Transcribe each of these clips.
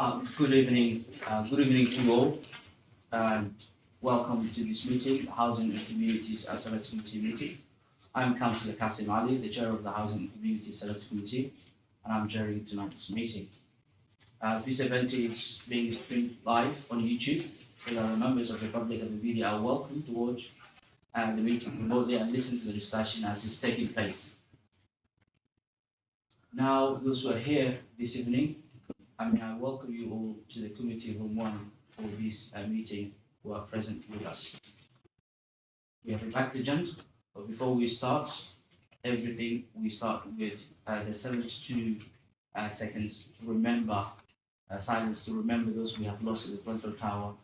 Good evening to you all, and welcome to this meeting, the Housing and Communities Select Committee meeting. I'm Councillor Kasim Ali, the chair of the Housing and Communities Select Committee, and I'm chairing tonight's meeting. This event is being streamed live on YouTube. All members of the public and the media are welcome to watch the meeting remotely and listen to the discussion as it's taking place. Now, those who are here this evening, I welcome you all to the Committee Room 1 for this meeting who are present with us. We have a packed agenda, but before we start everything, we start with the 72 seconds to remember, silence to remember those we have lost at the Grenfell Tower.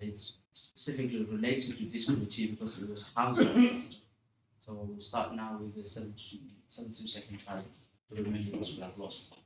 It's specifically related to this committee because it was housing. So we'll start now with the 72 second silence to remember those we have lost.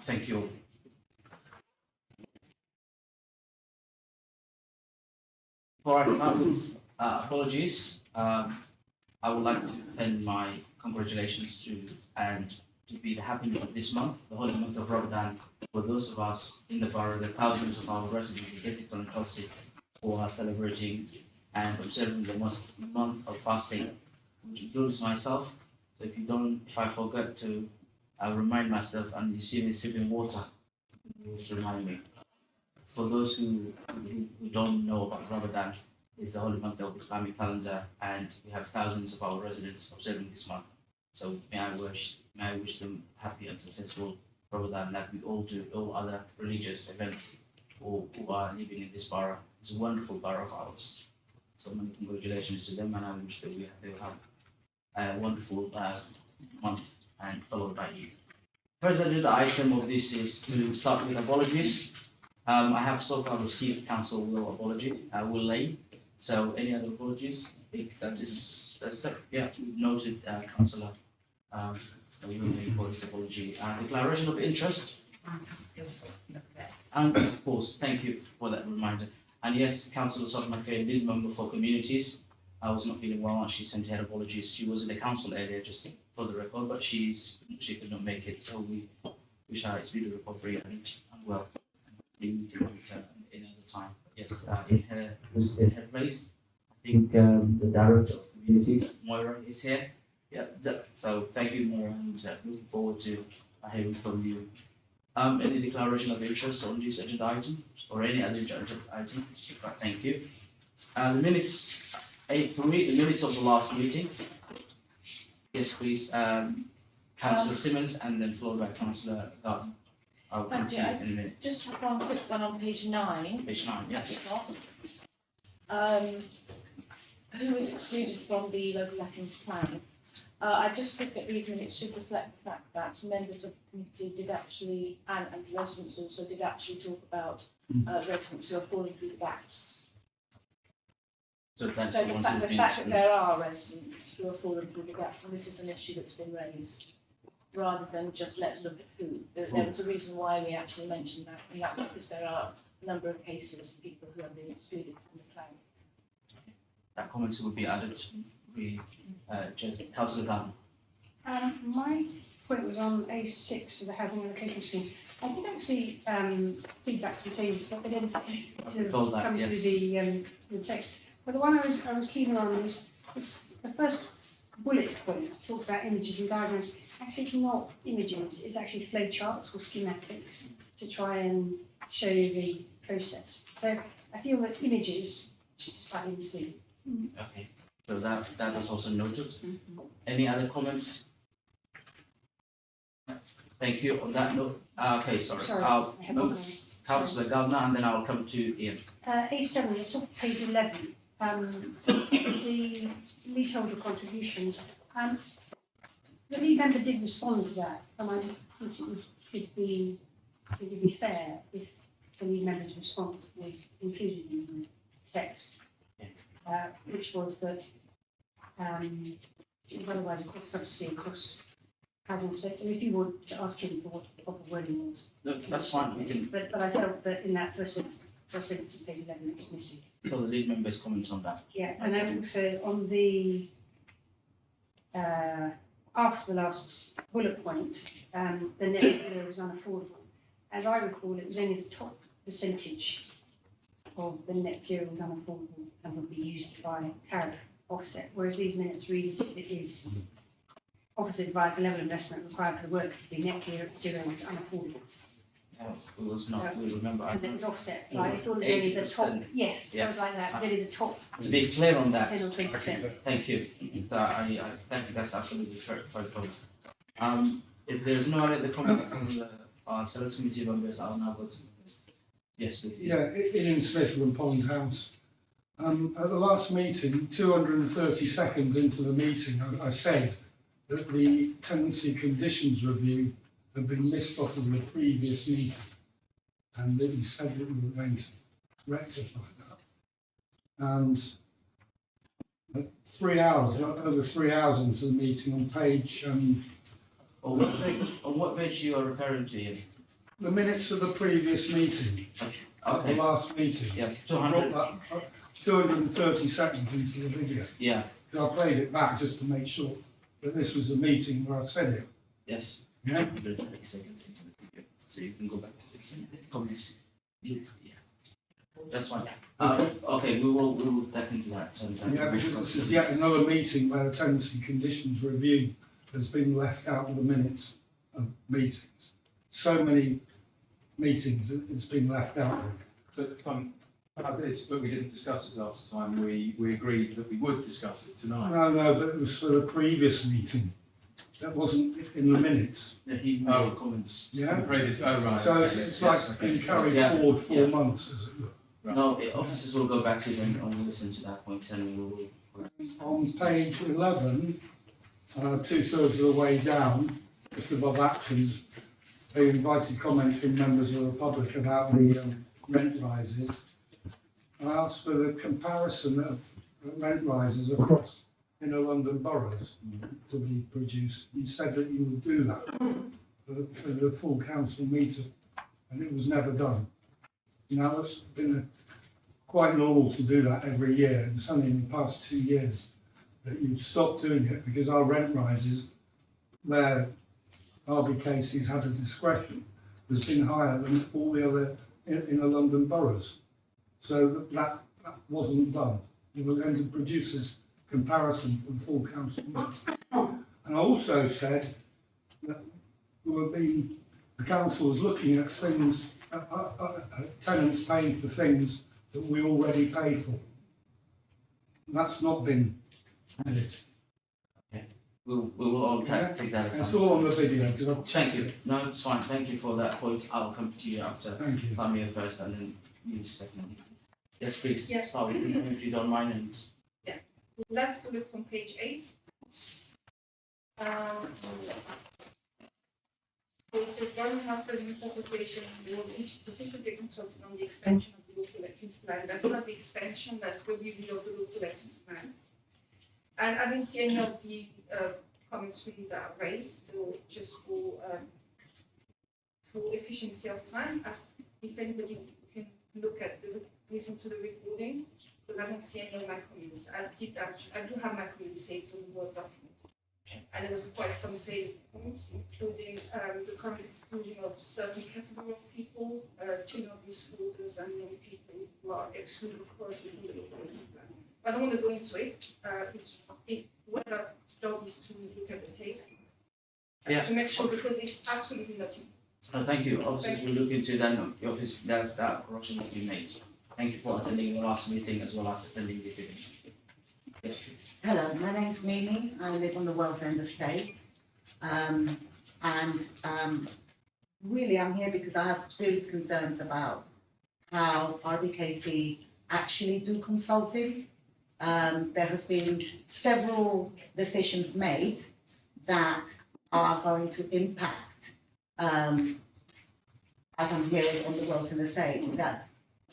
Thank you. Before I start with apologies, I would like to send my congratulations to and to be the happiness of this month, the holy month of Ramadan, for those of us in the borough, the thousands of our residents in Kensington and Chelsea who are celebrating and observing the month of fasting, which includes myself. So if I forget to remind myself and you see me sipping water, just remind me. For those who don't know about Ramadan, it's the holy month of Islamic calendar, and we have thousands of our residents observing this month. So may I wish them happy and successful Ramadan, like we all do all other religious events for who are living in this borough. It's a wonderful borough of ours. So many congratulations to them, and I wish that they will have a wonderful month and followed by you. First agenda item of this is to start with apologies. I have so far received Council Will apology, Will Lane. So any other apologies? I think that is noted, Councillor Will Lane for his apology. Declaration of interest. And of course, thank you for that reminder. And yes, Councillor Sotmakay, lead member for communities. I was not feeling well and she sent her apologies. She was in the council earlier, just for the record, but she could not make it. So we wish her a speedy recovery and well. We can meet her another time. Yes, in her place. I think the director of communities, Moira, is here. Yeah. So thank you, Moira, and looking forward to hearing from you. Any declaration of interest on this agenda item or any other agenda item? Thank you. The minutes. 8.3, the minutes of the last meeting. Yes, please. Councillor Simmons and then followed by Councillor Garden. I'll come to you in a minute. Just have one quick one on page 9. Page 9, yeah. Who was excluded from the local lettings plan? I just think that these minutes should reflect the fact that members of the committee did actually, and residents also did actually talk about residents who are falling through the gaps. So that's the fact that there are residents who are falling through the gaps, and this is an issue that's been raised, rather than just let's look at who. There was a reason why we actually mentioned that, and that's because there are a number of cases of people who have been excluded from the plan. That comment will be added to the Councillor Dunn. My point was on A6 of the housing allocation scheme. I did actually feedback some changes, but they didn't recall that, come yes. through the text. But the one I was keen on was the first bullet point talks about images and diagrams. Actually, it's not images; it's actually flow charts or schematics to try and show you the process. So I feel that images just slightly misleading. Okay, so that was also noted. Any other comments? Thank you. On that note, okay, sorry. Sorry, I have one more. Councillor Gardner, and then I'll come to Ian. A7, the top of page 11, the leaseholder contributions. The lead member did respond to that, and I thought it would be fair if the lead member's response was included in the text, which was that it was otherwise a cross-subsidy across housing estates. And if you would to ask him for what the proper wording was. No, that's fine. We can. But I felt that in that first sentence of page 11, it was missing. So the lead members comment on that. Yeah, and then also on the after the last bullet point, the net zero was unaffordable. As I recall, it was only the top percentage of the net zero was unaffordable and would be used by tariff offset, whereas these minutes read as if it is Officer advised the level of investment required for the work to be net zero is unaffordable. It was not. We remember. And it was offset, it right? was It's always only the top. 80%. Yes, it was Yes. like that. It's only the top To be clear on that. 10 or 20%. Thank you. I think that's absolutely fair point. If there's no other comment from the select committee members, I'll now go to this. Yes, please. Yeah, Ian Smith from Pond House. At the last meeting, 230 seconds into the meeting, I said that the tenancy conditions review had been missed off of the previous meeting, and that you said that you were going to rectify that. And 3 hours, over 3 hours into the meeting, on page, On what page you are referring to, Ian? the minutes of the previous meeting, at the Okay. last meeting, Yes, I brought 200. that 230 seconds into the video. Yeah. So I played it back just to make sure that this was the meeting where I said it. Yes. Yeah. 130 seconds into the video, so you can go back to the comments. Yeah. That's fine. Okay, we will definitely do that. Yeah, because this is yet another meeting where the tenancy conditions review has been left out of the minutes of meetings. So many meetings it's been left out of. But we didn't discuss it last time. We agreed that we would discuss it tonight. No, but it was for the previous meeting. That wasn't in the minutes. The heat comments. Yeah. The previous, oh right. So yes, it's yes, like okay. been carried Yeah. forward 4 Yeah. months, as it were. Right. No, officers will go back to them and we'll listen to that point and we will. On page 11, 2/3 of the way down, just above actions, they invited comments from members of the public about the rent rises. I asked for the comparison of rent rises across inner London boroughs to be produced. You said that you would do that for the full council meeting, and it was never done. Now, it's been quite normal to do that every year, and it's only in the past 2 years that you've stopped doing it because our rent rises, where RBKC's had a discretion, has been higher than all the other inner London boroughs. So that wasn't done. We were going to produce this comparison for the full council meeting. And I also said that the council was looking at things, tenants paying for things that we already pay for. And that's not been added. We will all take that. And it's all on the video because I've Thank checked you. it. No, it's fine. Thank you for that point. I'll come to you after Thank you. Samir first and then you second. Yes, please. Yes. Start with you if you don't mind. And Last bullet from page 8. It says Government Health Residents Association was each sufficiently consulted on the expansion of the local elections plan. That's not the expansion, that's the review of the local elections plan. And I didn't see any of the comments really that are raised, so just for efficiency of time, if anybody can look at listen to the recording, because I don't see any of my comments. I do have my comments saved on the Word document. and there was quite some salient points, including the current exclusion of certain category of people, children of leaseholders and young people who are excluded currently from the local elections plan. I don't want to go into it. Whether job is to look at the tape to make sure, because it's absolutely not you. Thank you. Obviously, we'll look into that. Obviously, that's that correction will be made. Thank you for attending the last meeting as well as attending this evening. Yes, please. Hello, my name's Mimi. I live on the Wells End estate. Really I'm here because I have serious concerns about how RBKC actually do consulting. There has been several decisions made that are going to impact, as I'm hearing on the Wells End estate, that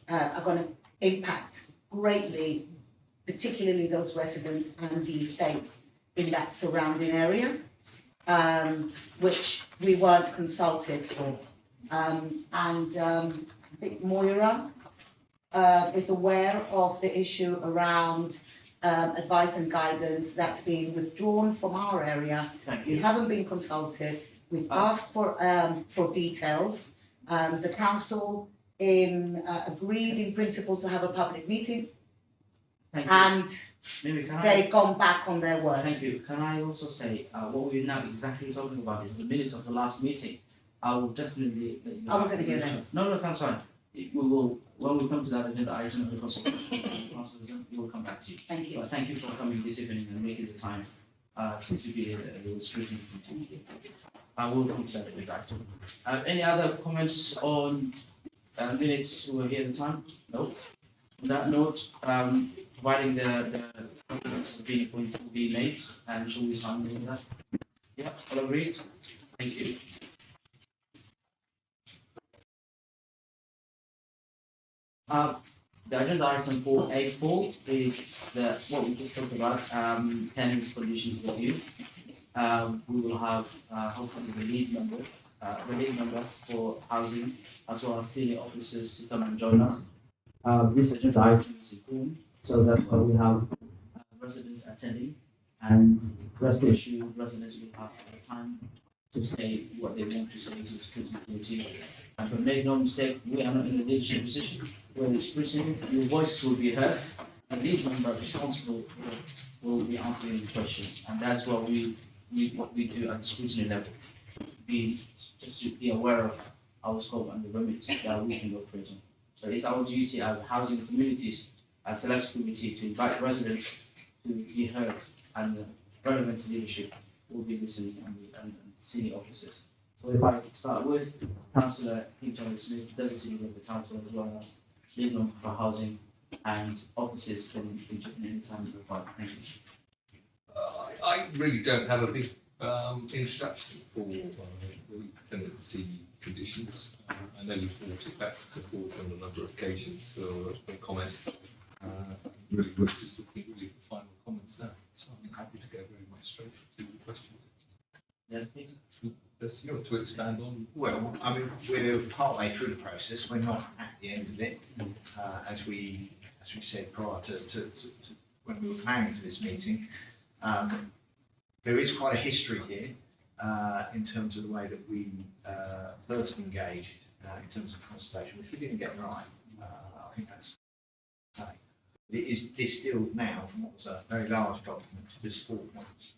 are going to impact greatly, particularly those residents and the estates in that surrounding area, which we weren't consulted for. I think Moira is aware of the issue around advice and guidance that's been withdrawn from our area. Thank We you. haven't been consulted. We've asked for details. The council agreed in principle to have a public meeting, Thank you. and Maybe can I? they've gone back on their word. Thank you. Can I also say what we're now exactly talking about is the minutes of the last meeting. I will definitely let you know. I wasn't here then. No, that's fine. We will, when we come to that agenda item of the consultation, we will come back to you. Thank you. But thank you for coming this evening and making the time to be a scrutiny. I will come to that agenda item. Any other comments on minutes who were here at the time? No. On that note, providing the documents will be made, and shall we sign with that? Yeah, all agreed? Thank you. The agenda item 4A4 is what we just talked about, tenants conditions review. We will have hopefully the lead member for housing, as well as senior officers to come and join us. This agenda item is important, so that's why we have residents attending, and rest assured residents will have time to say what they want to say to the scrutiny committee. And but make no mistake, we are not in a leadership position. We're in the scrutiny, your voice will be heard, and lead member responsible will be answering the questions, and that's what we do at the scrutiny level. Just to be aware of our scope and the remit that we can operate on. So it's our duty as housing communities, as select committee, to invite residents to be heard, and the relevant leadership will be listening, and senior officers. So if I start with Councillor King Smith, Deputy Leader of the Council, as well as Lead Member for Housing, and officers can be given any time required. Thank you. I really don't have a big introduction for the tenancy conditions. I know you've brought it back to forward on a number of occasions for comment. Really, we're just looking really for final comments now. So I'm happy to go very much straight to the question. Yeah, please. Let's to expand on. Well, I mean, we're partway through the process. We're not at the end of it, as we said prior to when we were planning for this meeting. There is quite a history here in terms of the way that we first engaged in terms of consultation, which we didn't get right. I think that's it is distilled now from what was a very large document to just 4 points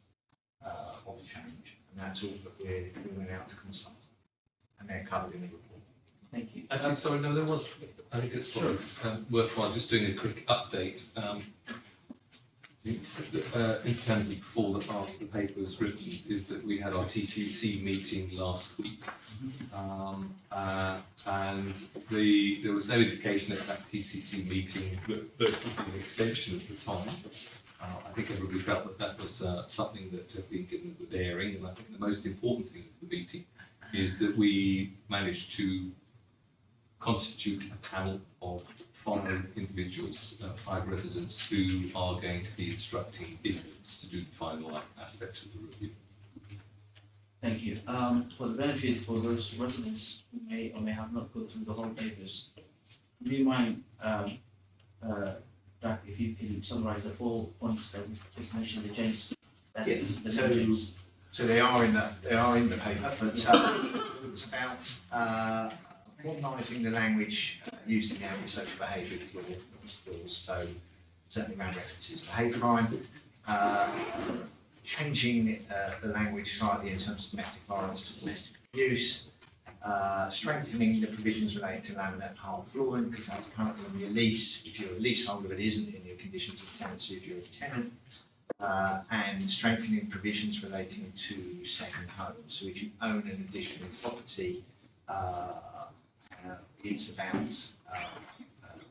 of change, and that's all that we went out to consult, and they're covered in the report. Thank you. Actually, sorry, no, there was. I think it's probably worthwhile just doing a quick update. In terms of before the paper was written, is that we had our TCC meeting last week, and there was no indication at that TCC meeting that there would be an extension of the time. I think everybody felt that was something that had been given a good airing, and I think the most important thing of the meeting is that we managed to constitute a panel of 5 individuals, 5 residents who are going to be instructing inmates to do the final aspect of the review. Thank you. For the benefit for those residents who may or may have not gone through the whole papers, do you mind, Jack, if you can summarize the 4 points that we just mentioned, the changes? Yes, the so changes. So they are in the paper, but it was about modernising the language used in the ambient social behaviour laws. So certainly around references to hate crime, changing the language slightly in terms of domestic violence to domestic abuse, strengthening the provisions relating to laminate hard flooring, because that's currently on your lease. If you're a leaseholder, it isn't in your conditions of tenancy if you're a tenant. And strengthening provisions relating to second homes. So if you own an additional property, it's about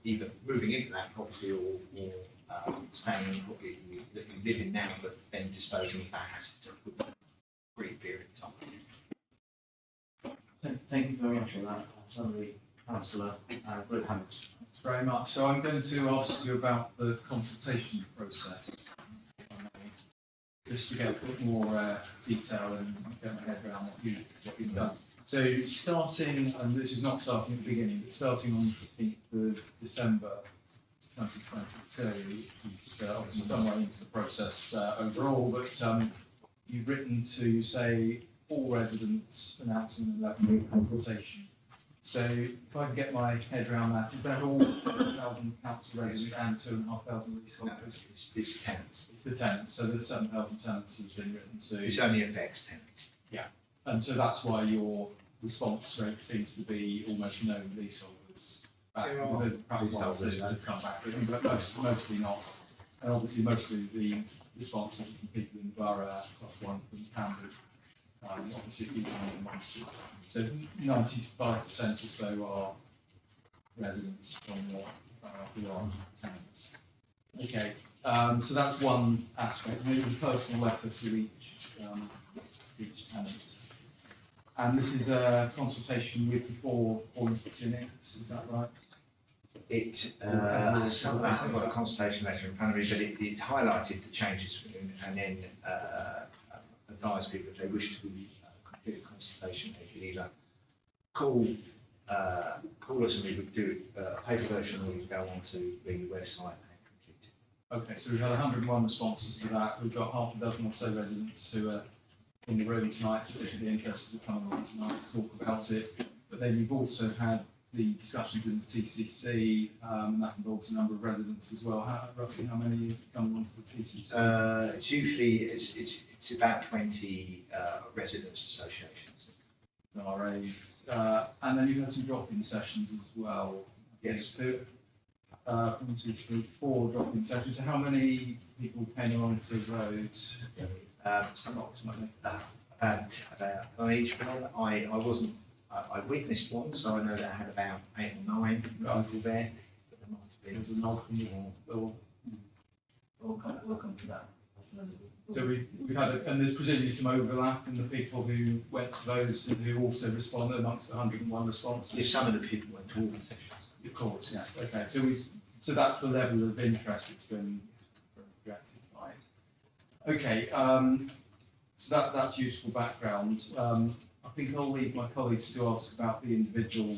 either moving into that property or staying in the property that you live in now, but then disposing of that asset for a brief period of time. Thank you very much for that summary, Councillor Brett Hammond. Thanks very much. So I'm going to ask you about the consultation process. Just to get a bit more detail and get my head around what you've done. So starting, and this is not starting at the beginning, but starting on the 15th of December 2022, is obviously somewhere into the process overall, but you've written to say all residents announcing an 11-week consultation. So if I can get my head around that, is that all 1,000 council residents and 2,500 leaseholders? It's tenants. It's the tenants, so the 7,000 tenants has been written to. This only affects tenants. And so that's why your response rate seems to be almost no leaseholders back, There are because there's perhaps one or two leaseholders, that have come back, but mostly not. And obviously mostly the responses are from people in the borough, plus one from Camden. Obviously people in Munster. So 95% or so are residents from your who are tenants. Okay, so that's one aspect. Maybe a personal letter to each tenant. And this is a consultation with the 4 points in it, is that right? Some of that, I've got a consultation letter in front of me, but it highlighted the changes and then advised people if they wish to complete a consultation, they could either call us and we would do a paper version, or we would go on to the website and complete it. Okay, so we've had 101 responses to that. We've got half a dozen or so residents who are in the room tonight, sufficiently interested to come along tonight to talk about it. But then you've also had the discussions in the TCC, and that involves a number of residents as well. Roughly how many have come onto the TCC? It's usually it's about 20 residents associations. RAs, and then you've had some drop-in sessions as well. Yes. So, 1, 2, 3, 4 drop-in sessions. So how many people came along to those? Approximately. About on each one. I wasn't. I witnessed one, so I know that I had about 8 or 9 people there. But there might have been. There's a nod from you. We'll come to that. So we've had, and there's presumably some overlap in the people who went to those and who also responded amongst the 101 responses. If some of the people went to all the sessions. Of course, yes. Okay, so that's the level of interest that's been gratified. Okay, so that's useful background. I think I'll leave my colleagues to ask about the individual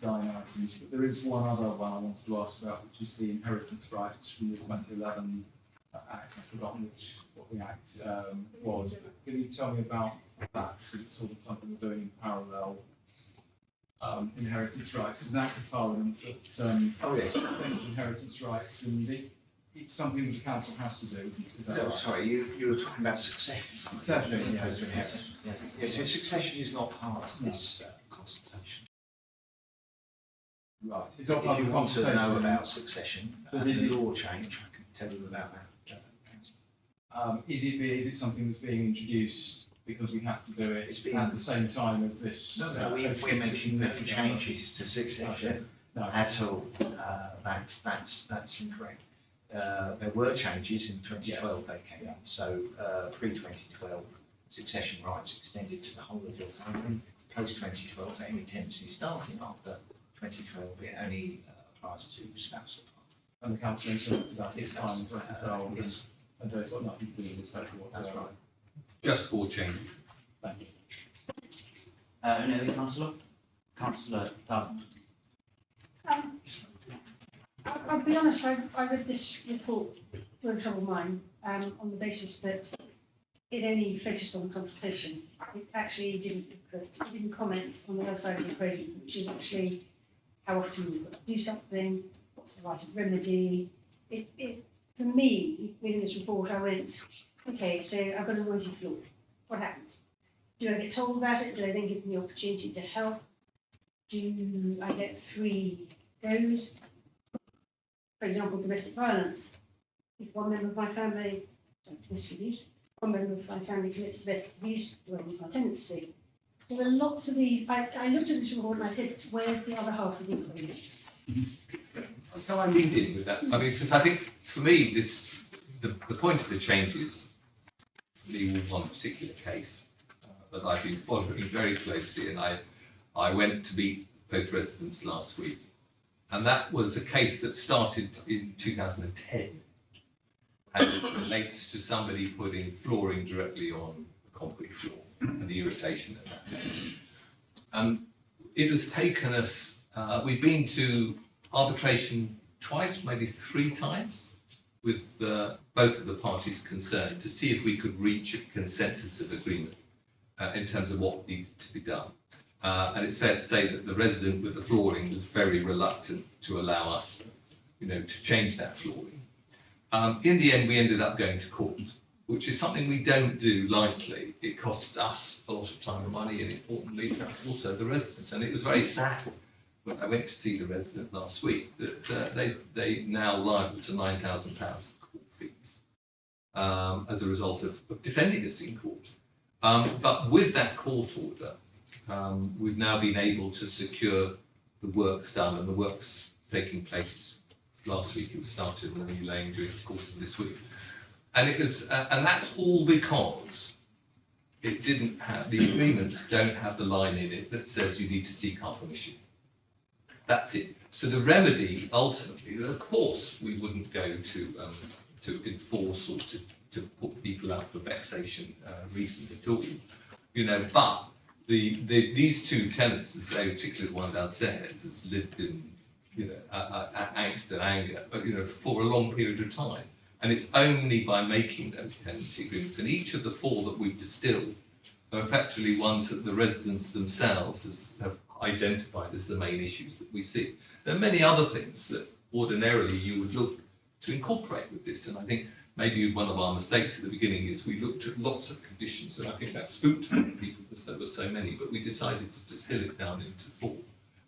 line items, but there is one other one I wanted to ask about, which is the inheritance rights from the 2011 Act. I've forgotten what the Act was. But can you tell me about that? Because it's sort of something we're doing in parallel. Inheritance rights. It was an Act of Parliament that Oh yes. inheritance rights, and it's something that the council has to do, isn't it? Is that No, right? sorry, you were talking about succession. Succession, As opposed to yes. inheritance. Yes. Yes, so succession is not part of this consultation. Right. It's not If part you of the want to know consultation. about succession But and is the it- law change, I can tell you about that. Is it something that's being introduced because we have to do it It's being- at the same time as this? No, we're making no changes to succession No. at all. That's incorrect. There were changes in 2012 they came in. So pre-2012, succession rights extended to the whole of your family. Post-2012, for any tenancy starting after 2012, it only applies to spousal partners. And the council implemented that this Yes, time in 2012, yes. and so it's got nothing to do with this special whatsoever. That's right. Just 4 changes. Thank you. Any other councillor? Councillor Dunn. I'll be honest, I read this report with a troubled mind on the basis that it only focused on the consultation. It actually didn't comment on the other side of the equation, which is actually how often we've got to do something, what's the right of remedy. For me, reading this report, I went, okay, so I've got a noisy floor. What happened? Do I get told about it? Do I then give them the opportunity to help? Do I get 3 goes? For example, domestic violence. If one member of my family, domestic abuse, one member of my family commits domestic abuse, do I lose my tenancy? There were lots of these. I looked at this report and I said, where's the other half of the equation? Can I lead in with that? I mean, because I think for me, the point of the changes, for me, was one particular case that I've been following very closely, and I went to meet both residents last week, and that was a case that started in 2010, and it relates to somebody putting flooring directly on a concrete floor and the irritation of that. It has taken us. We've been to arbitration twice, maybe 3 times, with both of the parties concerned to see if we could reach a consensus of agreement in terms of what needed to be done. And it's fair to say that the resident with the flooring was very reluctant to allow us, to change that flooring. In the end, we ended up going to court, which is something we don't do lightly. It costs us a lot of time and money, and importantly, perhaps also the resident. And it was very sad when I went to see the resident last week that they now liable to £9,000 court fees as a result of defending us in court. But with that court order, we've now been able to secure the works done, and the works taking place last week. It was started and then laying during the course of this week, and it was, and that's all because it didn't have the agreements don't have the line in it that says you need to seek our permission. That's it. So the remedy ultimately, of course, we wouldn't go to enforce or to put people out for vexation reason at all, But these 2 tenants, particularly the one downstairs, has lived in angst and anger, for a long period of time, and it's only by making those tenancy agreements, and each of the 4 that we've distilled are effectively ones that the residents themselves have identified as the main issues that we see. There are many other things that ordinarily you would look to incorporate with this, and I think maybe one of our mistakes at the beginning is we looked at lots of conditions, and I think that spooked many people because there were so many, but we decided to distill it down into 4.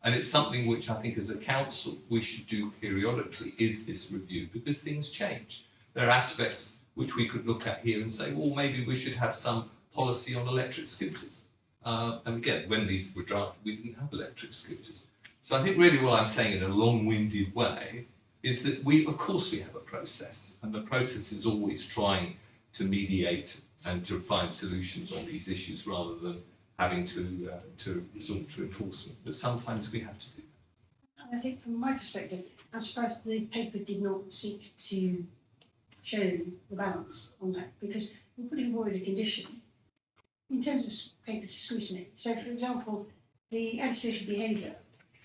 And it's something which I think as a council we should do periodically, is this review, because things change. There are aspects which we could look at here and say, well, maybe we should have some policy on electric scooters. And again, when these were drafted, we didn't have electric scooters. So I think really what I'm saying in a long-winded way is that of course we have a process, and the process is always trying to mediate and to find solutions on these issues rather than having to resort to enforcement. But sometimes we have to do that. And I think from my perspective, I'm surprised the paper did not seek to show the balance on that, because we're putting forward a condition in terms of paper to scrutiny. So, for example, the antisocial behaviour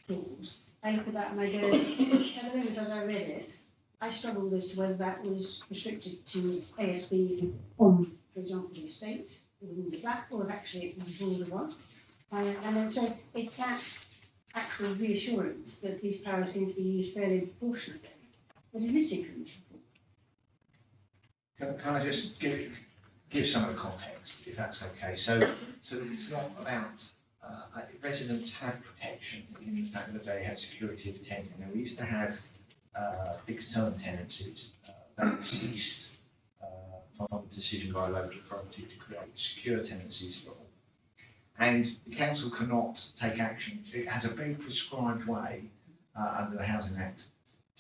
clause, I look at that and I go, at the moment as I read it, I struggled as to whether that was restricted to ASB on, for example, the estate, within the flat, or if actually it was a broader one. And then so it's that actual reassurance that these powers are going to be used fairly proportionately that is missing from this report. Can I just give some of the context, if that's okay? So it's not about residents have protection in the fact that they have security of tenant. Now, we used to have fixed term tenancies that ceased from a decision by a local authority to create secure tenancies for all. And the council cannot take action. It has a very prescribed way under the Housing Act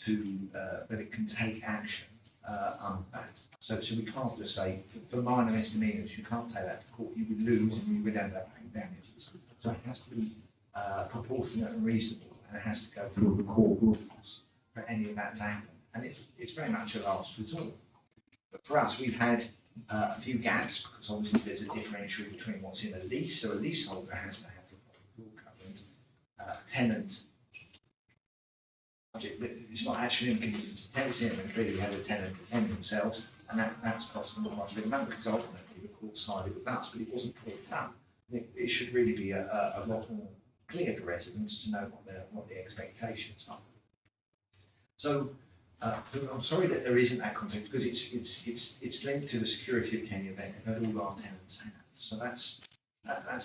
that it can take action under that. So we can't just say, for minor misdemeanors, you can't take that to court, you would lose and you would end up paying damages. So it has to be proportionate and reasonable, and it has to go through the court rules for any of that to happen. And it's very much a last resort. But for us, we've had a few gaps, because obviously there's a differential between what's in a lease. So a leaseholder has to have the full covenant. A tenant, it's not actually in conditions. The tenant's in, and clearly have a tenant defend themselves, and that's cost them quite a bit of money, because ultimately the court sided with us, but it wasn't clear cut. It should really be a lot more clear for residents to know what the expectations are. So I'm sorry that there isn't that context, because it's linked to the security of tenure that all our tenants have. So that's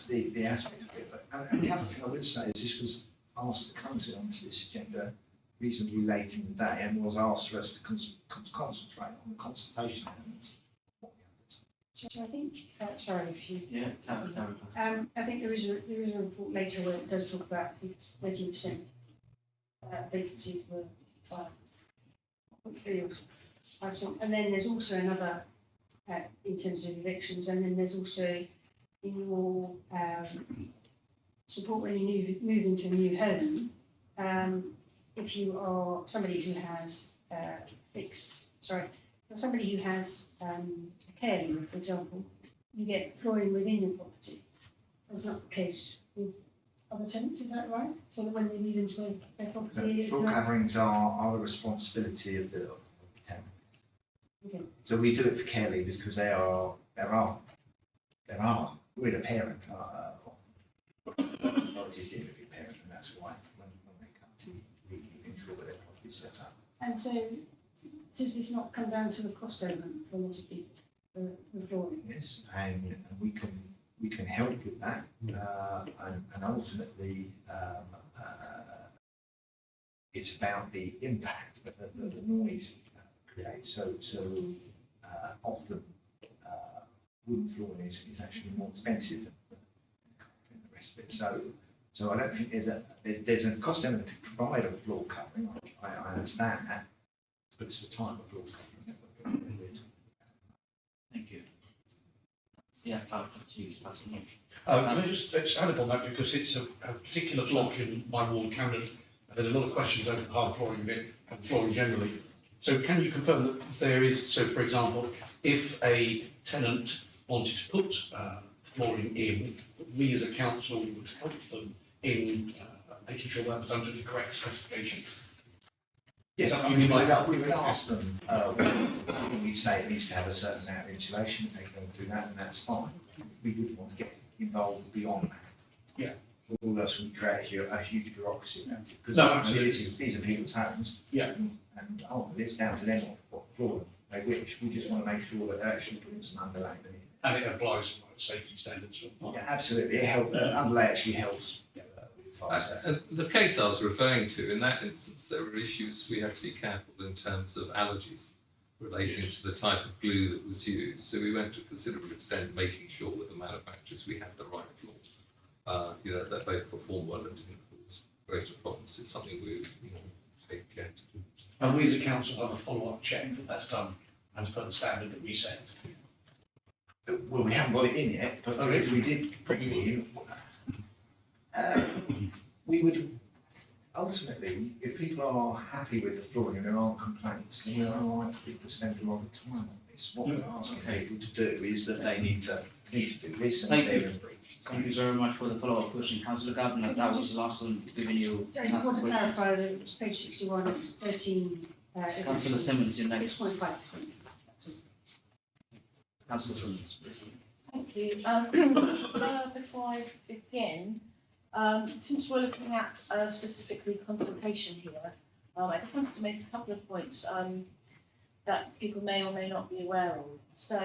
the aspect of it. But and the other thing I would say is this was asked to come onto this agenda reasonably late in the day, and was asked for us to concentrate on the consultation elements. So I think, sorry if you. Yeah, carry. I think there is a report later where it does talk about, I think it's 13% vacancies were 5.3 or 5%. And then there's also another, in terms of evictions, and then there's also in your support when you move into a new home, if you are somebody who has somebody who has a care leave, for example, you get flooring within your property. That's not the case with other tenants, is that right? So that when they move into their property, Floor coverings are the responsibility of the tenant. Okay. So we do it for care leavers because there are with a parent, authorities deal with a parent, and that's why when they come to we ensure that their property is set up. And so, does this not come down to a cost element for a lot of people, the flooring? Yes, and we can help with that, and ultimately it's about the impact that the noise creates. So often wooden flooring is actually more expensive than the rest of it. So I don't think there's a cost element to provide a floor covering. I understand that, but it's the type of floor covering that we're talking about. Thank you. Yeah, I'll to you, Councillor. Can I just expand upon that, because it's a particular block in my ward, Camden, and there's a lot of questions over the hard flooring bit and flooring generally. So can you confirm that there is, so for example, if a tenant wanted to put flooring in, we as a council would help them in making sure that was under the correct specification? Yes, Is that I what mean, you mean? we would ask them, when we say it needs to have a certain amount of insulation, if they can do that, then that's fine. We wouldn't want to get involved beyond that. Yeah. All else would create a huge bureaucracy around it. Because No, absolutely. these are people's homes. Yeah. And ultimately, it's down to them what floor they wish. We just want to make sure that they're actually putting some underlay in it. And it applies like safety standards. Yeah, absolutely. It helps. Underlay actually helps. With fire safety. And the case I was referring to, in that instance, there were issues we had to be careful in terms of allergies relating to the type of glue that was used. So we went to a considerable extent making sure with the manufacturers we had the right floor. That both perform well and didn't cause greater problems. It's something we take care to do. And we as a council have a follow-up check that that's done as per the standard that we set. Well, we haven't got it in yet, but Okay. if we did bring it in, we would ultimately, if people are happy with the flooring and there aren't complaints, then we're unlikely to spend a lot of time on this. What we're asking people to do is that they need to do this and Thank they're you. in breach. Thank you very much for the follow-up question. Councillor Gardner, that was the last one giving you. I just want to clarify that it was page 61, it's 13. Councillor Simmons, you're next. 6.5%. Councillor Simmons, please. Thank you. Before I begin, since we're looking at specifically consultation here, I just wanted to make a couple of points that people may or may not be aware of. So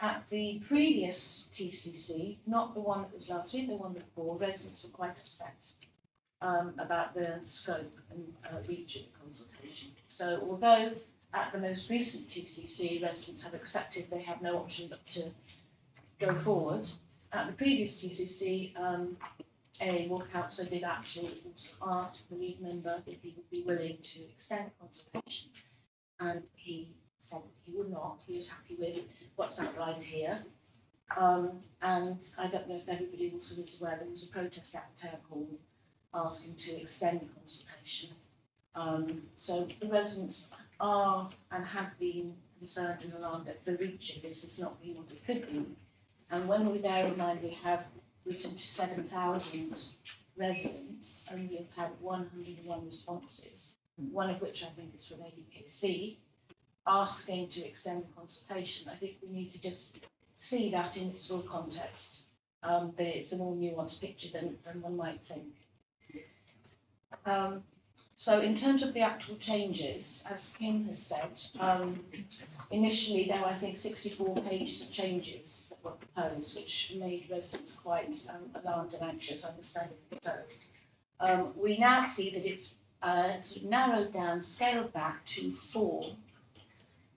at the previous TCC, not the one that was last week, the one before, residents were quite upset about the scope and reach of the consultation. So although at the most recent TCC, residents have accepted they have no option but to go forward, at the previous TCC, Ward Council did actually also ask the lead member if he would be willing to extend the consultation, and he said he would not. He was happy with what's outlined here. And I don't know if everybody also is aware there was a protest at the town hall asking to extend the consultation. So the residents are and have been concerned and alarmed that the reach of this has not been what it could be. And when we bear in mind we have written to 7,000 residents and we have had 101 responses, one of which I think is from ADKC, asking to extend the consultation, I think we need to just see that in its full context. But it's a more nuanced picture than one might think. So in terms of the actual changes, as Kim has said, initially there were, I think, 64 pages of changes that were proposed, which made residents quite alarmed and anxious, understandably so. We now see that it's sort of narrowed down, scaled back to 4.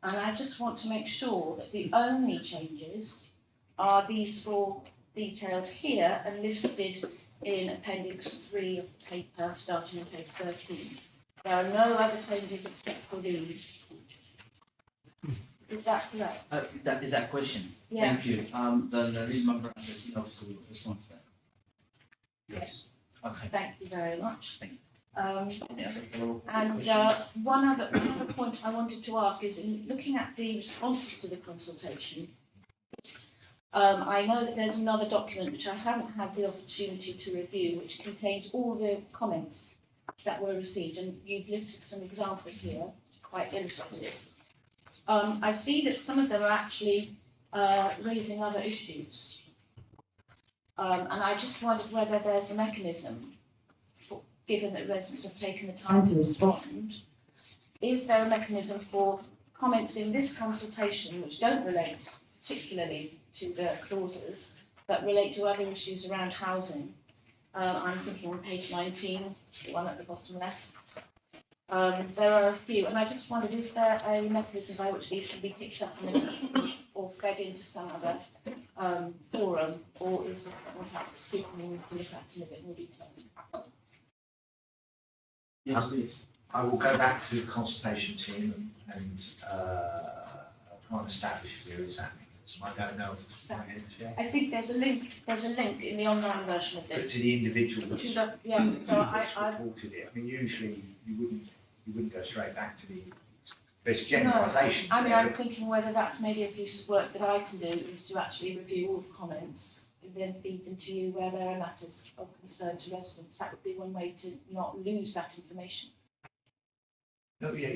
And I just want to make sure that the only changes are these 4 detailed here and listed in Appendix 3 of the paper, starting on page 13. There are no other changes except for these. Is that correct? That is that question. Yeah. Thank you. The lead member and the senior officer will respond to that. Yes. Okay. Thank you very much. Thank you. And Questions? one other point I wanted to ask is, in looking at the responses to the consultation, I know that there's another document which I haven't had the opportunity to review, which contains all the comments that were received, and you've listed some examples here, quite illustrative. I see that some of them are actually raising other issues. And I just wondered whether there's a mechanism, given that residents have taken the time to respond, is there a mechanism for comments in this consultation which don't relate particularly to the clauses, but relate to other issues around housing? I'm thinking on page 19, the one at the bottom left. There are a few, and I just wondered, is there a mechanism by which these can be picked up and or fed into some other forum, or is this something perhaps speaking we need to look at in a bit more detail? Yes, please. I will go back to the consultation team and I'll try and establish where exactly. So I don't know if it's my head. I think there's a link in the online version of But this. to the individual To that's the, yeah, so that's I reported it. I mean, usually you wouldn't go straight back to the. There's generalisations. I mean, there, I'm but thinking whether that's maybe a piece of work that I can do, is to actually review all the comments and then feed into you where there are matters of concern to residents. That would be one way to not lose that information. No, yeah,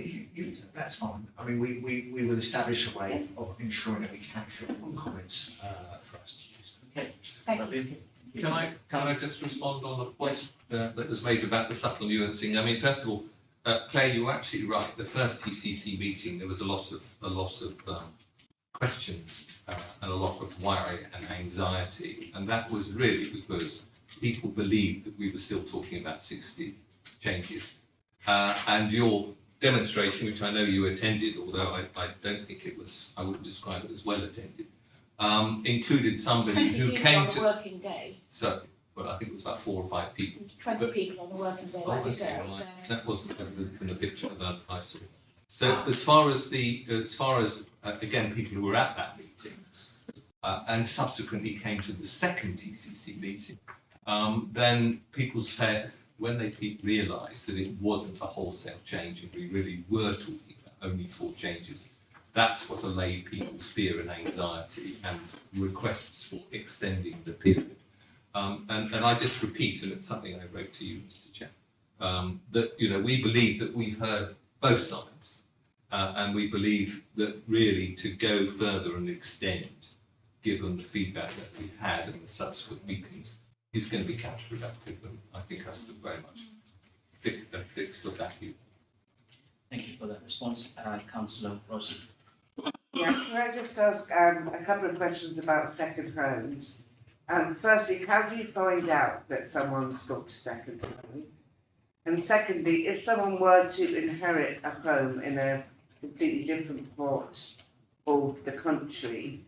that's fine. I mean, we will establish a way of ensuring that we capture all comments for us to use. Okay. Thank you. Can I just respond on the point that was made about the subtle nuancing? I mean, first of all, Claire, you were absolutely right. The first TCC meeting, there was a lot of questions and a lot of worry and anxiety, and that was really because people believed that we were still talking about 60 changes. And your demonstration, which I know you attended, although I don't think it was, I wouldn't describe it as well attended, included somebody 20 who people came on a to. working day. So, well, I think it was about 4 or 5 people. 20 But- people on a working day, like you Obviously, said. well, So. that wasn't from the picture that I saw. So, as far as again, people who were at that meeting and subsequently came to the second TCC meeting, then people's when they realised that it wasn't a wholesale change and we really were talking about only 4 changes, that's what allayed people's fear and anxiety and requests for extending the period. And I just repeat, and it's something I wrote to you, Mr. Chair, that we believe that we've heard both sides, and we believe that really to go further and extend, given the feedback that we've had in the subsequent meetings, is going to be counterproductive, and I think I still very much fixed for that view. Thank you for that response, Councillor Rossi. Yeah, can I just ask a couple of questions about second homes? Firstly, how do you find out that someone's got a second home? And secondly, if someone were to inherit a home in a completely different part of the country,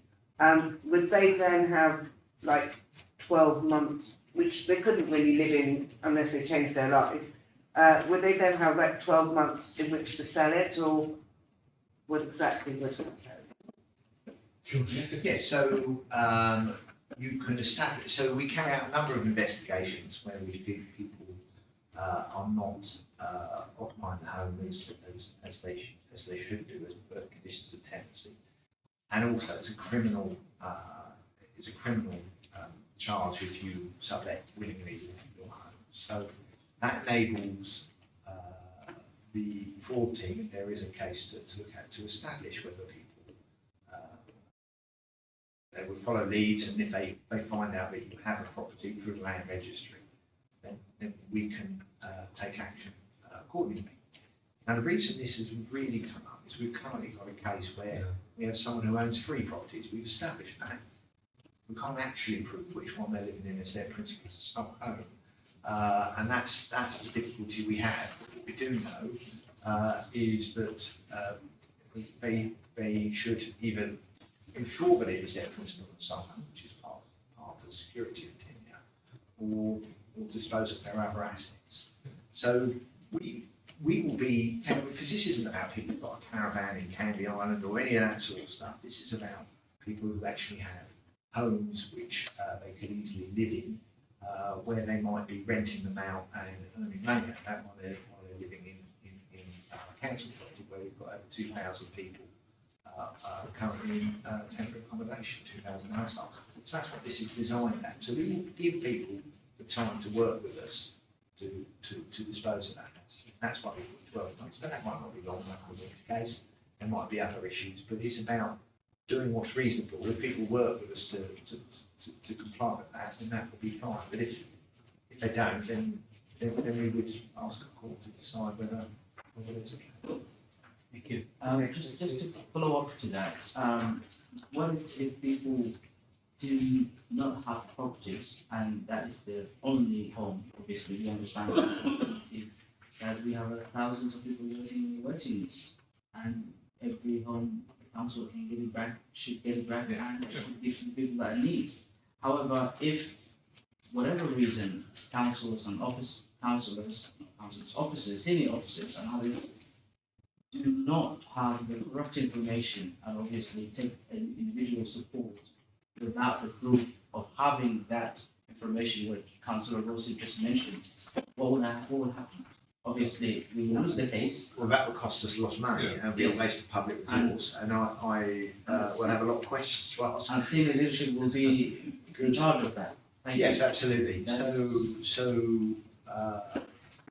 would they then have like 12 months, which they couldn't really live in unless they changed their life? Would they then have like 12 months in which to sell it, or what exactly would it? Yes, so you can establish, so we carry out a number of investigations where we feel people are not occupying the home as they should do as per conditions of tenancy, and also it's a criminal charge if you sublet willingly your home. So that enables the fraud team, if there is a case to look at, to establish whether people they would follow leads, and if they find out that you have a property through the land registry, then we can take action accordingly. Now, the reason this has really come up is we've currently got a case where we have someone who owns 3 properties. We've established that. We can't actually prove which one they're living in as their principal sole home. And that's the difficulty we have. What we do know is that they should either ensure that it is their principal and sole home, which is part of the security of tenure, or dispose of their other assets. So we will be, because this isn't about people who've got a caravan in Candy Island or any of that sort of stuff. This is about people who actually have homes which they could easily live in, where they might be renting them out and earning money out that while they're living in a council property where we've got over 2,000 people currently in temporary accommodation, 2,000 households. So that's what this is designed at. So we will give people the time to work with us to dispose of that. That's why we put 12 months. But that might not be long enough in each case. There might be other issues, but it's about doing what's reasonable. If people work with us to comply with that, then that will be fine. But if they don't, then we would ask a court to decide whether it's okay. Thank you. Just to follow up to that, what if people do not have properties and that is their only home? Obviously, we understand that we have thousands of people waiting lists, and every home council can get it back, should get it back, and should give to the people that need. However, if whatever reason councillors, officers, senior officers, and others do not have the correct information and obviously take an individual support without the proof of having that information, what Councillor Rossi just mentioned, what will happen? Obviously, we will lose the case. Well, that will cost us a lot of money and be a waste of public resource. And I will have a lot of questions to ask. And senior leadership will be in charge of that. Thank you. Yes, absolutely. So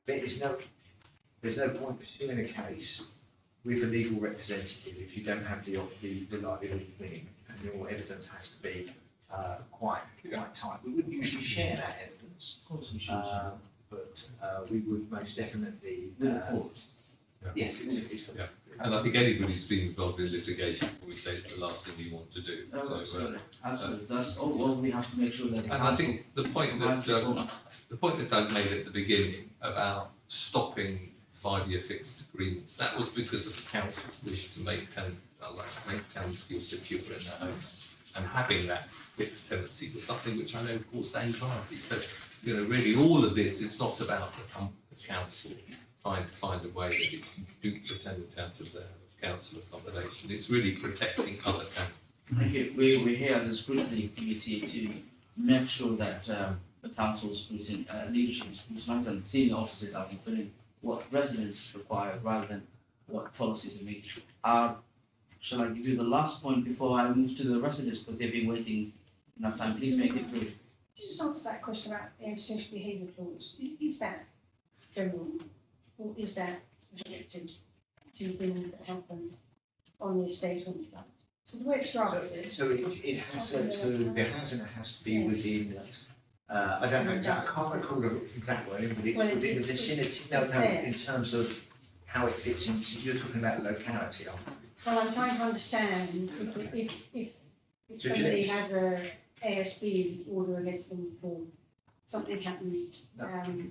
there's no point pursuing a case with a legal representative if you don't have the likelihood of winning, and your evidence has to be quite tight. We wouldn't usually share that evidence. Of course we should. But we would most definitely. Yes, it's Yeah. And I think anybody who's been involved in litigation always say it's the last thing you want to do. Oh, absolutely. That's all we have to make sure that. And I think the point that Doug made at the beginning about stopping 5-year fixed agreements, that was because of the council's wish to make tenants feel secure in their homes, and having that fixed tenancy was something which I know caused anxiety. So, really all of this is not about the council trying to find a way that it can dupe the tenant out of their council accommodation. It's really protecting other tenants. Thank you. We're here as a scrutiny committee to make sure that the council's leadership scrutinize and senior officers are fulfilling what residents require rather than what policies are made. Shall I give you the last point before I move to the residents, because they've been waiting enough time? Please make it brief. Could you just answer that question about the antisocial behaviour clause? Is that general, or is that restricted to things that happen on the estate or the flat? So the way it's drafted. So it has the housing has to be within. I don't know exactly. I can't recall the exact wording, but within the vicinity. No, in terms of how it fits into. You're talking about the locality, aren't you? Well, I'm trying to understand if somebody has a ASB order against them for something happened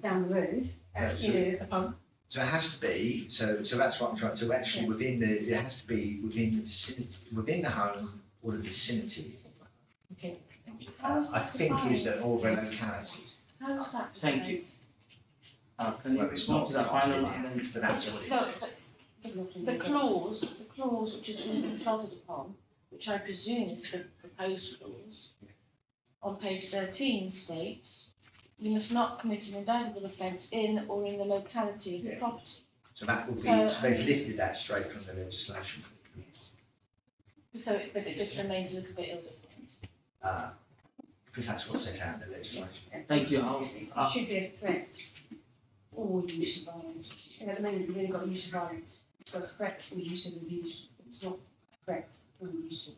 down the road, a pub. So it has to be. So that's what I'm trying. So actually, it has to be within the vicinity, within the home or the vicinity. Okay. I think is that all the locality. How is that? Thank you. Can you respond to that final one? But that's what it is. The clause which has been consulted upon, which I presume is the proposed clause, on page 13 states, you must not commit an indictable offence in or in the locality of the property. So that will be, So they've lifted that straight from the legislation. But it just remains a little bit ill-defined. Because that's what's set out in the legislation. Thank you. It should be a threat or use of violence. At the moment, we've only got use of violence. It's got a threat or use of abuse. It's not a threat or use of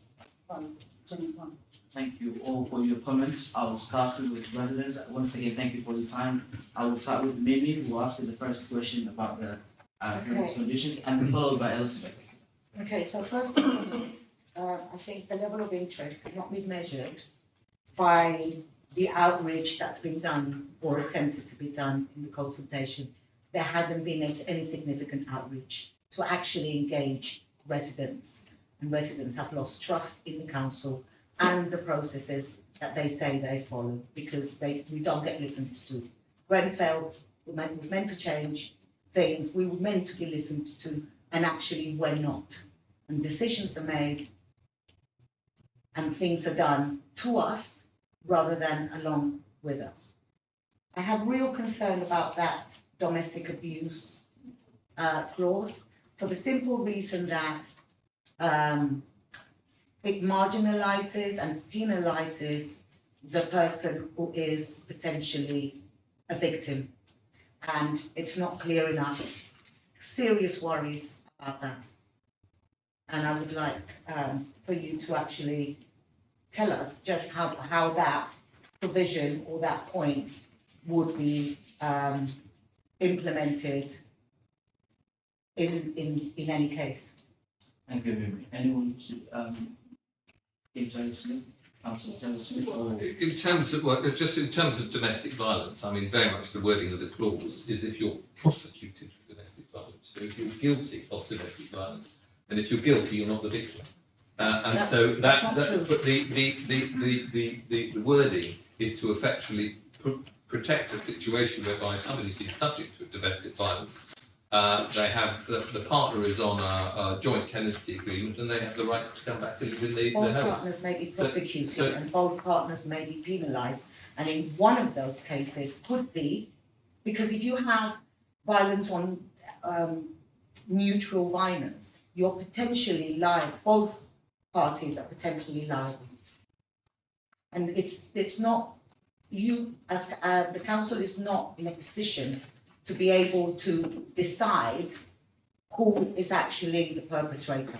violence. It's only one. thank you all for your comments. I will start with residents. Once again, thank you for your time. I will start with Mimi, who asked the first question about the previous conditions, and followed by Elizabeth. Okay, so first of all, I think the level of interest cannot be measured by the outreach that's been done or attempted to be done in the consultation. There hasn't been any significant outreach to actually engage residents, and residents have lost trust in the council and the processes that they say they follow, because we don't get listened to. Grenfell was meant to change things, we were meant to be listened to, and actually we're not. And decisions are made and things are done to us rather than along with us. I have real concern about that domestic abuse clause, for the simple reason that it marginalises and penalises the person who is potentially a victim. And it's not clear enough. Serious worries about that. And I would like for you to actually tell us just how that provision or that point would be implemented in any case. Thank you, Mimi. Anyone to give Taylor Smith? Councillor Taylor Smith? Or... In terms of just in terms of domestic violence, I mean, very much the wording of the clause is if you're prosecuted for domestic violence. So if you're guilty of domestic violence, and if you're guilty, you're not the victim. And so but the wording is to effectively protect a situation whereby somebody's been subject to domestic violence. They have the partner is on a joint tenancy agreement, and they have the rights to come back and live in the Both home. partners may be prosecuted and both partners may be penalised. And in one of those cases could be, because if you have violence on neutral violence, you're potentially liable, both parties are potentially liable. And it's not, you as the council is not in a position to be able to decide who is actually the perpetrator.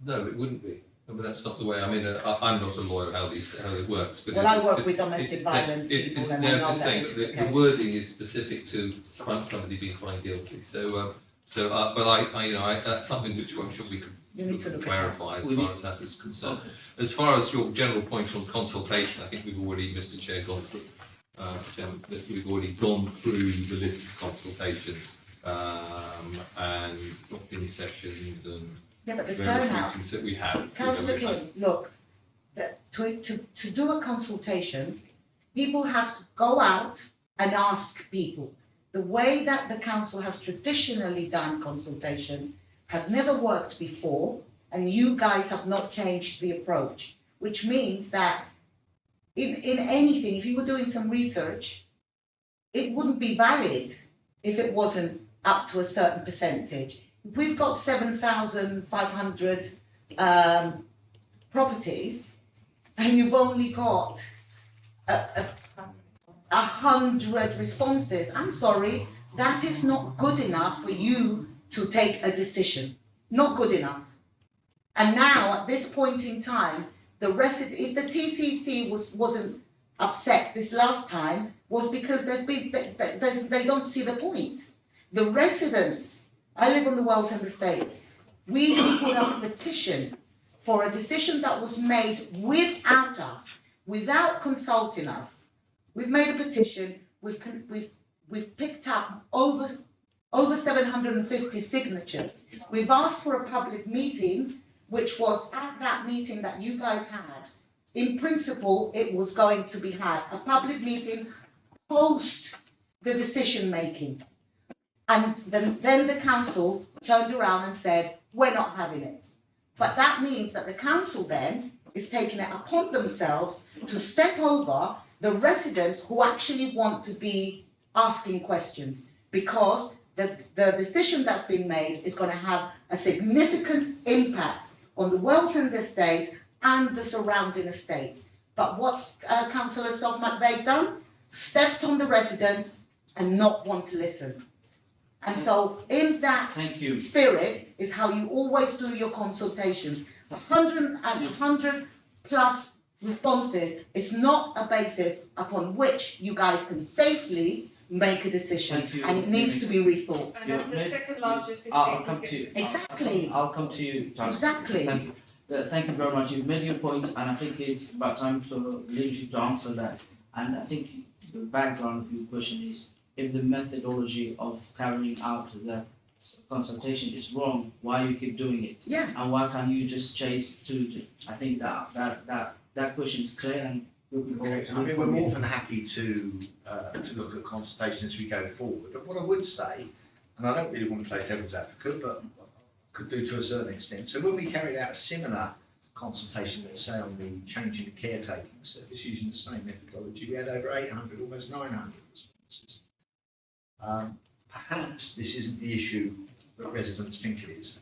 No, it wouldn't be. I mean, that's not the way. I mean, I'm not a lawyer how it works, but Well, I work with domestic violence people, and I know I'm just saying that that the wording is specific to somebody being found guilty. So, but I that's something which I'm sure we could clarify as far as that is concerned. As far as your general point on consultation, I think we've already, Mr. Chair, gone through. Chairman, that we've already gone through the list of consultation and mini sessions and various meetings that we have. Councillor King, look, to do a consultation, people have to go out and ask people. The way that the council has traditionally done consultation has never worked before, and you guys have not changed the approach, which means that in anything, if you were doing some research, it wouldn't be valid if it wasn't up to a certain percentage. If we've got 7,500 properties and you've only got 100 responses, I'm sorry, that is not good enough for you to take a decision. Not good enough. And now, at this point in time, if the TCC wasn't upset this last time, was because they don't see the point. The residents, I live on the Wellsend estate, we put up a petition for a decision that was made without us, without consulting us. We've made a petition, we've picked up over 750 signatures. We've asked for a public meeting, which was at that meeting that you guys had. In principle, it was going to be had, a public meeting post the decision making. And then the council turned around and said, we're not having it. But that means that the council then is taking it upon themselves to step over the residents who actually want to be asking questions, because the decision that's been made is going to have a significant impact on the Wellsend estate and the surrounding estates. But what's Councillor Soft McVeigh done? Stepped on the residents and not want to listen. And so in that spirit is how you always do your consultations. 100 plus responses is not a basis upon which you guys can safely make a decision, Thank you. and it needs to be rethought. And as the second largest I'll estate come in to you. Kensington. Exactly. I'll come to you, Charles. Exactly. Thank you. Thank you very much. You've made your point, and I think it's about time to leave you to answer that. And I think the background of your question is, if the methodology of carrying out the consultation is wrong, why you keep doing it? Yeah. And why can't you just chase to I think that question is clear, and looking forward Okay, to I mean, it we're from more you. than happy to look at consultation as we go forward. But what I would say, and I don't really want to play devil's advocate, but could do to a certain extent. So when we carried out a similar consultation, let's say on the changing caretaking service using the same methodology, we had over 800, almost 900 responses. Perhaps this isn't the issue that residents think it is.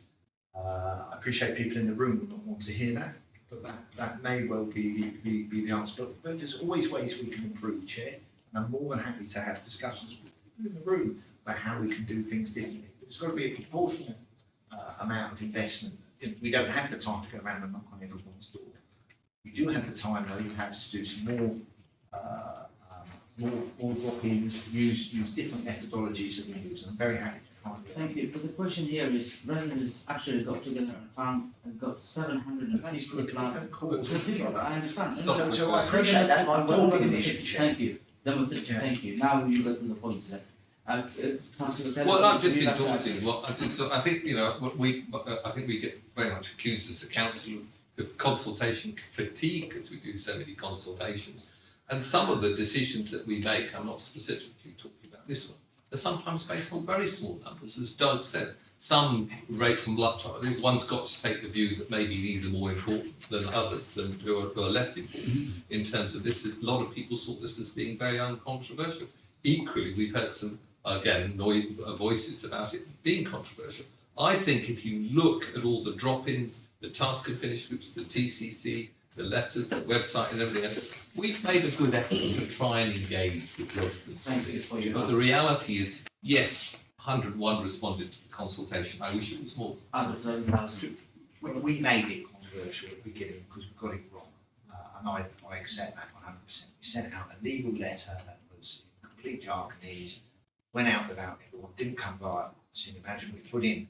I appreciate people in the room will not want to hear that, but that may well be the answer. But there's always ways we can improve, Chair, and I'm more than happy to have discussions with people in the room about how we can do things differently. But it's got to be a proportionate amount of investment. We don't have the time to go around and knock on everyone's door. We do have the time, though, perhaps to do some more drop-ins, use different methodologies that we use. And I'm very happy to try and do that. Thank you. But the question here is, residents actually got together and found and got That's 750 for a plus. different cause. So different, I understand. So I appreciate that. I'm talking initially, Chair. Thank you. Thank you. Now you go to the point then. Councillor Taylor. Well, I'm just would you like to add? endorsing what I think. So I think I think we get very much accused as a council of consultation fatigue because we do so many consultations, and some of the decisions that we make, I'm not specifically talking about this one, are sometimes based on very small numbers, as Doug said. Some rate and blood trial. I think one's got to take the view that maybe these are more important than others, who are less important in terms of this. A lot of people saw this as being very uncontroversial. Equally, we've heard some, again, voices about it being controversial. I think if you look at all the drop-ins, the task and finish groups, the TCC, the letters, the website and everything else, we've made a good effort to try and engage with residents on this. Thank you. But the reality is, yes, 101 responded to the consultation. I wish it was more. Out of 11,000. We made it controversial at the beginning because we got it wrong. And I accept that 100%. We sent out a legal letter that was in complete jargonese, went out without everyone, didn't come by. So you can imagine we put in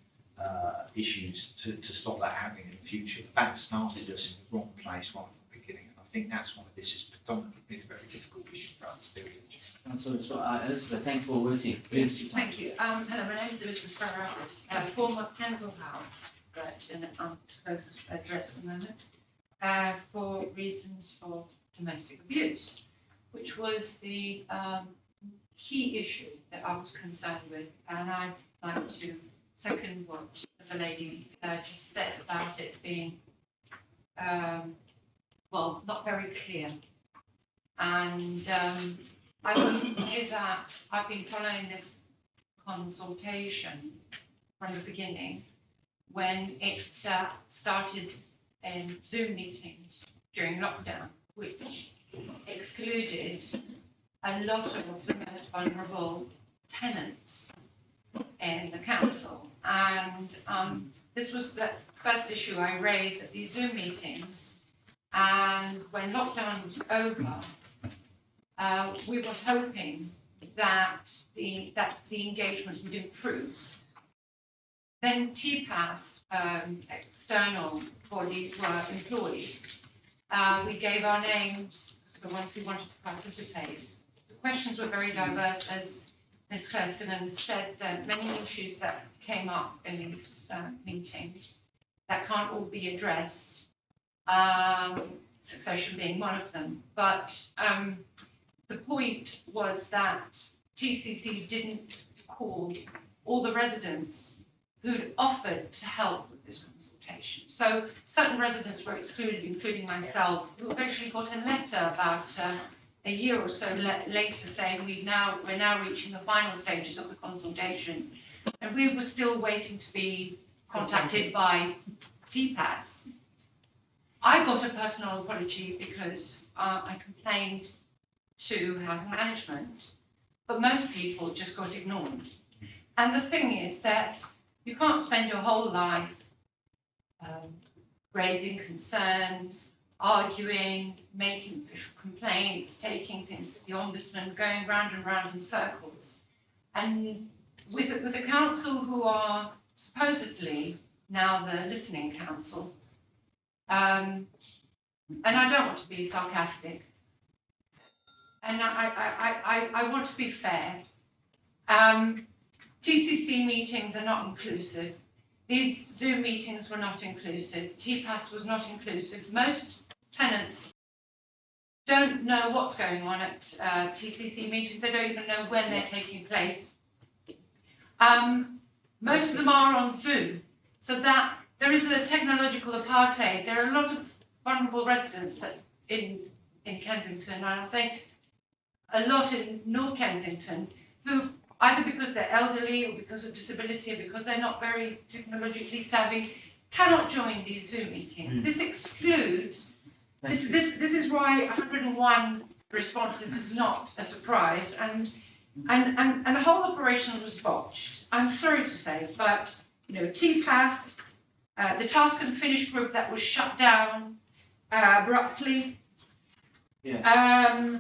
issues to stop that happening in the future. That started us in the wrong place right from the beginning. And I think that's why this is predominantly been a very difficult issue for us to deal with. Councillor Elizabeth, thank you for waiting. Please. Thank you. Hello, my name is Elizabeth Farraris, former Kensal House, but in an undisclosed address at the moment, for reasons of domestic abuse, which was the key issue that I was concerned with, and I'd like to second what the lady just said about it being, well, not very clear. And I want to say that I've been following this consultation from the beginning when it started in Zoom meetings during lockdown, which excluded a lot of the most vulnerable tenants in the council. And this was the first issue I raised at these Zoom meetings. And when lockdown was over, we were hoping that the engagement would improve. Then TPAS, external body, were employed. We gave our names, the ones we wanted to participate. The questions were very diverse, as Ms. Claire Simmons said, there are many issues that came up in these meetings that can't all be addressed, succession being one of them. But the point was that TCC didn't call all the residents who'd offered to help with this consultation. So certain residents were excluded, including myself, who eventually got a letter about a year or so later saying we're now reaching the final stages of the consultation, and we were still waiting to be contacted by TPAS. I got a personal apology because I complained to housing management, but most people just got ignored. And the thing is that you can't spend your whole life raising concerns, arguing, making official complaints, taking things to the ombudsman, going round and round in circles. And with the council, who are supposedly now the listening council, and I don't want to be sarcastic, and I want to be fair. TCC meetings are not inclusive. These Zoom meetings were not inclusive. TPAS was not inclusive. Most tenants don't know what's going on at TCC meetings. They don't even know when they're taking place. Most of them are on Zoom, so that there is a technological apartheid. There are a lot of vulnerable residents in Kensington, and I'll say a lot in North Kensington, who either because they're elderly or because of disability or because they're not very technologically savvy, cannot join these Zoom meetings. This excludes, this is why 101 responses is not a surprise, and the whole operation was botched. I'm sorry to say, but you know, TPAS, the Task and Finish group that was shut down abruptly. Yeah.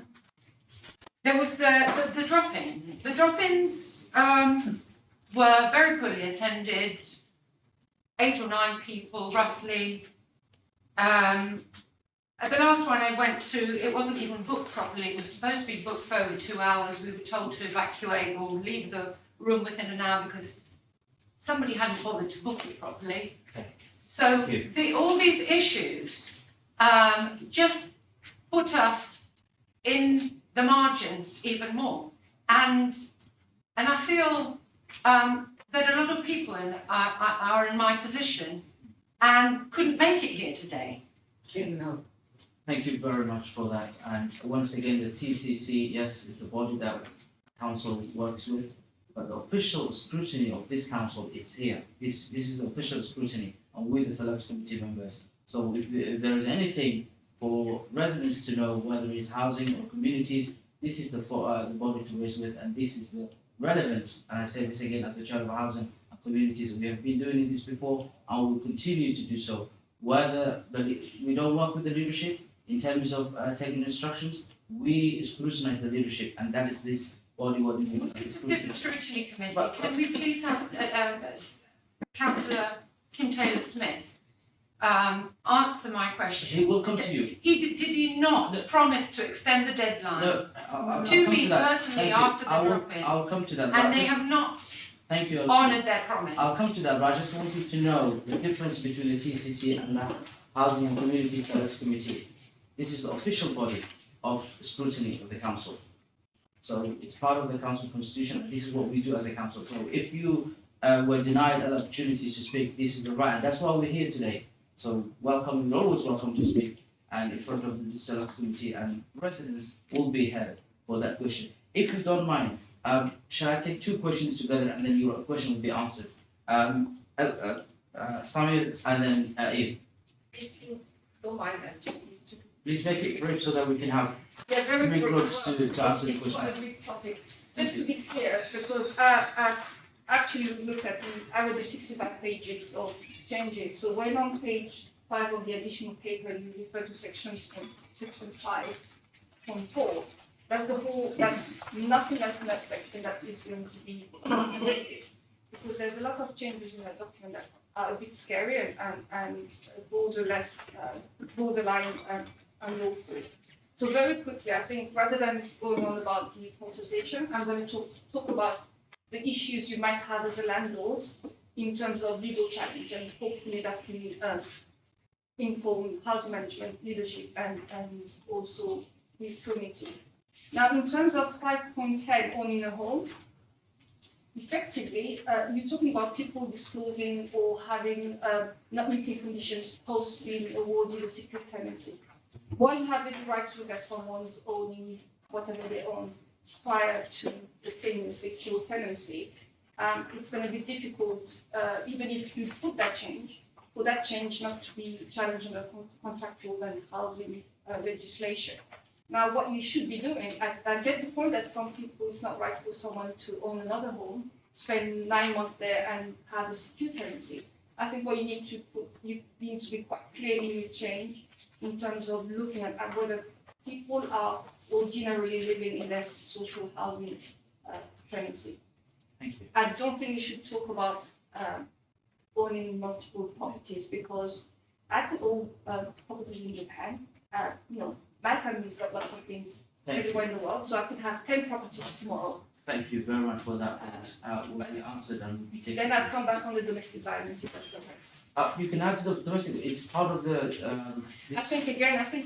There was the drop-in. The drop-ins were very poorly attended, 8 or 9 people roughly. At the last one I went to, it wasn't even booked properly. It was supposed to be booked for over 2 hours. We were told to evacuate or leave the room within an hour because somebody hadn't bothered to book it properly. Okay. So all these issues just put us in the margins even more, and I feel that a lot of people are in my position and couldn't make it here today. Didn't know. Thank you very much for that. And once again, the TCC, yes, is the body that council works with, but the official scrutiny of this council is here. This is the official scrutiny, and we, the select committee members. So if there is anything for residents to know, whether it's housing or communities, this is the body to raise with, and this is the relevant. And I say this again as the chair of housing and communities. We have been doing this before, and we will continue to do so. Whether we don't work with the leadership in terms of taking instructions, we scrutinize the leadership, and that is this body what we do. This scrutiny committee, can we please have Councillor Kim Taylor-Smith answer my question? He will come to you. Did he not promise to extend the deadline? No, I'll to come me that. personally Thank you. after the drop-in, I'll come to that. and they have not Thank you. honoured their promise. I'll come to that, but I just want you to know the difference between the TCC and the Housing and Community Select Committee. This is the official body of scrutiny of the council. So it's part of the council constitution. This is what we do as a council. So if you were denied an opportunity to speak, this is the right. And that's why we're here today. So welcome, you're always welcome to speak, and in front of the select committee, and residents will be heard for that question. If you don't mind, shall I take 2 questions together, and then your question will be answered? Samir and then Eve. If you don't mind, I just need to. Please make it brief so that we can have Yeah, very 3 quick. groups to answer the It's quite a questions. big topic. Just to be clear, because actually look at I read the 65 pages of changes. So when on page 5 of the additional paper you refer to section 5.4, that's the whole. That's nothing else in that section that is going to be implemented, because there's a lot of changes in that document that are a bit scary and borderline unlawful. So very quickly, I think rather than going on about the consultation, I'm going to talk about the issues you might have as a landlord in terms of legal challenge, and hopefully that can inform housing management leadership and also this committee. Now, in terms of 5.10 owning a home, effectively, you're talking about people disclosing or having not meeting conditions post being awarded a secure tenancy. While you have the right to look at someone's owning whatever they own prior to obtaining a secure tenancy, it's going to be difficult, even if you put that change, for that change not to be challenged under contractual and housing legislation. Now, what you should be doing, I get the point that some people, it's not right for someone to own another home, spend 9 months there and have a secure tenancy. I think what you need to put, you need to be quite clear in your change in terms of looking at whether people are ordinarily living in their social housing tenancy. Thank you. I don't think you should talk about owning multiple properties, because I could own properties in Japan. You know, my family's got lots of things Thank you. everywhere in the world, so I could have 10 properties tomorrow. Thank you very much for that. Will be answered and will be taken. Then I'll come back on the domestic violence if that's okay. You can add the domestic. It's part of the. I think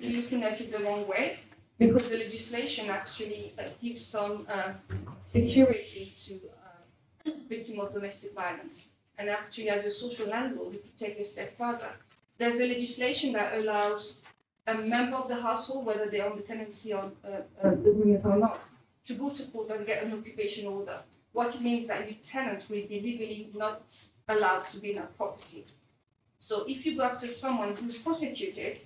you're looking at it the wrong way, because the legislation actually gives some security to victims of domestic violence. And actually, as a social landlord, we could take a step further. There's a legislation that allows a member of the household, whether they're on the tenancy or agreement or not, to go to court and get an occupation order. What it means that the tenant will be legally not allowed to be in a property. So if you go after someone who's prosecuted,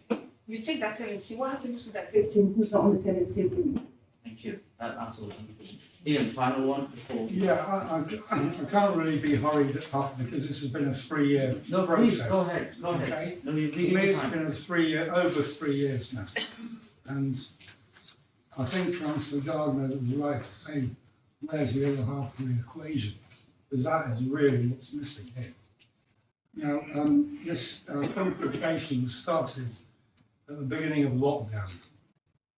you take that tenancy, what happens to that victim who's not on the tenancy agreement? Thank you. That answers the question. Ian, final one before. Yeah, I can't really be hurried up because this has been a 3-year No, process. please go ahead. Go ahead. Okay. No, you For give me, me it's time. been over 3 years now. And I think Councillor Gardner was right to say, where's the other half of the equation? Because that is really what's missing here. Now, this confrontation started at the beginning of lockdown,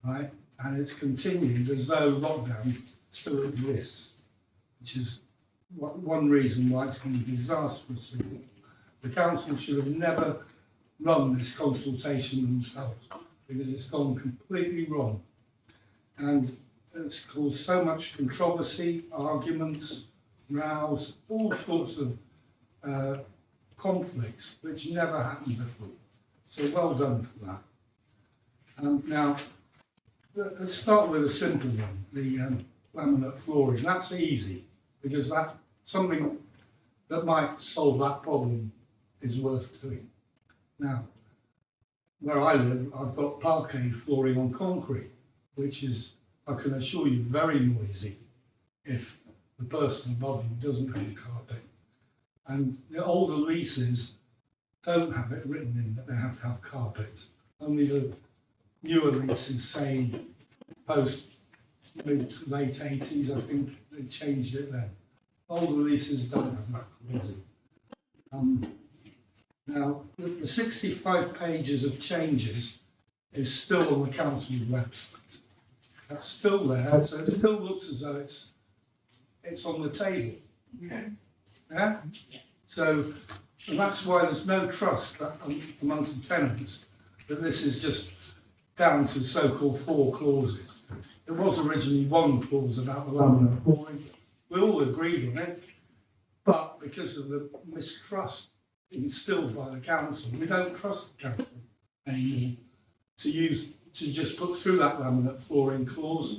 right? And it's continued as though lockdown still exists, which is one reason why it's been disastrous. The council should have never run this consultation themselves, because it's gone completely wrong. And it's caused so much controversy, arguments, rows, all sorts of conflicts which never happened before. So well done for that. Now, let's start with a simple one, the laminate flooring. That's easy, because that's something that might solve that problem is worth doing. Now, where I live, I've got parquet flooring on concrete, which is, I can assure you, very noisy if the person above you doesn't have a carpet. And the older leases don't have it written in that they have to have carpet. Only the newer leases say post mid to late 80s, I think they changed it then. Older leases don't have that clause in. Now, the 65 pages of changes is still on the council's website. That's still there, so it still looks as though it's on the table. Okay. Yeah? So that's why there's no trust amongst the tenants that this is just down to so-called 4 clauses. There was originally 1 clause about the laminate flooring. We all agreed on it, but because of the mistrust instilled by the council, we don't trust the council anymore to just put through that laminate flooring clause,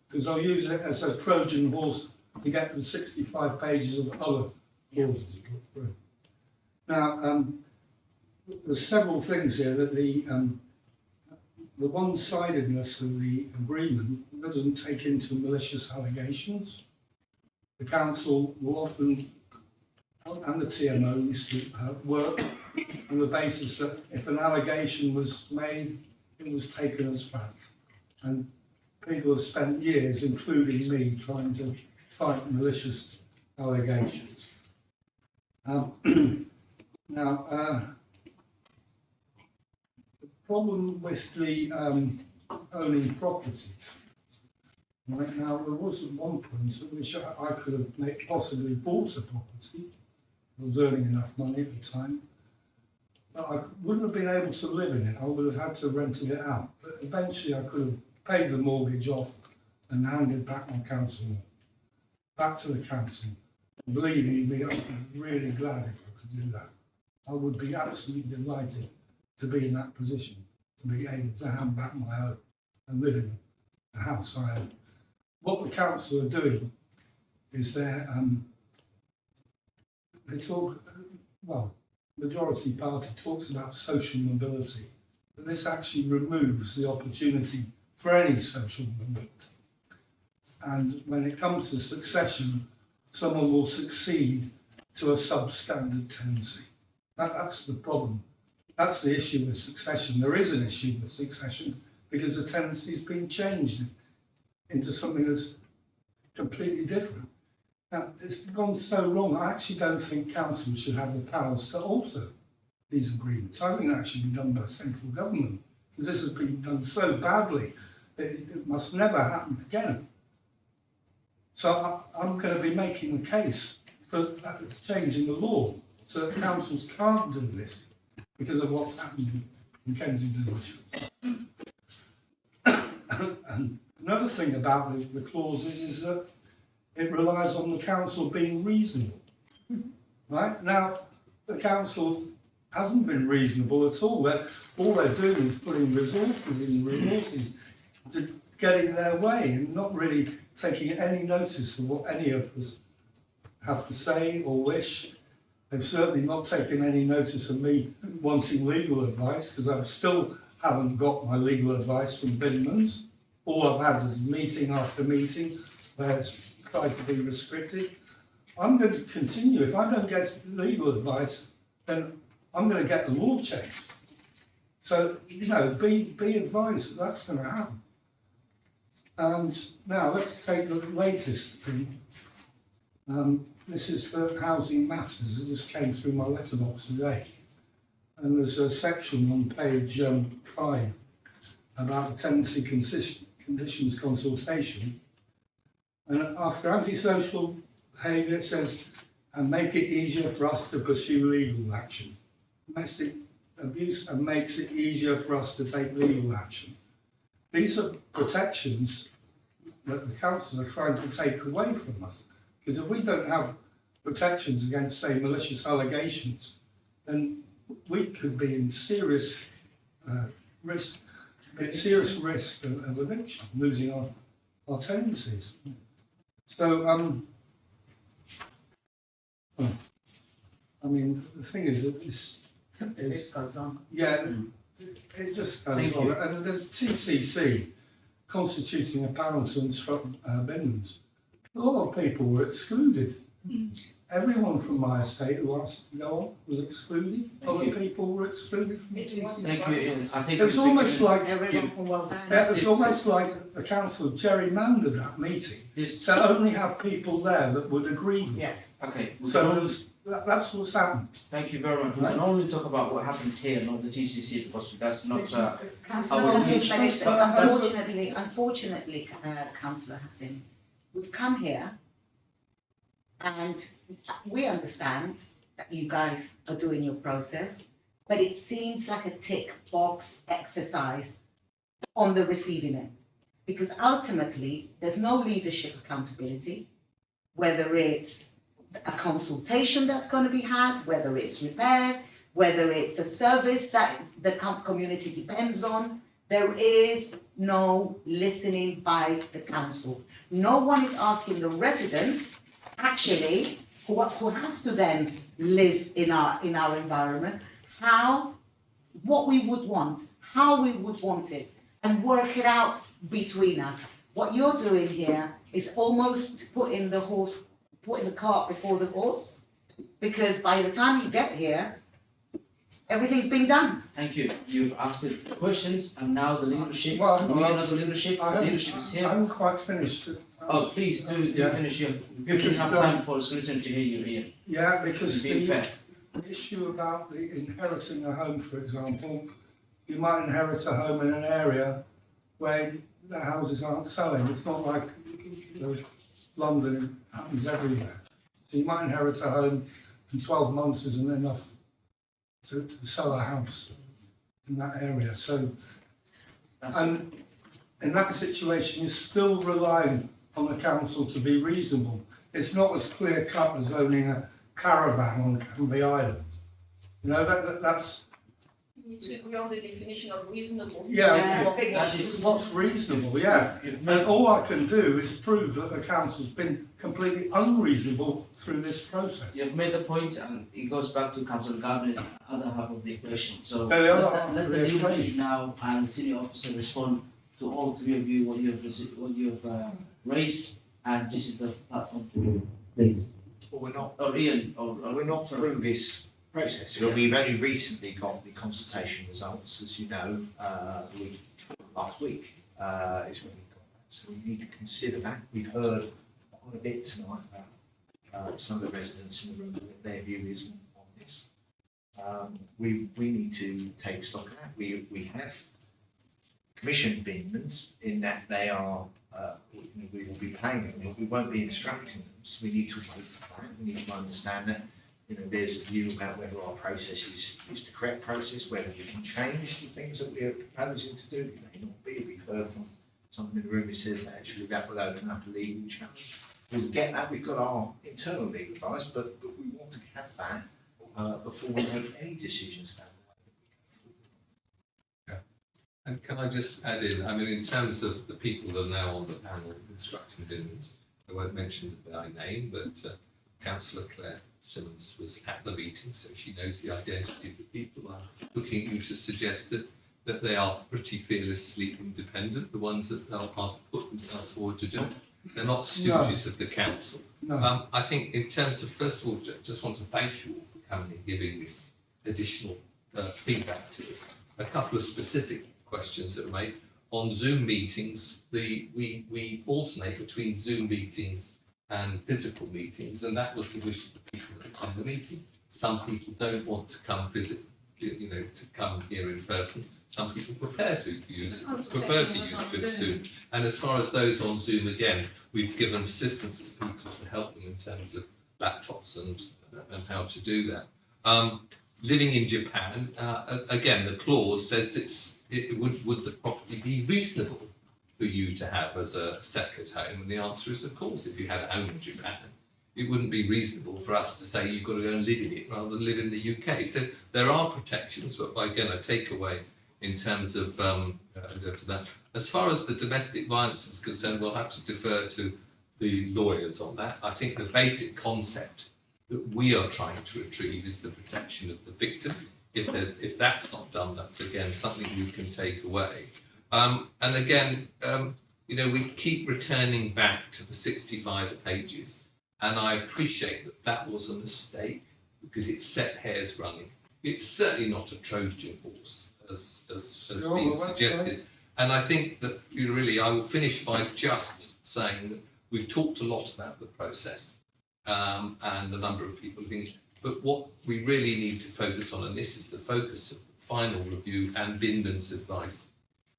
because they'll use it as a Trojan horse to get the 65 pages of other clauses put through. Now, there's several things here that the one-sidedness of the agreement doesn't take into malicious allegations. The council will often, and the TMO used to work on the basis that if an allegation was made, it was taken as fact. And people have spent years, including me, trying to fight malicious allegations. Now, the problem with the owning properties, right now, there was at one point at which I could have possibly bought a property. I was earning enough money at the time, but I wouldn't have been able to live in it. I would have had to rent it out. But eventually, I could have paid the mortgage off and handed back my council back to the council. Believe me, I'd be really glad if I could do that. I would be absolutely delighted to be in that position, to be able to hand back my own and live in the house I own. What the council are doing is they talk, well, majority party talks about social mobility, but this actually removes the opportunity for any social mobility. And when it comes to succession, someone will succeed to a substandard tenancy. That's the problem. That's the issue with succession. There is an issue with succession because the tenancy's been changed into something that's completely different. Now, it's gone so wrong, I actually don't think councils should have the powers to alter these agreements. I think that should be done by central government, because this has been done so badly that it must never happen again. So I'm going to be making the case for changing the law so that councils can't do this because of what's happened in Kensington. And another thing about the clauses is that it relies on the council being reasonable. Right? Now, the council hasn't been reasonable at all. All they're doing is putting resources to getting their way and not really taking any notice of what any of us have to say or wish. They've certainly not taken any notice of me wanting legal advice, because I still haven't got my legal advice from Bidmans. All I've had is meeting after meeting where it's tried to be restricted. I'm going to continue. If I don't get legal advice, then I'm going to get the law changed. So, you know, be advised that that's going to happen. And now let's take the latest thing. This is the Housing Matters. It just came through my letterbox today. And there's a section on page 5 about tenancy conditions consultation. And after antisocial behaviour, it says, and make it easier for us to pursue legal action. Domestic abuse, and makes it easier for us to take legal action. These are protections that the council are trying to take away from us. Because if we don't have protections against, say, malicious allegations, then we could be in serious risk of eviction, losing our tenancies. So, I mean, the thing is that This goes on. yeah, it just goes Thank on. you. And there's TCC constituting a panel to instruct Bidmans. A lot of people were excluded. Everyone from my estate who asked to go on was excluded. Other people were excluded from TCC. Thank you, Ian. I think It was almost like Everyone from Walton. it was almost like the council gerrymandered that meeting this. to only have people there that would agree with it. Yeah. Okay. We So can there only, was, that's what's happened. thank you very much. We can only talk about what happens here, not the TCC, because that's not. Councillor I will Hassan, need- unfortunately, Councillor Hassan, we've come here and we understand that you guys are doing your process, but it seems like a tick box exercise on the receiving end. Because ultimately, there's no leadership accountability, whether it's a consultation that's going to be had, whether it's repairs, whether it's a service that the community depends on. There is no listening by the council. No one is asking the residents, actually, who have to then live in our environment, what we would want, how we would want it, and work it out between us. What you're doing here is almost putting the cart before the horse, because by the time you get here, everything's been done. Thank you. You've asked the questions, and now the leadership. Well, we are the leadership. The I leadership is here. haven't quite finished. Oh, please do Yeah. finish. You've given enough time for scrutiny to hear you, Ian. Yeah, because Being fair. the issue about the inheriting a home, for example, you might inherit a home in an area where the houses aren't selling. It's not like London, it happens everywhere. So you might inherit a home and 12 months isn't enough to sell a house in that area. So, and in that situation, you're still relying on the council to be reasonable. It's not as clear cut as owning a caravan on Canvey Island. You know, that's Which is beyond the definition of reasonable. yeah, that is- what's reasonable, yeah. You've And all I can do is prove that the council's been completely unreasonable through this process. You've made the point, and it goes back to Councillor Gardner's other half of the equation. So Yeah, the other half let of the the leadership equation. now and the senior officer respond to all three of you what you've raised, and this is the platform to please. But we're not, Or Ian, or we're not sorry. through this process. Well, we've only recently got the consultation results, as you know, last week is when we got that. So we need to consider that. We've heard quite a bit tonight about some of the residents in the room, what their view is on this. We need to take stock of that. We have commissioned Bingmans in that they are, we will be paying them, but we won't be instructing them. So we need to wait for that. We need to understand that there's a view about whether our process is the correct process, whether we can change the things that we are proposing to do. It may not be. We've heard from someone in the room who says that actually that will open up a legal challenge. We'll get that. We've got our internal legal advice, but we want to have that before we make any decisions about the way that we go forward. And can I just add in, I mean, in terms of the people that are now on the panel instructing Bingmans, I won't mention it by name, but Councillor Claire Simmons was at the meeting, so she knows the identity of the people. I'm looking at you to suggest that they are pretty fearlessly independent, the ones that are put themselves forward to do it. They're not stooges of the council. No. I think in terms of, first of all, just want to thank you all for coming and giving this additional feedback to us. A couple of specific questions that were made. On Zoom meetings, we alternate between Zoom meetings and physical meetings, and that was the wish of the people that attend the meeting. Some people don't want to come visit, to come here in person. Some people prefer to use Zoom. And as far as those on Zoom, again, we've given assistance to people to help them in terms of laptops and how to do that. Living in Japan, again, the clause says would the property be reasonable for you to have as a second home? And the answer is, of course, if you had a home in Japan, it wouldn't be reasonable for us to say you've got to go and live in it rather than live in the UK. So there are protections, but again, I take away in terms of that. As far as the domestic violence is concerned, we'll have to defer to the lawyers on that. I think the basic concept that we are trying to retrieve is the protection of the victim. If that's not done, that's again something you can take away. And again, we keep returning back to the 65 pages, and I appreciate that was a mistake because it set hairs running. It's certainly not a Trojan horse as being suggested. And I think that I will finish by just saying that we've talked a lot about the process and the number of people think. But what we really need to focus on, and this is the focus of the final review and Bingman's advice,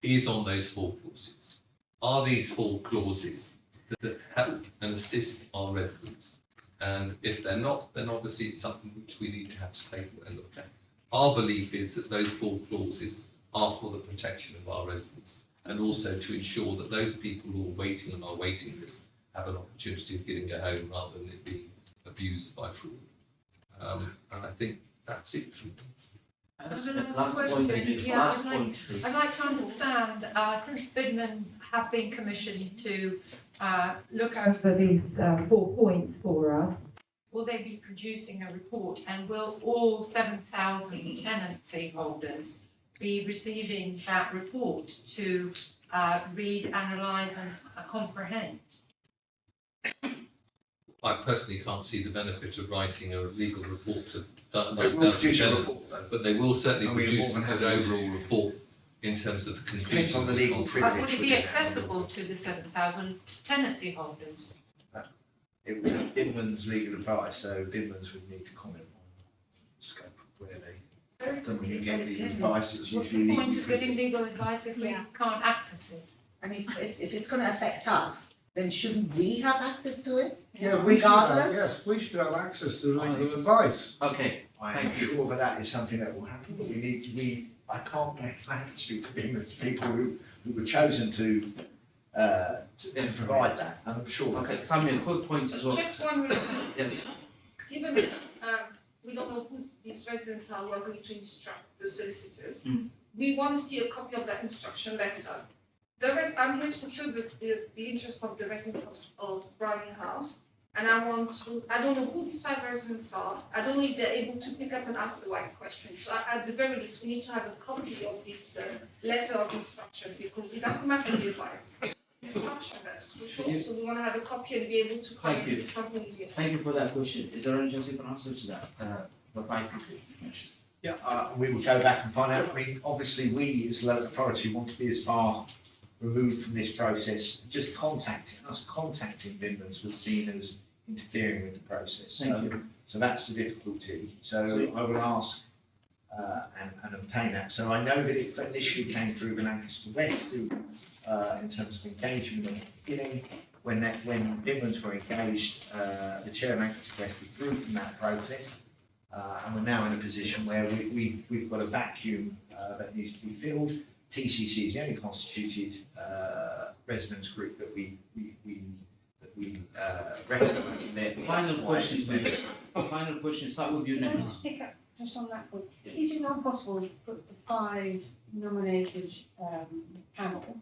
is on those 4 clauses. Are these 4 clauses that help and assist our residents? And if they're not, then obviously it's something which we need to have to take a look at. Our belief is that those 4 clauses are for the protection of our residents and also to ensure that those people who are waiting on our waiting list have an opportunity of getting a home rather than it being abused by fraud. And I think that's it. Last point, please. Last point, please. I'd like to understand, since Bingman have been commissioned to look over these 4 points for us, will they be producing a report, and will all 7,000 tenancy holders be receiving that report to read, analyse and comprehend? I personally can't see the benefit of writing a legal report to but they will certainly produce an overall report in terms of the conclusion. On the legal privilege. Would it be accessible to the 7,000 tenancy holders? It would be Bingman's legal advice, so Bingman's would need to comment on the scope of where they. Often when you get legal advice, it's What's usually the point legal of getting privilege. legal advice if we can't access it? And if it's going to affect us, then shouldn't we have access to it? Yeah, we should have, Regardless? yes, we should have access to legal advice. Okay, I'm sure that is something that will happen, but I can't blame Lancashire Street to Bingman's people who were chosen to provide that, and I'm sure. okay, Samuel, quick point as well. Just one real Yes. Given we don't know who these residents are, we're going to instruct the solicitors. We want to see a copy of that instruction letter. I'm here to secure the interest of the residents of Browning House, and I don't know who these 5 residents are. I don't know if they're able to pick up and ask the right questions. So at the very least, we need to have a copy of this letter of instruction, because it doesn't matter the advice. Instruction, that's crucial, so we want to have a copy and be able to comment if something is missing. Thank you for that question. Is there any answer to that? the 5 people you mentioned. Yeah, we will go back and find out. I mean, obviously, we as a local authority want to be as far removed from this process. Just contacting Vinmans was seen as interfering with the process. Thank you. So that's the difficulty. So I will ask and obtain that. So I know that it initially came through the Lancaster West in terms of engagement at the beginning. When Vinmans were engaged, the chair of Lancaster West withdrew from that process. And we're now in a position where we've got a vacuum that needs to be filled. TCC is the only constituted residents group that we recognise. And therefore Final that's why question, it's please. Final question, start with you Can I next. just pick up just on that point? Is it not possible to put the 5 nominated panel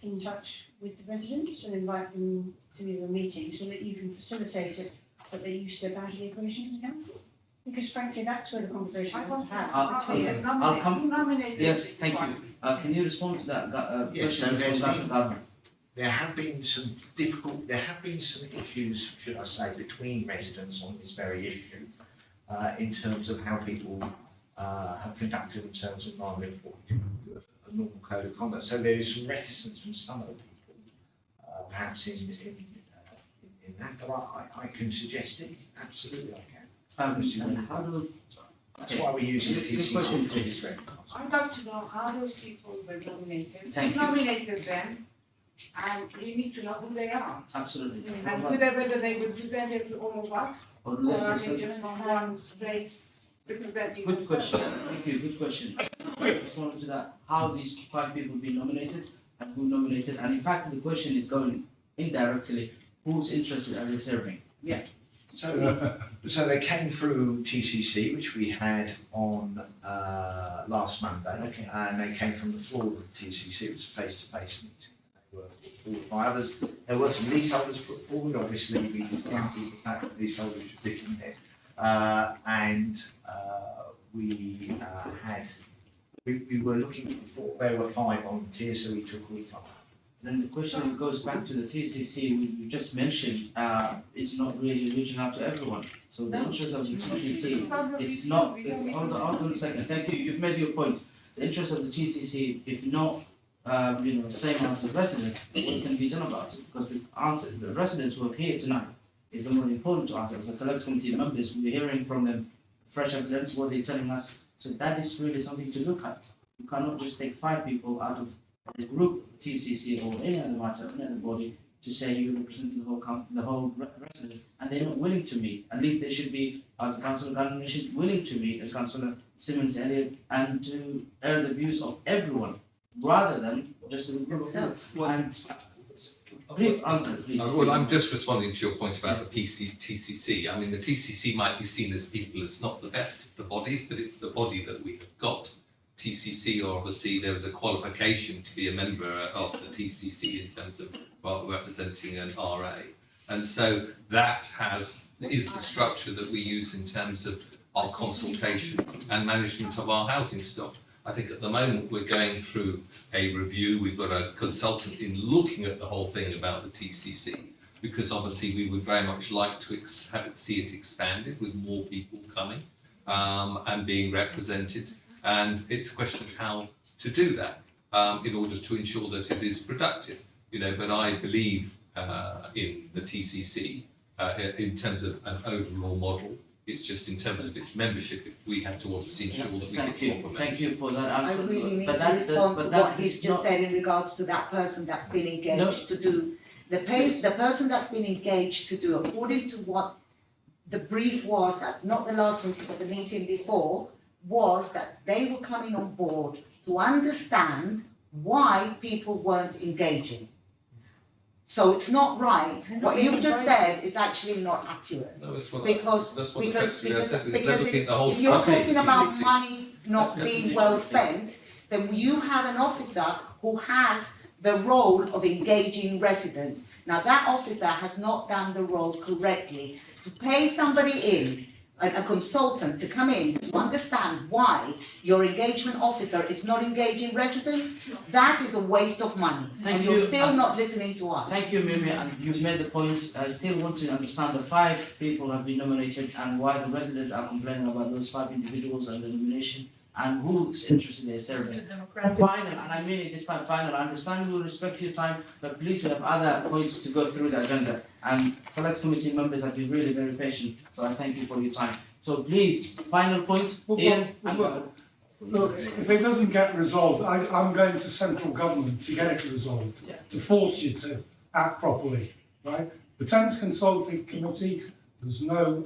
in touch with the residents and invite them to a meeting so that you can facilitate it, but they used to badly equation to the council? Because frankly, that's where the conversation has to happen between. I'll come. Yes, thank you. Can you respond to that Yes, so question? there's Councillor Gardner? there have been some issues, should I say, between residents on this very issue, in terms of how people have conducted themselves in line with what we do, a normal code of conduct. So there is some reticence from some of the people, perhaps in that, but I can suggest it, absolutely I can. And how do, That's why we're using the Good question, please. TCC. I'd like to know how those people were nominated. Thank Who you. nominated them? And we need to know who they are. absolutely. And whether they represented all of us, Or or let's are just- they just from one place representing Good question, themselves? thank you, good question. Respond to that, how these 5 people been nominated and who nominated, and in fact, the question is going indirectly, whose interests are they serving? So they came through TCC, which we had on last Monday, Okay. and they came from the floor of TCC. It was a face-to-face meeting. They were put forward by others. There were some leaseholders put forward. Obviously, we discounted the fact that leaseholders should be in there, and we were looking for. There were 5 volunteers, so we took all 5. Then the question goes back to the TCC, we just mentioned, it's not really reaching out to everyone. So the interest of the TCC, it's not, hold on a second, thank you, you've made your point. The interest of the TCC, if not, same as the residents, what can be done about it? Because the residents who are here tonight is the more important to us. As a select committee members, we're hearing from them fresh evidence, what they're telling us. So that is really something to look at. You cannot just take 5 people out of the group, TCC or any other matter, any other body, to say you represent the whole residents, and they're not willing to meet. At least they should be, as Councillor Gardner should, willing to meet, as Councillor Simmons Elliott, and to air the views of everyone, rather than just a group of people. And brief answer, please. Well, I'm just responding to your point about the TCC. I mean, the TCC might be seen as people as not the best of the bodies, but it's the body that we have got. TCC, or obviously there was a qualification to be a member of the TCC in terms of representing an RA. And so that is the structure that we use in terms of our consultation and management of our housing stock. I think at the moment we're going through a review. We've got a consultant in looking at the whole thing about the TCC, because obviously we would very much like to see it expanded with more people coming and being represented. And it's a question of how to do that in order to ensure that it is productive. But I believe in the TCC in terms of an overall model. It's just in terms of its membership, we have to obviously ensure that we get proper Thank you for that I answer. really need But to that respond does- to but that what he's is just not- said in regards to that person that's been engaged No. to do. The person that's been engaged to do, according to what the brief was, not the last meeting, but the meeting before, was that they were coming on board to understand why people weren't engaging. So it's not right. What you've just said is actually not accurate. No, that's what Because that's what because effectively I said, because because they're looking at the whole if you're structure of talking the about TCC. money not That's being the well thing. spent, then you have an officer who has the role of engaging residents. Now that officer has not done the role correctly. To pay somebody in a consultant to come in to understand why your engagement officer is not engaging residents, that is a waste of money. Thank And you're you. still not listening to us. Thank you, Mimi, and you've made the point. I still want to understand the 5 people have been nominated and why the residents are complaining about those 5 individuals and the nomination and who's interested in their survey. Final, and I mean it this time, final. I understand we will respect your time, but please, we have other points to go through the agenda. And select committee members have been really very patient, so I thank you for your time. So please, final point, Ian. Look, if it doesn't get resolved, I'm going to central government to get it resolved, Yeah. to force you to act properly, right? The Thames Consulting Committee, there's no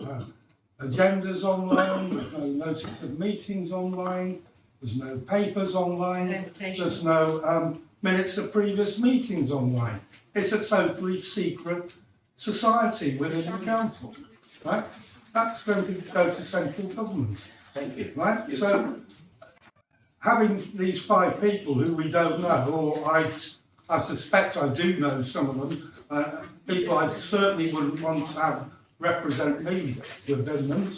agendas online, there's no notice of meetings online, there's no papers online, there's no minutes of previous meetings online. It's a totally secret society within the council, right? That's going to go to central government. Thank you. Right, so having these 5 people who we don't know, or I suspect I do know some of them, people I certainly wouldn't want to have represent me within them.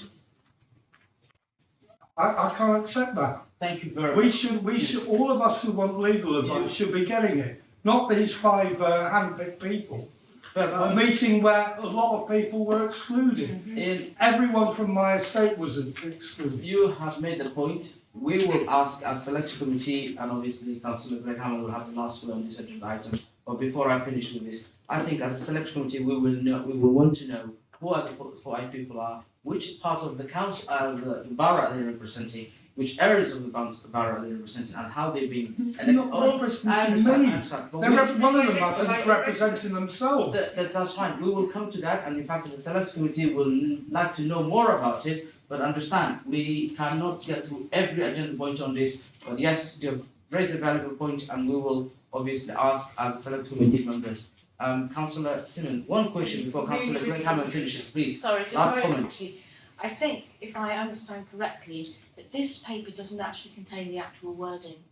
I can't accept that. Thank you very much. We should, all of us who want legal advice should be getting it, not these 5 hand-picked people. A meeting where a lot of people were excluded. Everyone from my estate was excluded. You have made the point. We will ask as select committee, and obviously Councillor Greg Hammond will have the last word on this agenda item. But before I finish with this, I think as a select committee, we will want to know who are the 5 people are, which part of the council, the borough they're representing, which areas of the borough they're representing, and how they've been elected. Not representing me. One of them mustn't representing themselves. That's fine. We will come to that, and in fact, the select committee will like to know more about it. But understand, we cannot get through every agenda point on this. But yes, you have raised a valuable point, and we will obviously ask as a select committee members. Councillor Simon, one question before Councillor Greg Hammond finishes, please. Sorry, just Last very comment. quickly. I think, if I understand correctly, that this paper doesn't actually contain the actual wording.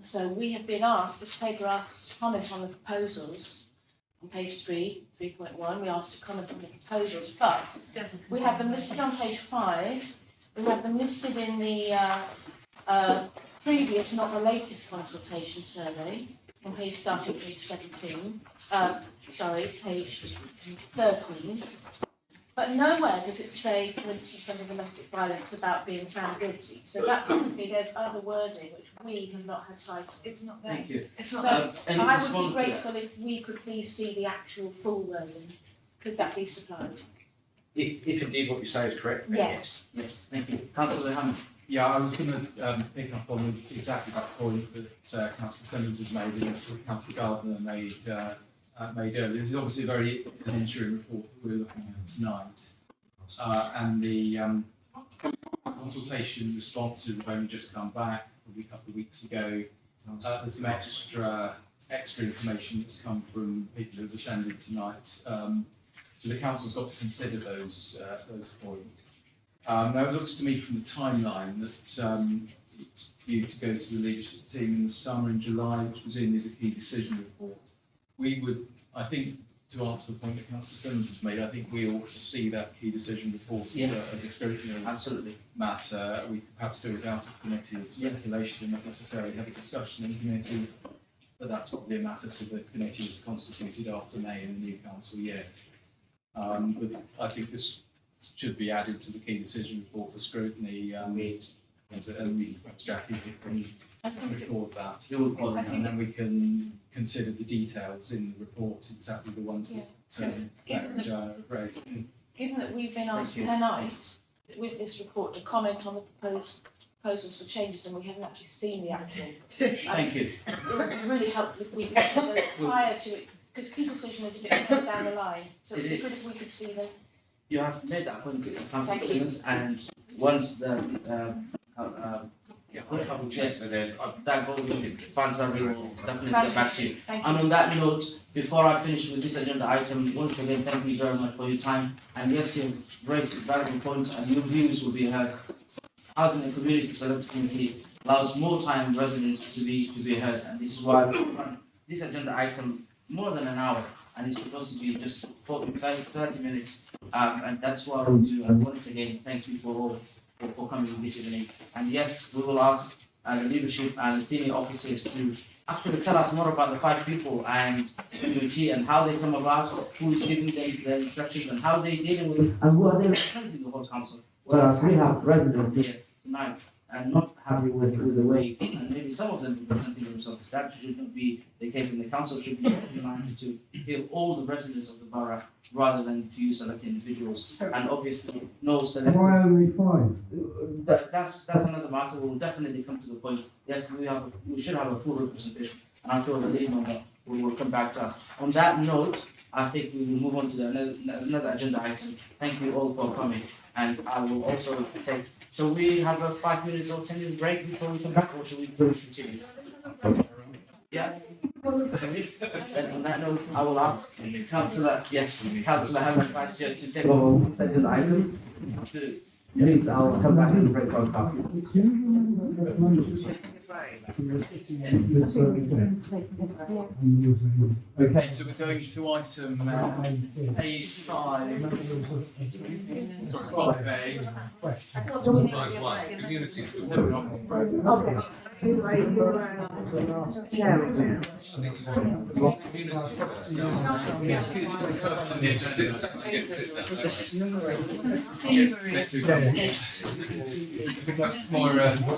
So we have been asked, this paper asks to comment on the proposals on page 3.1, we asked to comment on the proposals, but we have them listed on page 5, we have them listed in the previous, not the latest consultation survey, on page starting page 17, page 13. But nowhere does it say, for instance, under domestic violence about being found guilty. So that tells me there's other wording which we have not had sight of. It's not there. Thank you. It's not there. Any I would response be to that? grateful if we could please see the actual full wording. Could that be supplied? If indeed what you say is correct, then Yeah. yes. Yes, thank you. Councillor Hammond. Yeah, I was going to pick up on exactly that point that Councillor Simmons has made and also Councillor Gardner made earlier. This is obviously an interim report that we're looking at tonight. And the consultation responses have only just come back probably a couple of weeks ago. There's some extra information that's come from people who have attended tonight. So the council's got to consider those points. Now it looks to me from the timeline that it's due to go to the leadership team in the summer in July, which was in as a key decision report. We would, I think, to answer the point that Councillor Simmons has made, I think we ought to see that key decision report as a scrutiny Absolutely. matter. We could perhaps do it out of committee as a circulation, not necessarily have a discussion in committee, but that's probably a matter for the committee as constituted after May in the new council year. But I think this should be added to the key decision report for scrutiny. And perhaps Jackie can record that. And then we can consider the details in the report, exactly the ones that Joanna raised. Given that we've been asked you. tonight with this report to comment on the proposals for changes and we haven't actually seen the actual. Thank you. It would be really helpful if we could get those prior to it, because key decision is a bit further down the line. So it would be good if we could see them. You have made that point, Councillor Thank you. Simmons, and once the that goes funds are we will definitely get back to you. Thank And you. on that note, before I finish with this agenda item, once again, thank you very much for your time. And yes, you've raised valuable points and your views will be heard. Housing and Community Select Committee allows more time residents to be heard, and this is why this agenda item more than an hour, and it's supposed to be just 30 minutes. And that's what we'll do. And once again, thank you for coming this evening. And yes, we will ask the leadership and the senior officers to actually tell us more about the 5 people and community and how they come about, who is giving them the instructions and how they deal with it, and who are they representing the whole council. Whereas we have residents here tonight and not happy with the way, and maybe some of them representing themselves. That should not be the case, and the council should be minded to hear all the residents of the borough rather than few select individuals. And obviously, no select. Why only 5? That's another matter. We will definitely come to the point. Yes, we should have a full representation, and I'm sure the lead member will come back to us. On that note, I think we will move on to another agenda item. Thank you all for coming, and I will also take. Shall we have a 5 minutes or 10 minute break before we come back, or shall we continue? Yeah. And on that note, I will ask Councillor Hamid Vice Chair to take over this agenda item. Please, I'll come back and break broadcast. Okay, so we're going to item A5, sorry, 5A. Likewise, communities. More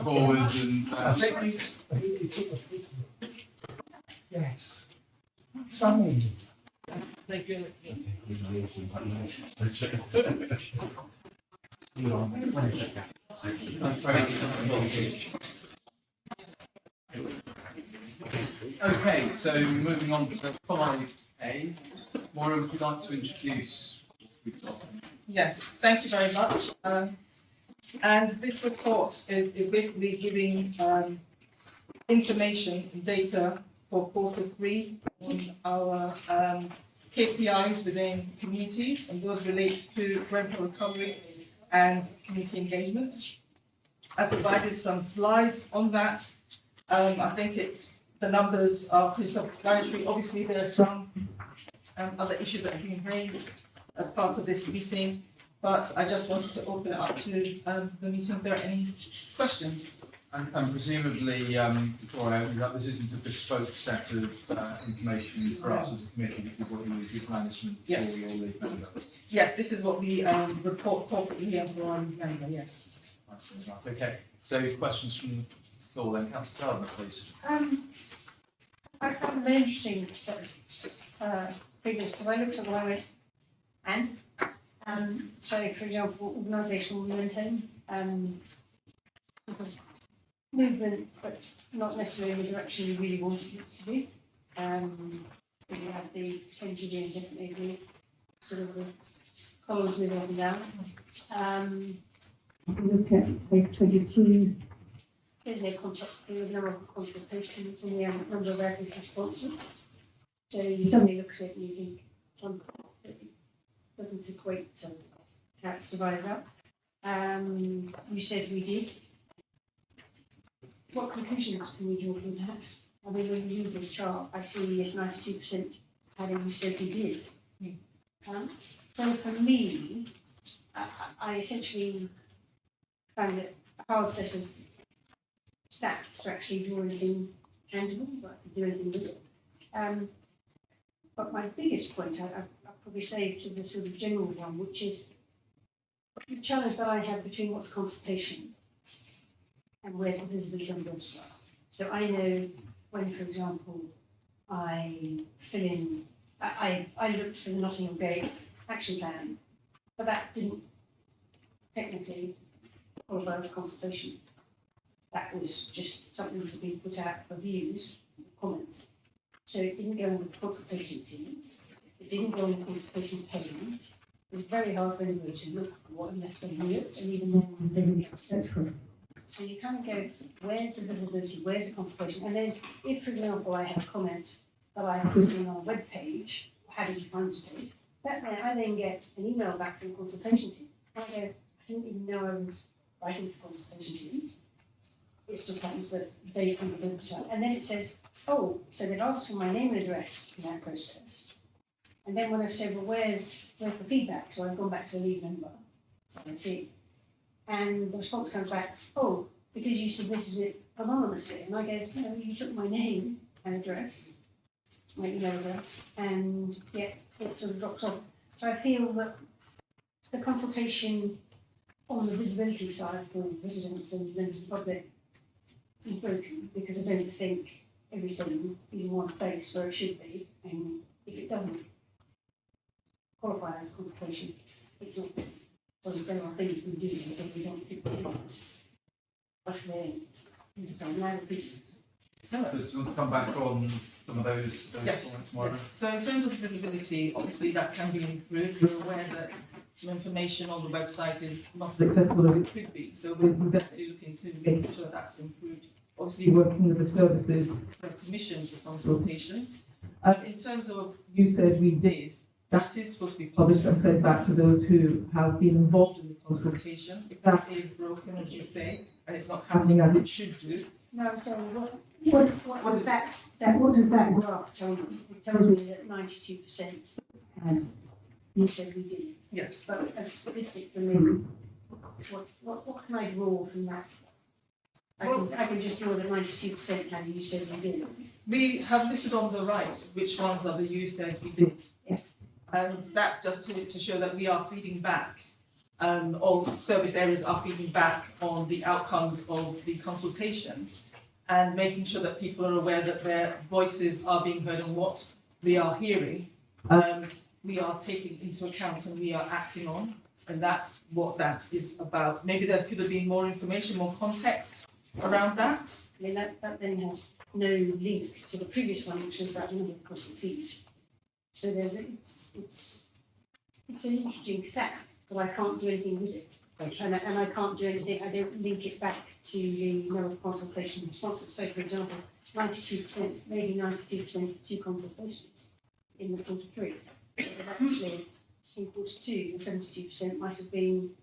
forward and. Yes. Sunny. Thank you. That's very much. Okay, so moving on to 5A. Maura, would you like to introduce what we've got? Yes, thank you very much. And this report is basically giving information and data for quarter 3 on our KPIs within communities, and those relate to rental recovery and community engagement. I provided some slides on that. I think the numbers are pretty self-explanatory. Obviously, there are some other issues that have been raised as part of this meeting, but I just wanted to open it up to the meeting if there are any questions. And presumably, before I open it up, this isn't a bespoke set of information for us as a committee. This is what you would give management for Yes. your lead member. Yes, this is what we report corporately here for our member, yes. That's all right. Okay, so questions from the floor then. Councillor Gardner, please. I found them interesting set of figures because I looked at them and went, so for example, organisational momentum, movement, but not necessarily in the direction we really wanted it to be. We have the NGV and definitely sort of the columns moving up and down. If we look at page 22, there's no number of consultations and the number of average responses. So you suddenly look at it and you think, it doesn't equate to how it's divided up. You said we did. What conclusions can we draw from that? I mean, when you read this chart, I see yes, 92% having you said we did. So for me, I essentially found it a hard set of stats to actually draw anything tangible, but to do anything with it. But my biggest point, I'll probably say to the sort of general one, which is the challenge that I have between what's consultation and where's the visibility on the website. So I know when, for example, I fill in, I looked for the Nottingham Gate action plan, but that didn't technically qualify as a consultation. That was just something that had been put out for views, comments. So it didn't go on the consultation team, it didn't go on the consultation page. It was very hard for anybody to look for what unless they knew it, and even then they didn't get to search for it. So you kind of go, where's the visibility, where's the consultation? And then if, for example, I have a comment that I put in on a web page, how did you find this page? I then get an email back from the consultation team. And I go, I didn't even know I was writing to the consultation team. It's just happens that they come to the website. And then it says, oh, so they've asked for my name and address in that process. And then when I've said, well, where's the feedback? So I've gone back to the lead member, IT, and the response comes back, oh, because you submitted it anonymously. And I go, no, you took my name and address, my email address, and yet it sort of drops off. So I feel that the consultation on the visibility side for residents and members of the public is broken, because I don't think everything is in one place where it should be, and if it doesn't qualify as a consultation, it's not. Well, there are things we do that we don't think we want. But then, now repeat. Just want to come back on some of those Yes, comments, Moira? yes. So in terms of visibility, obviously that can be improved. We're aware that some information on the website is not as accessible as it could be. So we're definitely looking to making sure that's improved. Obviously working with the services that have commissioned the consultation. In terms of, you said we did, that is supposed to be published and fed back to those who have been involved in the consultation. If that is broken, as you say, and it's not happening as it should do. No, so what does that graph tell me? It tells me that 92%, and you said we did. Yes. But as a statistic for me, what can I draw from that? I can just draw the 92% and you said we did. We have listed on the right which ones are the you said we did. Yeah. And that's just to show that we are feeding back, all service areas are feeding back on the outcomes of the consultation and making sure that people are aware that their voices are being heard and what they are hearing, we are taking into account and we are acting on. And that's what that is about. Maybe there could have been more information, more context around that. I mean, that then has no link to the previous one, which was about the number of consultees. So it's an interesting stat, but I can't do anything with it. And I can't do anything, I don't link it back to the number of consultation responses. So for example, 92%, maybe 92% of 2 consultations in the quarter 3. But actually, in quarter 2, 72% might have been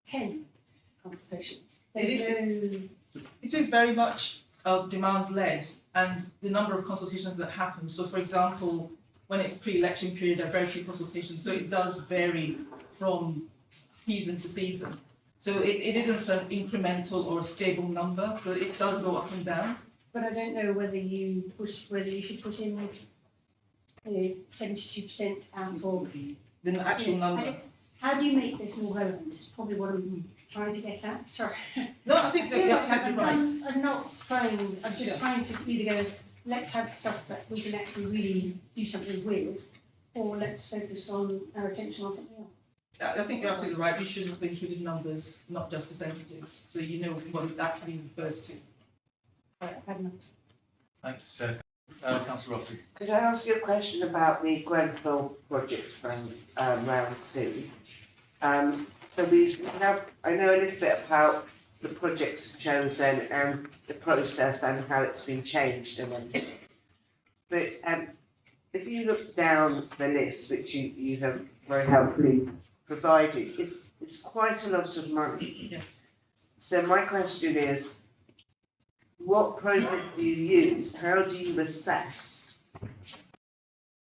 10 consultations. It is very much demand led, and the number of consultations that happen. So for example, when it's pre-election period, there are very few consultations, so it does vary from season to season. So it isn't an incremental or a stable number, so it does go up and down. But I don't know whether you should put in 72% out of the actual number. How do you make this more relevant? It's probably what I'm trying to get at. Sorry. No, I think that you're absolutely right. I'm not trying, I'm just trying to either go, let's have stuff that we can actually really do something with, or let's focus on our attention on something else. I think you're absolutely right. We should have included numbers, not just percentages, so you know what it actually refers to. Right, I've had enough. Thanks, Councillor Rossi. Could I ask you a question about the Grenfell projects from round 2? So we have, I know a little bit about the projects chosen and the process and how it's been changed and everything. But if you look down the list, which you have very helpfully provided, it's quite a lot of money. Yes. So my question is, what process do you use? How do you assess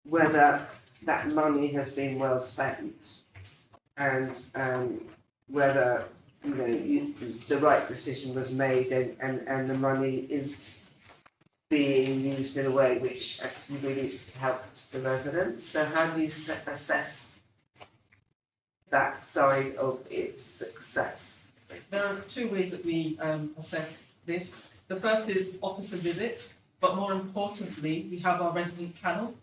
whether that money has been well spent and whether the right decision was made and the money is being used in a way which actually really helps the residents? So how do you assess that side of its success? There are 2 ways that we assess this. The first is officer visits, but more importantly, we have our resident panel,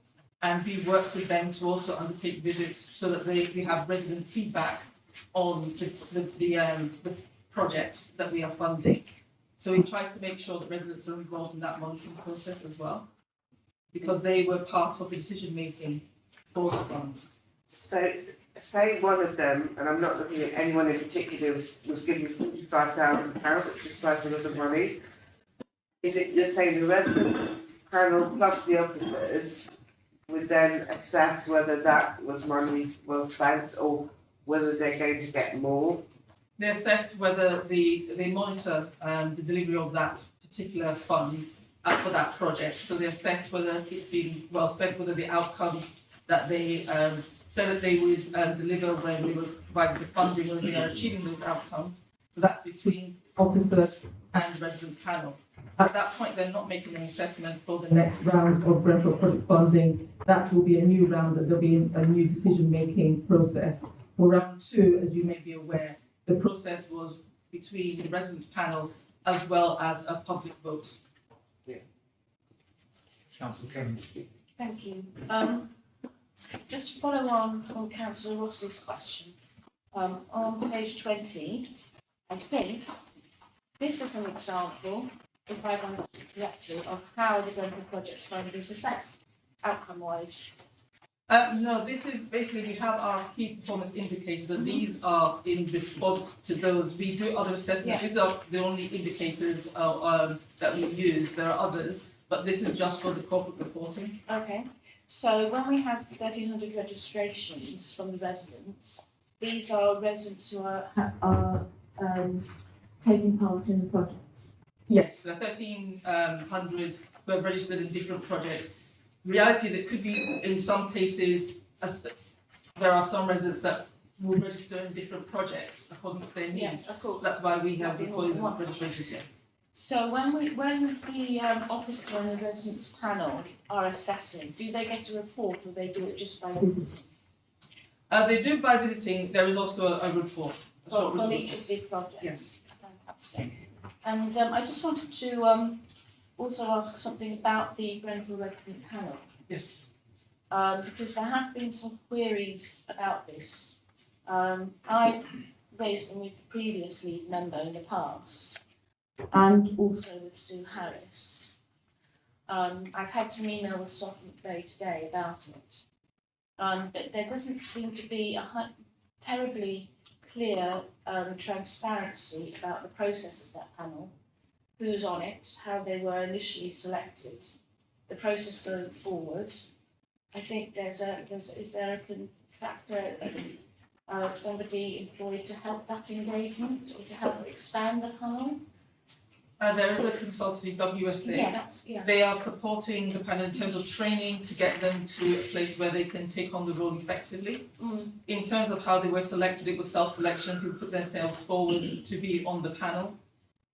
and we work with them to also undertake visits so that we have resident feedback on the projects that we are funding. So we try to make sure that residents are involved in that monitoring process as well, because they were part of the decision making for the fund. So, say one of them, and I'm not looking at anyone in particular, was given £45,000, which is quite a lot of money. Is it you're saying the resident panel plus the officers would then assess whether that was money well spent or whether they're going to get more? They assess whether they monitor the delivery of that particular fund for that project. So they assess whether it's been well spent, whether the outcomes that they said that they would deliver when we were providing the funding, whether they are achieving those outcomes. So that's between officer and resident panel. At that point, they're not making an assessment for the next round of Grenfell project funding. That will be a new round, and there'll be a new decision-making process. For round 2, as you may be aware, the process was between the resident panel as well as a public vote. Councillor Simmons. Thank you. Just to follow on from Councillor Ross's question, on page 20, I think this is an example, if I've understood correctly, of how the Grenfell Projects Fund is assessed, outcome-wise. No, this is basically, we have our key performance indicators, and these are in response to those. We do other assessments. Yeah. These are the only indicators that we use. There are others, but this is just for the corporate reporting. Okay, so when we have 1,300 registrations from the residents, these are residents who are taking part in the projects. Yes, there are 1,300 who have registered in different projects. Reality is it could be in some cases, there are some residents that will register in different projects according to their needs. Yes, of course. That's why we have That'd be recorded one. registrations here. So when the officer and the residents panel are assessing, do they get a report or they do it just by visiting? They do by visiting. There is also a report. A short From report. each of the projects? Yes. Fantastic. And I just wanted to also ask something about the Grenfell resident panel. Yes. Because there have been some queries about this. I raised them with the previous lead member in the past, and also with Sue Harris. I've had some email with Sophie McVeigh today about it. But there doesn't seem to be a terribly clear transparency about the process of that panel, who's on it, how they were initially selected, the process going forward. I think is there a contractor, somebody employed to help that engagement or to help expand the panel? There is a consultancy, WSA. They are supporting the panel in terms of training to get them to a place where they can take on the role effectively. In terms of how they were selected, it was self-selection, who put themselves forward to be on the panel.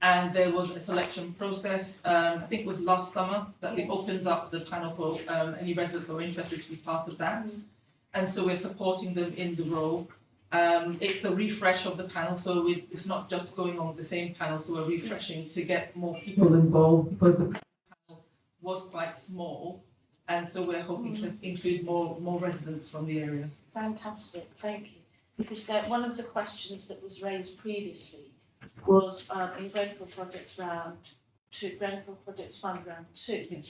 And there was a selection process, I think it was last summer, that they opened up the panel for any residents that were interested to be part of that. And so we're supporting them in the role. It's a refresh of the panel, so it's not just going on with the same panel, so we're refreshing to get more people involved because the panel was quite small, and so we're hoping to include more residents from the area. Fantastic, thank you. Because one of the questions that was raised previously was in Grenfell Projects Grenfell Projects Fund Round 2,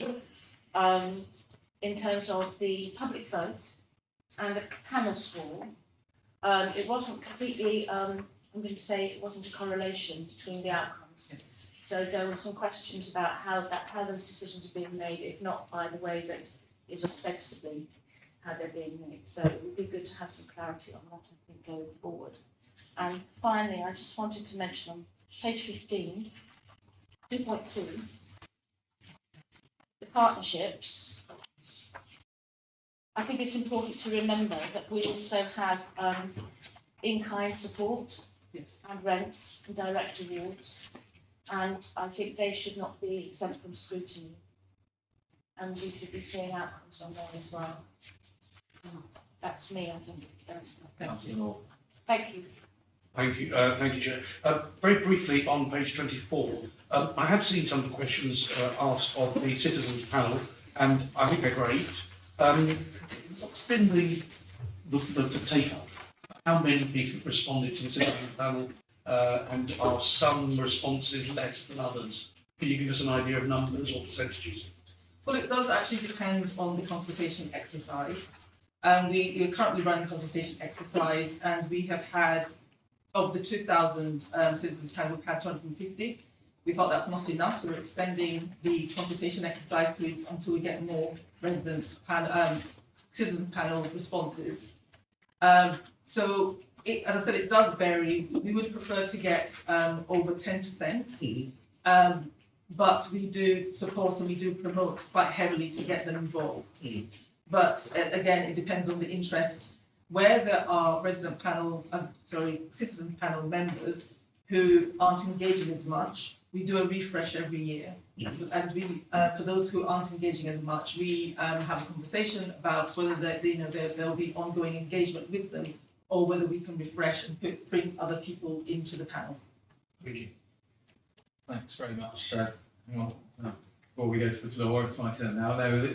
in terms of the public vote and the panel score. It wasn't completely, I'm going to say it wasn't a correlation between the outcomes. So there were some questions about how those decisions are being made, if not by the way that is ostensibly how they're being made. So it would be good to have some clarity on that, I think, going forward. And finally, I just wanted to mention on page 15, 2.2, the partnerships. I think it's important to remember that we also have in-kind support and rents and direct awards, and I think they should not be exempt from scrutiny, and we should be seeing outcomes on there as well. That's me, I think. Councillor North. Thank you. Thank you, Chair. Very briefly on page 24, I have seen some of the questions asked of the citizens panel, and I think they're great. What's been the take-up? How many people have responded to the citizens panel, and are some responses less than others? Can you give us an idea of numbers or percentages? Well, it does actually depend on the consultation exercise. We're currently running a consultation exercise, and we have had, of the 2,000 citizens panel, we've had 250. We felt that's not enough, so we're extending the consultation exercise until we get more citizens panel responses. So, as I said, it does vary. We would prefer to get over 10%. but we do support and we do promote quite heavily to get them involved. But again, it depends on the interest. Where there are citizen panel members who aren't engaging as much, we do a refresh every year. And we, for those who aren't engaging as much, we have a conversation about whether there'll be ongoing engagement with them, or whether we can refresh and bring other people into the panel. Thank you. Thanks very much. Hang on, before we go to the floor, it's my turn now. No,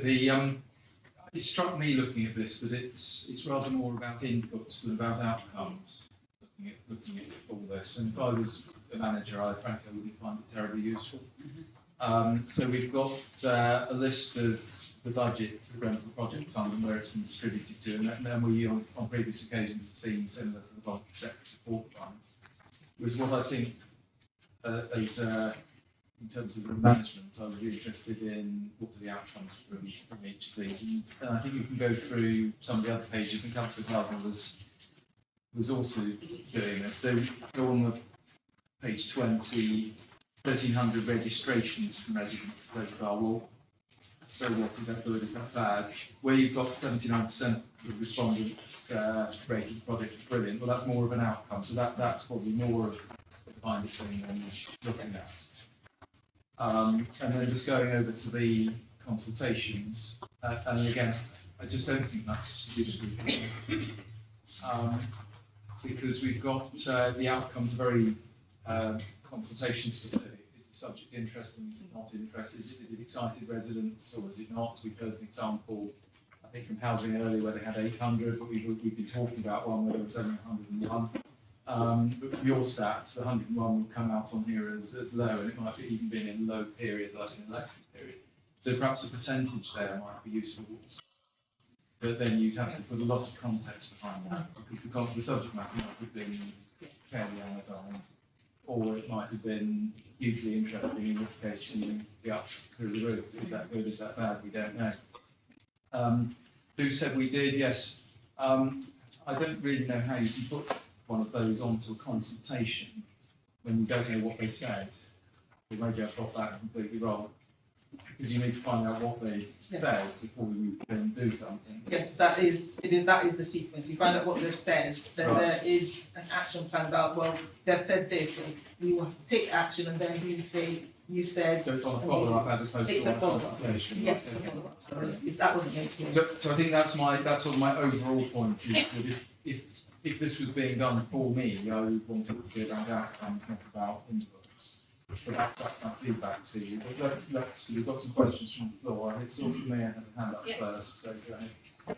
it struck me looking at this that it's rather more about inputs than about outcomes. Looking at all this, and if I was a manager, I frankly wouldn't find it terribly useful. So we've got a list of the budget for the Grenfell Project Fund and where it's been distributed to, and then we on previous occasions have seen similar to the Public Sector Support Fund. Whereas what I think, in terms of the management, I would be interested in what are the outcomes from each of these, and I think you can go through some of the other pages, and Councillor Gardner was also doing this. So go on the page 20, 1,300 registrations from residents so far. Well, so what, is that good, is that bad? Where you've got 79% of respondents rated the project as brilliant, well, that's more of an outcome. So that's probably more of the kind of thing than looking at. And then just going over to the consultations, and again, I just don't think that's useful. Because we've got the outcomes very consultation specific. Is the subject interesting? Is it not interested? Is it excited residents or is it not? We've heard an example, I think, from housing earlier where they had 800, but we've been talking about one where there was only 101. But from your stats, the 101 will come out on here as low, and it might have even been in low period, like an election period. So perhaps a percentage there might be useful. But then you'd have to put a lot of context behind that, because the subject matter might have been fairly anodyne, or it might have been hugely interesting, in which case you'd be up through the roof. Is that good, is that bad? We don't know. Who said we did? Yes. I don't really know how you can put one of those onto a consultation when you don't know what they've said. Or maybe I've got that completely wrong. Because you need to find out what they said before you can do something. Yes, that is the sequence. You find out what they've said, then there is an action plan about, well, they've said this, and we want to take action, and then you said. So it's on a follow-up as opposed to a consultation. Yes, it's a follow-up. Sorry, if that wasn't made clear. So I think that's sort of my overall point is that if this was being done for me, I would want it to be about outcomes, not about inputs. But that's my feedback to you. But we've got some questions from the floor. It's also me, I have a hand up first, so go ahead.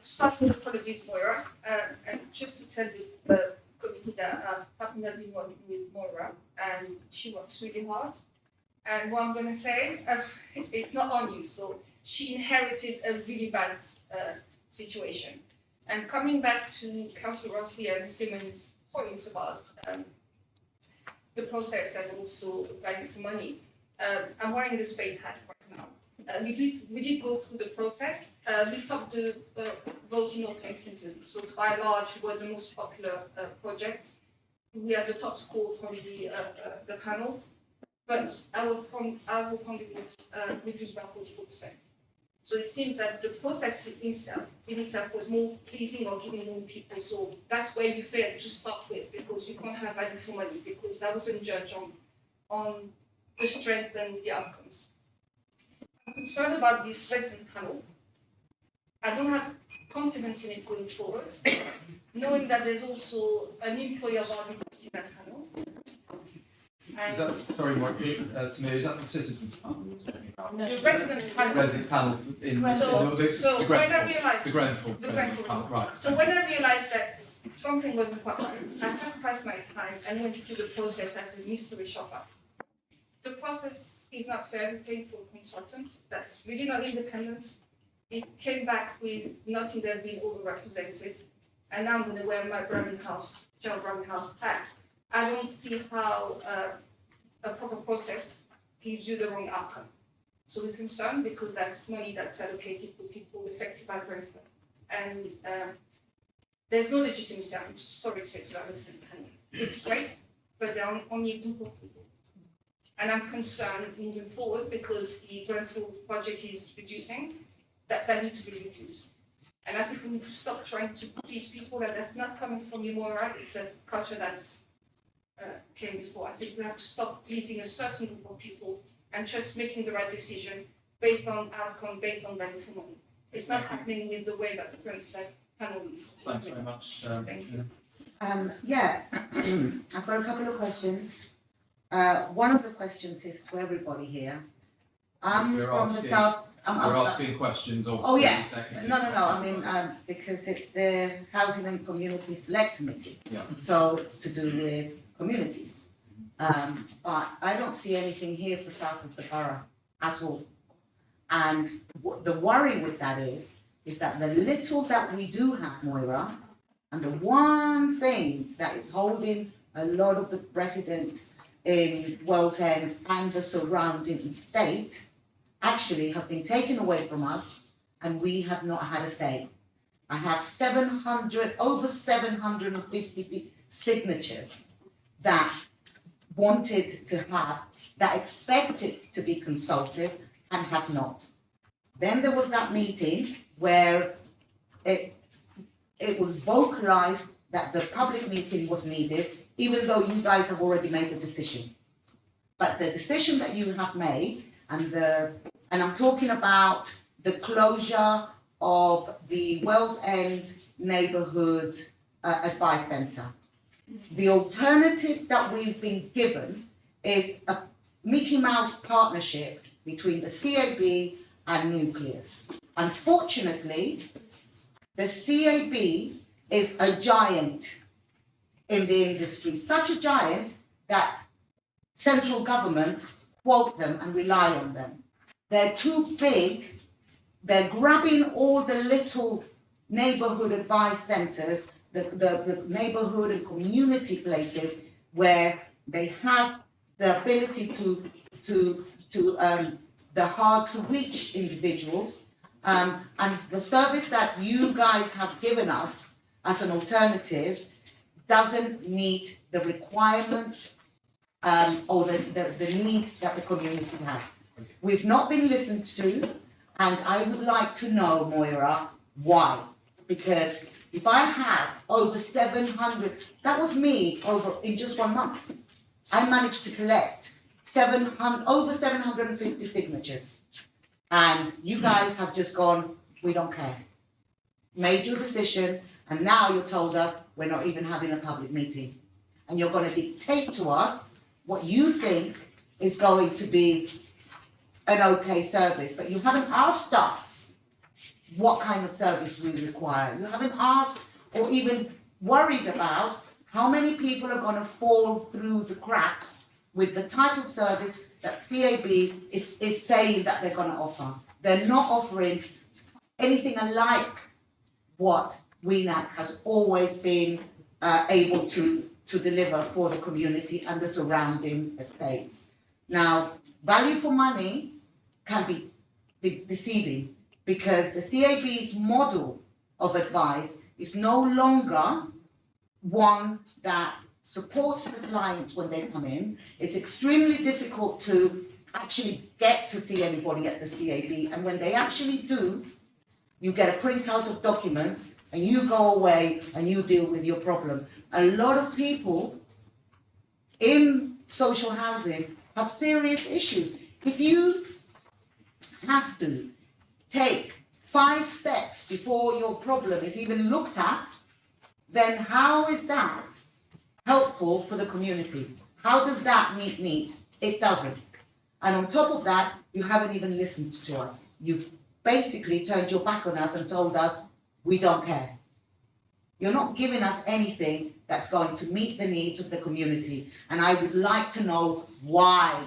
Starting with apologies, Moira, and just to tell the committee that I've been working with Moira, and she works really hard. And what I'm going to say, it's not on you. So she inherited a really bad situation. And coming back to Councillor Rossi and Simon's point about the process and also value for money, I'm wearing the space hat right now. We did go through the process. We topped the vote in North Kensington, so by and large, we were the most popular project. We had the top score from the panel, but our funding was reduced by 44%. So it seems that the process in itself was more pleasing or giving more people. So that's where you failed to start with, because you can't have value for money, because that wasn't judged on the strength and the outcomes. I'm concerned about this resident panel. I don't have confidence in it going forward, knowing that there's also an employer of arbiters in that panel. Is that, sorry, Samir, is that the citizens panel you're talking about? No. The resident panel. Residents panel in So when I realised the Grenfell panel, right. So when I realised that something wasn't quite right, I sacrificed my time and went through the process as a mystery shopper. The process is not fair. We're paying for a consultant that's really not independent. It came back with Nottingham being overrepresented, and I'm going to wear my Gerald Browning House hat. I don't see how a proper process gives you the wrong outcome. So we're concerned because that's money that's allocated for people affected by Grenfell. And there's no legitimacy. I'm sorry to say to that resident panel. It's great, but there are only a group of people. And I'm concerned moving forward because the rental budget is reducing, that need to be reduced. And I think we need to stop trying to please people, and that's not coming from Umora, it's a culture that came before. I think we have to stop pleasing a certain group of people and just making the right decision based on outcome, based on value for money. It's not happening with the way that the current panel is. Thanks very much. Thank you. Yeah, I've got a couple of questions. One of the questions is to everybody here. I'm You're from the asking- south. We're asking questions of. Oh, yeah. the executive. No, I mean, because it's the Housing and Community Select Committee. Yeah. So it's to do with communities. But I don't see anything here for south of the borough at all. And the worry with that is that the little that we do have, Moira, and the one thing that is holding a lot of the residents in Wells End and the surrounding estate actually has been taken away from us, and we have not had a say. I have over 750 signatures that wanted to have, that expected to be consulted and has not. Then there was that meeting where it was vocalized that the public meeting was needed, even though you guys have already made the decision. But the decision that you have made, and I'm talking about the closure of the Wells End Neighbourhood Advice Centre. The alternative that we've been given is a Mickey Mouse partnership between the CAB and Nucleus. Unfortunately, the CAB is a giant in the industry, such a giant that central government quote them and rely on them. They're too big, they're grabbing all the little neighbourhood advice centres, the neighbourhood and community places where they have the ability to the hard to reach individuals, and the service that you guys have given us as an alternative doesn't meet the requirements or the needs that the community have. We've not been listened to, and I would like to know, Moira, why? Because if I have over 700, that was me in just 1 month. I managed to collect over 750 signatures. And you guys have just gone, we don't care. Made your decision, and now you're told us we're not even having a public meeting. And you're going to dictate to us what you think is going to be an okay service, but you haven't asked us what kind of service we require. You haven't asked or even worried about how many people are going to fall through the cracks with the type of service that CAB is saying that they're going to offer. They're not offering anything alike what WENAC has always been able to deliver for the community and the surrounding estates. Now, value for money can be deceiving because the CAB's model of advice is no longer one that supports the client when they come in. It's extremely difficult to actually get to see anybody at the CAB, and when they actually do, you get a printout of documents and you go away and you deal with your problem. A lot of people in social housing have serious issues. If you have to take 5 steps before your problem is even looked at, then how is that helpful for the community? How does that meet need? It doesn't. And on top of that, you haven't even listened to us. You've basically turned your back on us and told us, we don't care. You're not giving us anything that's going to meet the needs of the community. And I would like to know why.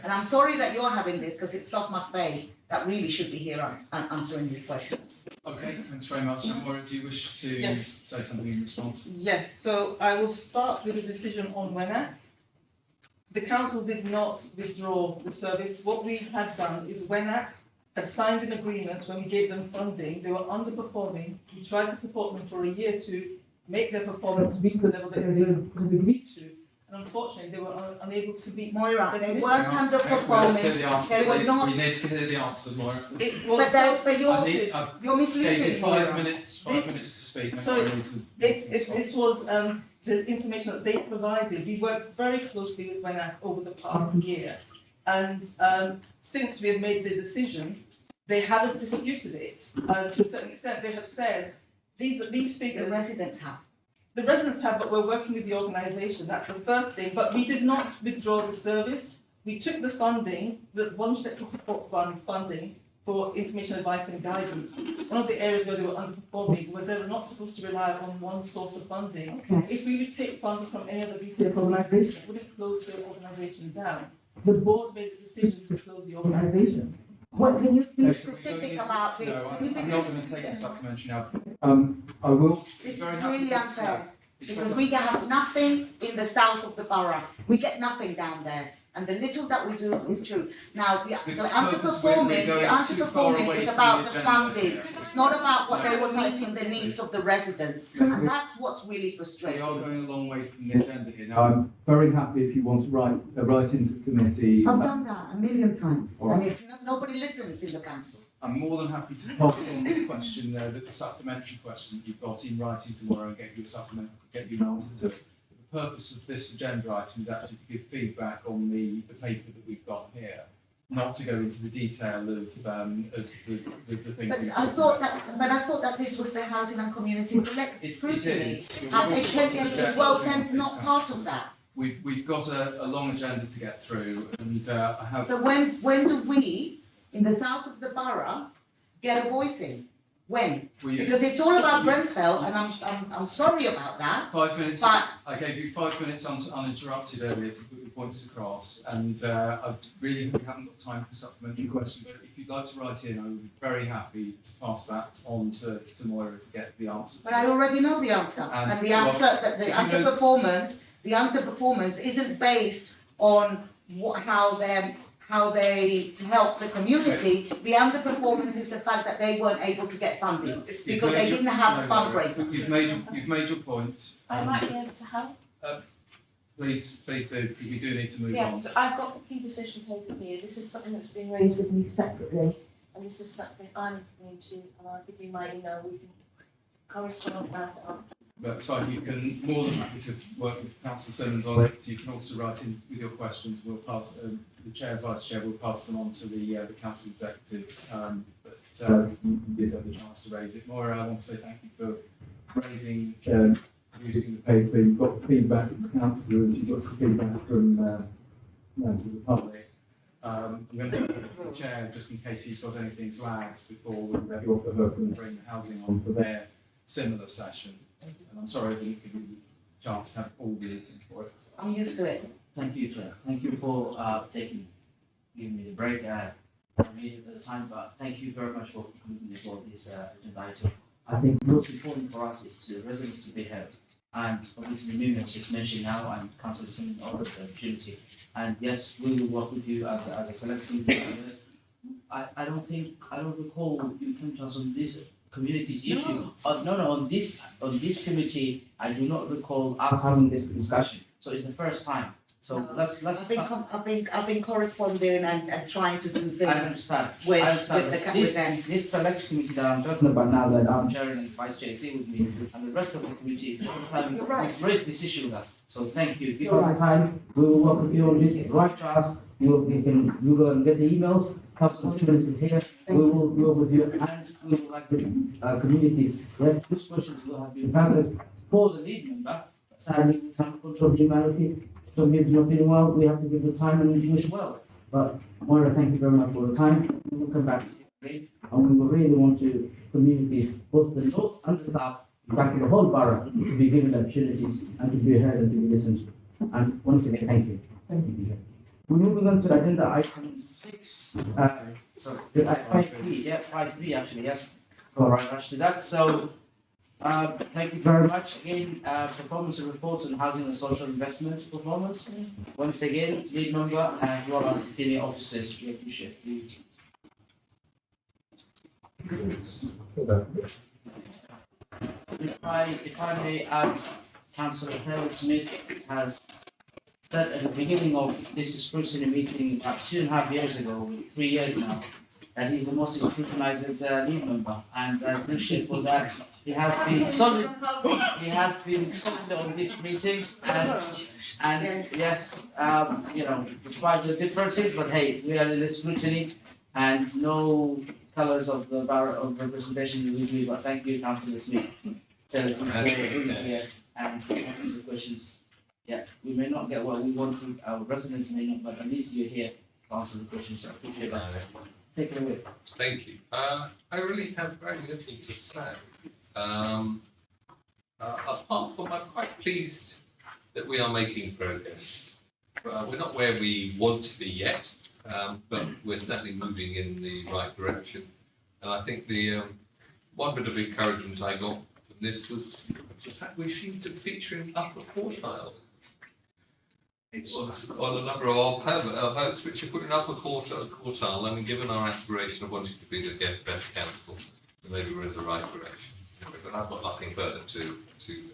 And I'm sorry that you're having this because it's Sof McVeigh that really should be here answering these questions. Okay, thanks very much. Maura, do you wish to Yes. say something in response? Yes, so I will start with the decision on WENAC. The council did not withdraw the service. What we had done is WENAC had signed an agreement when we gave them funding. They were underperforming. We tried to support them for a year to make their performance reach the level that they had agreed to. And and unfortunately they were unable to meet. Moira, their they weren't commitments. underperforming. Let's hear the answer, They were please. not- We need to hear the answer, Moira. It was But so- you're I misleading. gave you Moira. 5 minutes to speak. So I need to- This was the information that they provided. We worked very closely with WENAC over the past year. And since we have made the decision, they haven't disputed it. To a certain extent, they have said, these The figures, residents have. the residents have, but we're working with the organisation. That's the first thing. But we did not withdraw the service. We took the funding, the Voluntary Sector Support Fund funding, for information, advice and guidance. One of the areas where they were underperforming, where they were not supposed to rely on one source of funding. Okay. If we would take funding from any other research organisation, it wouldn't close the organisation down. The board made the decision to close the organisation. What, can you No, be so we don't specific need to- about the? No, can you be- I'm not going to take a supplementary now. I will. This is very happy really to- unfair, no, it's because not- we have nothing in the south of the borough. We get nothing down there, and the little that we do is true. Now, the Because we're underperforming, going too far away is from about the the agenda funding. here. It's not about what No. they were meeting the needs of the residents, No, and we- that's what's really We frustrating. are going a long way from the agenda here. Now, I'm very happy if you want to write into the committee. I've done that a million times, All and right. nobody listens in the council. I'm more than happy to pass on the question there, the supplementary question that you've got in writing tomorrow and get you an answer to it. The purpose of this agenda item is actually to give feedback on the paper that we've got here, not to go into the detail of the things. But we've I talked thought about. that, this was the housing and community select It scrutiny. is. And We've it also can, got as well, send not part of that. We've got a long agenda to get through, and I have. So when do we, in the south of the borough, get a voice in? When? Because it's all about Grenfell, and I'm sorry about that. 5 minutes. But I gave you 5 minutes uninterrupted earlier to put your points across, and I really haven't got time for supplementary questions. But if you'd like to write in, I would be very happy to pass that on to Moira to get the answer. but I already know the answer, and the well, answer that the underperformance isn't based on how they help the community. The underperformance is the fact that they weren't able to get funding because they didn't have a fundraiser. You've made your point. I might be able to help. Please do, because we do need to move Yeah, on. so I've got the key decision paper here. This is something that's been raised with me separately, and this is something I'm going to, and I'll give you my email, we can correspond about it after. But it's fine, you can, more than happy to work with Councillor Simmons on it. You can also write in with your questions, and we'll pass, the chair, vice chair will pass them on to the council executive. You did have the chance to raise it. Moira, I want to say thank you for raising, using the paper. You've got feedback from the councillors, you've got some feedback from members of the public. I'm going to go to the chair just in case he's got anything to add before we offer her and bring the housing on for their similar session. And I'm sorry I didn't give you the chance to have all the input. I'm used to it. Thank you, Chair. Thank you for giving me the break. I needed the time, but thank you very much for coming before this agenda item. I think most important for us is the residents to be heard. And obviously, Miriam just mentioned now, and Councillor Simon offered the opportunity. And yes, we will work with you as a select committee on this. I don't recall you came to us on this communities issue. On this committee, I do not recall us having this discussion. So it's the first time. So let's start. I've been corresponding and trying to do I things understand. with I understand. with them. This select committee that I'm talking about now, that I'm chairing and vice chair sit with me, and the rest of the committee is the first time You're right. we've raised this issue with us. So thank you. Give us the time. We will work with you on this. Write to us. You will and get the emails. Councillor Simmons is here. We will work with you, and we will like the communities. Yes, these questions will have been covered for the lead member. Sadly, we can't control the humanity. Some people not feeling well, we have to give the time and wish well. But Moira, thank you very much for the time. We will come back to you, and we will really want to communities, both the north and the south, in fact, the whole borough, to be given opportunities and to be heard and to be listened to. And once again, thank you. Thank you. We're moving on to agenda item 6. 5.3, yeah, 5.3 actually, yes. Before I rush to that. So, thank you very much. Again, performance reports on housing and social investment performance. Once again, lead member as well as the senior officers, we appreciate it. If I may add, Councillor Taylor Smith has said at the beginning of this scrutiny meeting about 2.5 years ago, 3 years now, that he's the most scrutinized lead member, and I appreciate for that. He has been solid. He has been solid on these meetings, and yes, you know, despite the differences, but hey, we are in the scrutiny, and no colours of the bar of representation will be. But thank you, Councillor Smith. Tell us here and answering the questions. Yeah, we may not get what we want to, our residents may not, but at least you're here to answer the questions. So I appreciate that. Take it away. Thank you. I really have very little to say. Apart from I'm quite pleased that we are making progress. We're not where we want to be yet, but we're certainly moving in the right direction. And I think the one bit of encouragement I got from this was the fact we seem to feature in upper quartile. On a number of our votes, which are put in upper quartile, I mean, given our aspiration of wanting to be the best council, maybe we're in the right direction. But I've got nothing further to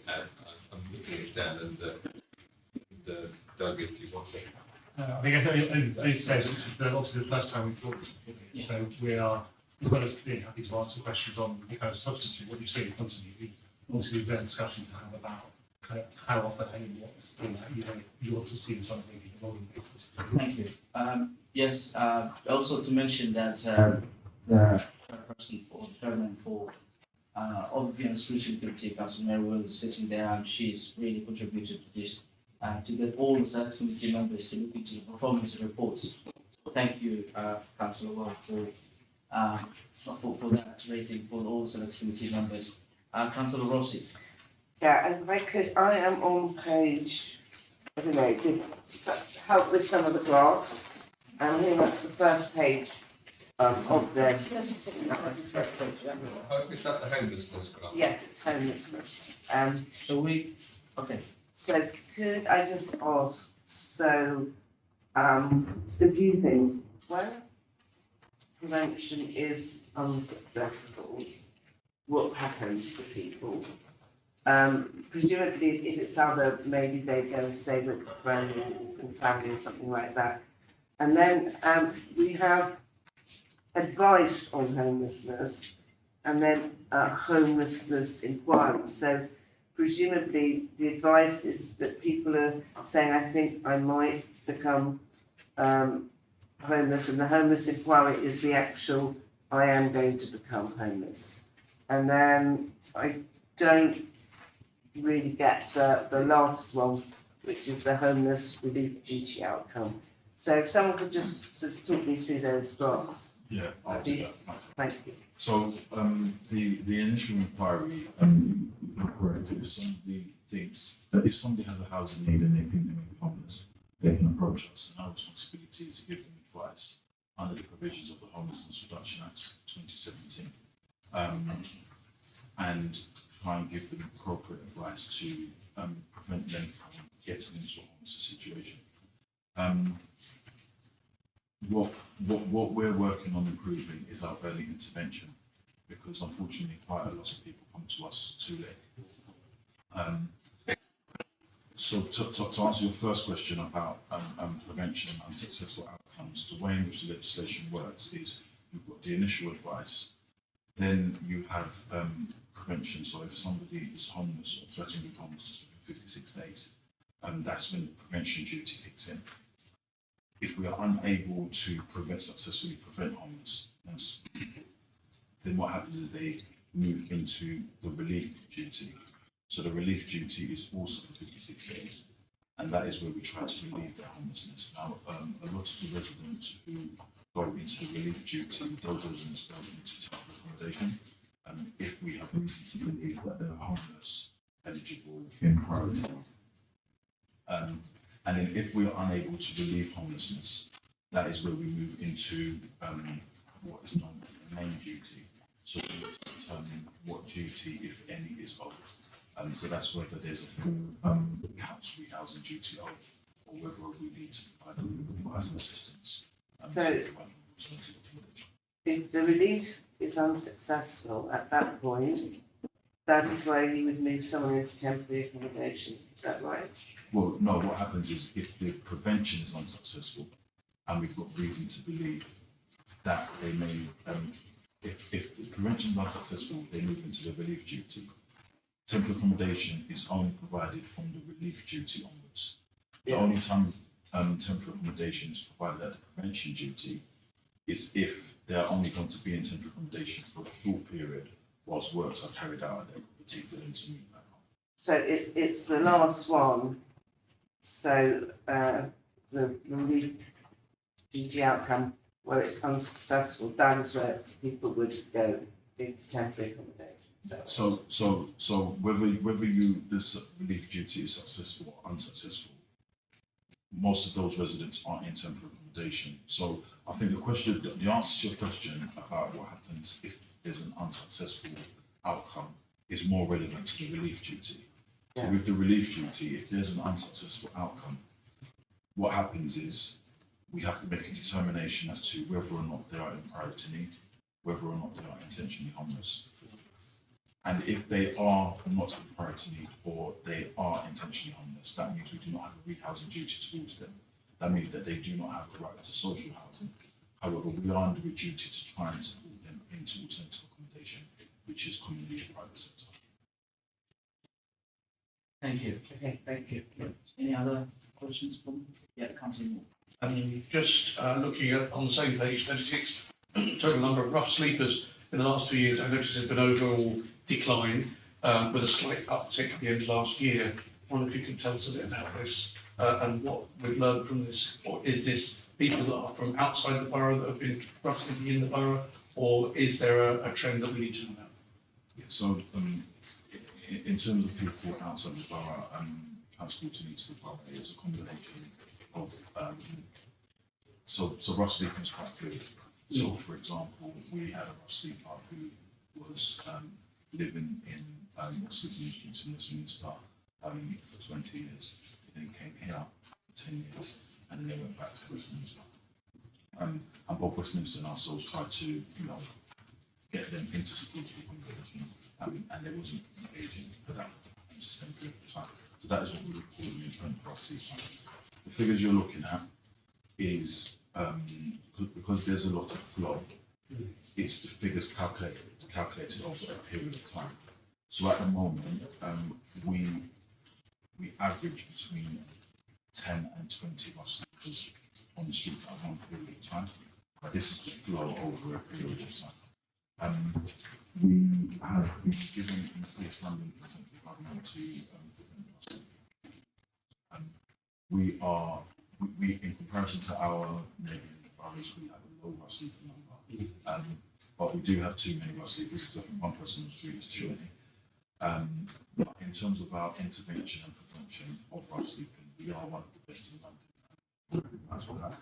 add. I'm looking it down, and Doug, if you want to. I think as you said, this is obviously the first time we've talked, so we are, as well as being happy to answer questions on the kind of substance of what you see in front of you, obviously we've then discussion to have about kind of how often and what you want to see in something involving business. Thank you. Yes, also to mention that the person for the chairman for Overview and Scrutiny Committee, Councillor Mary was sitting there, and she's really contributed to this, to get all the select committee members to look into the performance reports. So thank you, Councillor Ward, for that raising for all select committee members. Councillor Rossi. Yeah, and if I could, I am on page, I don't know, could help with some of the graphs. And I think that's the first page of the. Is that the homelessness graph? Yes, it's homelessness. So we, okay. So could I just ask, so, a few things. Where prevention is unsuccessful, what happens to people? Presumably, if it's other, maybe they go and stay with a friend or family or something like that. And then we have advice on homelessness, and then homelessness inquiry. So presumably, the advice is that people are saying, I think I might become homeless, and the homeless inquiry is the actual, I am going to become homeless. And then I don't really get the last one, which is the homeless relief duty outcome. So if someone could just sort of talk me through those graphs. Yeah, I'll do that. Thank you. So the initial inquiry, you're correct. If somebody thinks that if somebody has a housing need and they think they may be homeless, they can approach us, and our responsibility is to give them advice under the provisions of the Homelessness Reduction Act 2017, and try and give them appropriate advice to prevent them from getting into a homeless situation. What we're working on improving is our early intervention, because unfortunately quite a lot of people come to us too late. So to answer your first question about prevention and unsuccessful outcomes, the way in which the legislation works is you've got the initial advice, then you have prevention. So if somebody is homeless or threatened with homelessness within 56 days, that's when the prevention duty kicks in. If we are unable to successfully prevent homelessness, then what happens is they move into the relief duty. So the relief duty is also for 56 days, and that is where we try to relieve their homelessness. Now, a lot of the residents who go into the relief duty, those residents go into temporary accommodation, if we have reason to believe that they're homeless, eligible in priority. And then if we are unable to relieve homelessness, that is where we move into what is known as the main duty. So we need to determine what duty, if any, is owed. So that's whether there's a full council rehousing duty owed, or whether we need to provide advice and assistance. So if the relief is unsuccessful at that point, that is where you would move someone into temporary accommodation. Is that right? Well, no, what happens is if the prevention is unsuccessful and we've got reason to believe that they may, if the prevention is unsuccessful, they move into the relief duty. Temporary accommodation is only provided from the relief duty onwards. The only time temporary accommodation is provided at the prevention duty is if they're only going to be in temporary accommodation for a short period whilst works are carried out at their property for them to move back home. So it's the last one. So the relief duty outcome where it's unsuccessful, that is where people would go into temporary accommodation. So whether this relief duty is successful or unsuccessful, most of those residents are in temporary accommodation. So I think the answer to your question about what happens if there's an unsuccessful outcome is more relevant to the relief duty. So with the relief duty, if there's an unsuccessful outcome, what happens is we have to make a determination as to whether or not they are in priority need, whether or not they are intentionally homeless. And if they are not in priority need or they are intentionally homeless, that means we do not have a rehousing duty towards them. That means that they do not have a right to social housing. However, we are under a duty to try and support them into alternative accommodation, which is commonly the private sector. Thank you. Okay, thank you. Any other questions from Councillor Moore? Just looking at on the same page, 36, total number of rough sleepers in the last 2 years, I noticed there's been overall decline with a slight uptick at the end of last year. I wonder if you could tell us a bit about this and what we've learned from this. Or is this people that are from outside the borough that have been rough sleeping in the borough, or is there a trend that we need to know about? Yeah, so in terms of people outside the borough, transporting into the borough is a combination of so rough sleeping is quite fluid. So for example, we had a rough sleeper who was living in sleeping in the streets in Westminster for 20 years. He then came here for 10 years and then they went back to Westminster. And both Westminster and ourselves tried to, get them into supportive accommodation, and there wasn't engaging for that sustained period of time. So that is what we would call an internal rough sleeper. The figures you're looking at is because there's a lot of flow, it's the figures calculated over a period of time. So at the moment, we average between 10 and 20 rough sleepers on the street at one period of time. But this is the flow over a period of time. We have been given increased funding from the central government to we in comparison to our neighbouring boroughs, we have a low rough sleeper number. But we do have too many rough sleepers because I think one person on the street is too many. But in terms of our intervention and prevention of rough sleeping, we are one of the best in London. That's for that.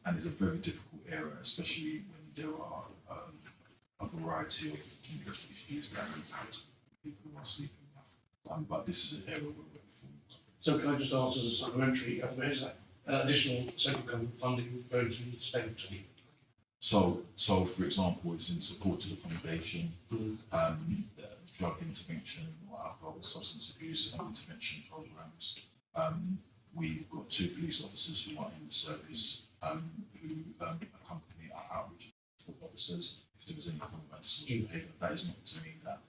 And it's a very difficult area, especially when there are a variety of complex issues that impact people who are sleeping rough. But this is an area where we're performing. So can I just ask as a supplementary, is that additional central government funding going to be spent? So for example, it's in supported accommodation, drug intervention, or alcohol, substance abuse and intervention programs. We've got 2 police officers who are in the service who accompany our outreach officers if there is any form of antisocial behaviour. That is not to mean that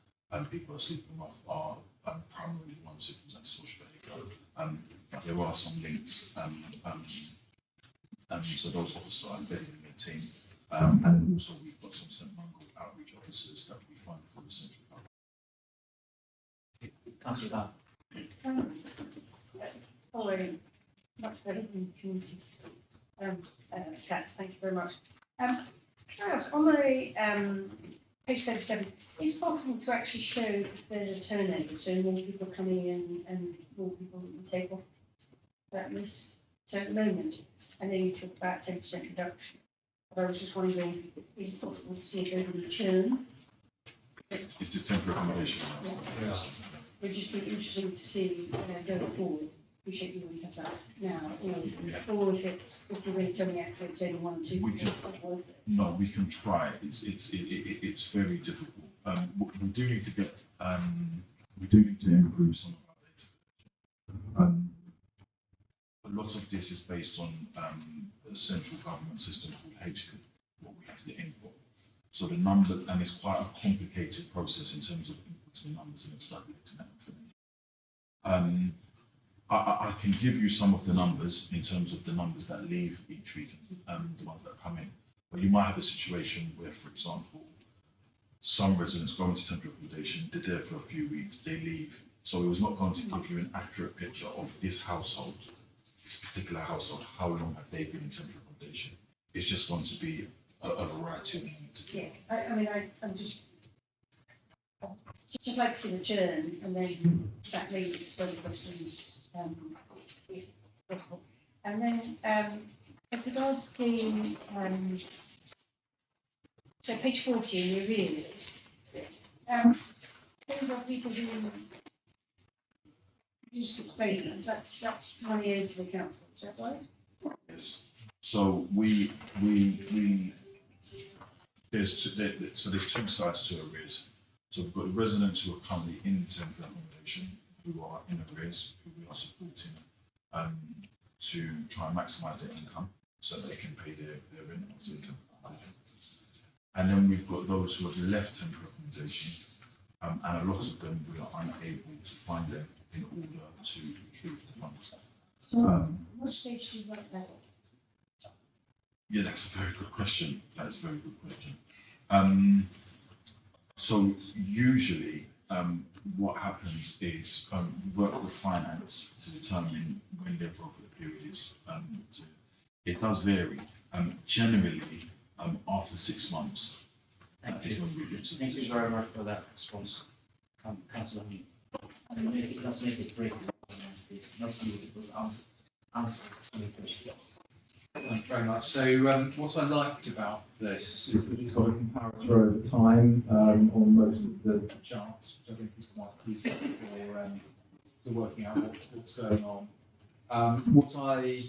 people who are sleeping rough are primarily ones who use antisocial behaviour. But there are some links, so those officers are embedded in their team. And also we've got some St Mungo outreach officers that we fund for the central government. Councillor Following much better than communities. Stats, thank you very much. Can I ask, on the page 37, is it possible to actually show if there's a turnover, so more people coming in and more people at the table? That list. So at the moment, I know you talk about 10% reduction, but I was just wondering, is it possible to see if there's any churn? It's just temporary accommodation. Yeah. It would just be interesting to see going forward. Appreciate you wouldn't have that now, or if you're going to tell me actually it's only 1 or 2. No, we can try. It's very difficult. We do need to get we do need to improve some of our data. lot of this is based on a central government system called HCLIP, what we have to input. So the numbers, and it's quite a complicated process in terms of inputting numbers and extrapolating that information. I can give you some of the numbers in terms of the numbers that leave each week and the ones that come in. But you might have a situation where, for example, some residents go into temporary accommodation, they're there for a few weeks, they leave. So it was not going to give you an accurate picture of this household, this particular household, how long have they been in temporary accommodation. It's just going to be a variety of things. Yeah, I'm just like to see the churn, and then that leads to further questions, if possible. And then, as regards the, so page 40 in the arrears, those are people who just explain that's money owed to the council, is that right? Yes. So there's two sides to arrears. So we've got the residents who are currently in temporary accommodation, who are in arrears, who we are supporting to try and maximise their income so that they can pay their rent once they're in temporary accommodation. And then we've got those who have left temporary accommodation, and a lot of them we are unable to find them in order to retrieve the funds. So what stage do you work that at? Yeah, that's a very good question. That is a very good question. So usually what happens is we work with finance to determine when the appropriate period is. It does vary. Generally, after 6 months. Thank you. Thank you very much for that response, Councillor. Let's make it brief, please. Not you, it was answer to the question. Thanks very much. So what I liked about this is that it's got a comparator over time on most of the charts, which I think is quite useful for working out what's going on. What I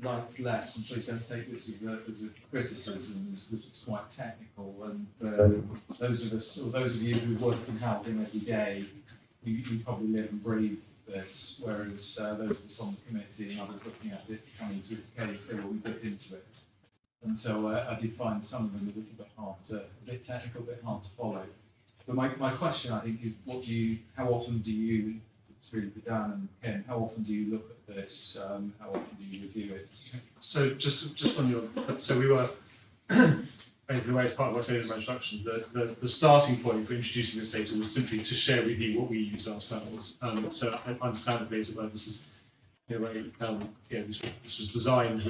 liked less, and please don't take this as a criticism, is that it's quite technical, and those of us, or those of you who work in housing every day, you probably live and breathe this, whereas those of us on the committee and others looking at it coming to educate, they will be bit into it. And so I did find some of them a little bit a bit technical, a bit hard to follow. But my question, I think, is how often do you, it's really for Dan and Ken, how often do you look at this? How often do you review it? So just on your, so we were, the way as part of what I said in my introduction, the starting point for introducing this data was simply to share with you what we use ourselves. So understandably, this is in a way, this was designed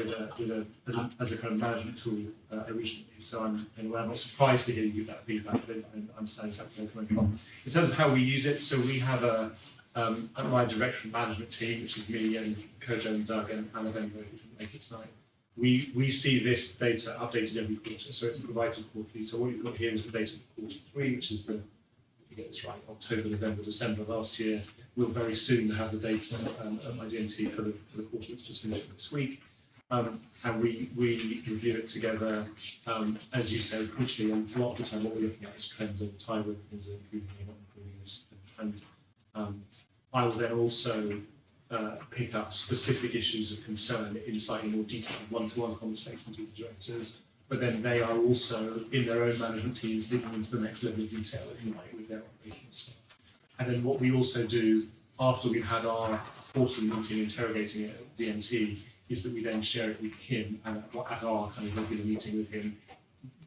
as a kind of management tool originally. So I'm not surprised to hear you give that feedback. But I understand exactly where you're coming from. In terms of how we use it, so we have my director and management team, which is me and Kojo and Doug and Anna Denver, who didn't make it tonight. We see this data updated every quarter, so it's provided quarterly. So what you've got here is the data for quarter 3, which is to get this right, October, November, December last year. We'll very soon have the data at my DMT for the quarter that's just finished this week. And we review it together, as you say, crucially, and a lot of the time what we're looking at is trends over time, whether things are improving or not improving. And I will then also pick up specific issues of concern in slightly more detailed one-to-one conversations with the directors, but then they are also, in their own management teams, digging into the next level of detail, if you like, with their operational staff. And then what we also do, after we've had our quarterly meeting interrogating it at DMT, is that we then share it with him, and at our kind of regular meeting with him,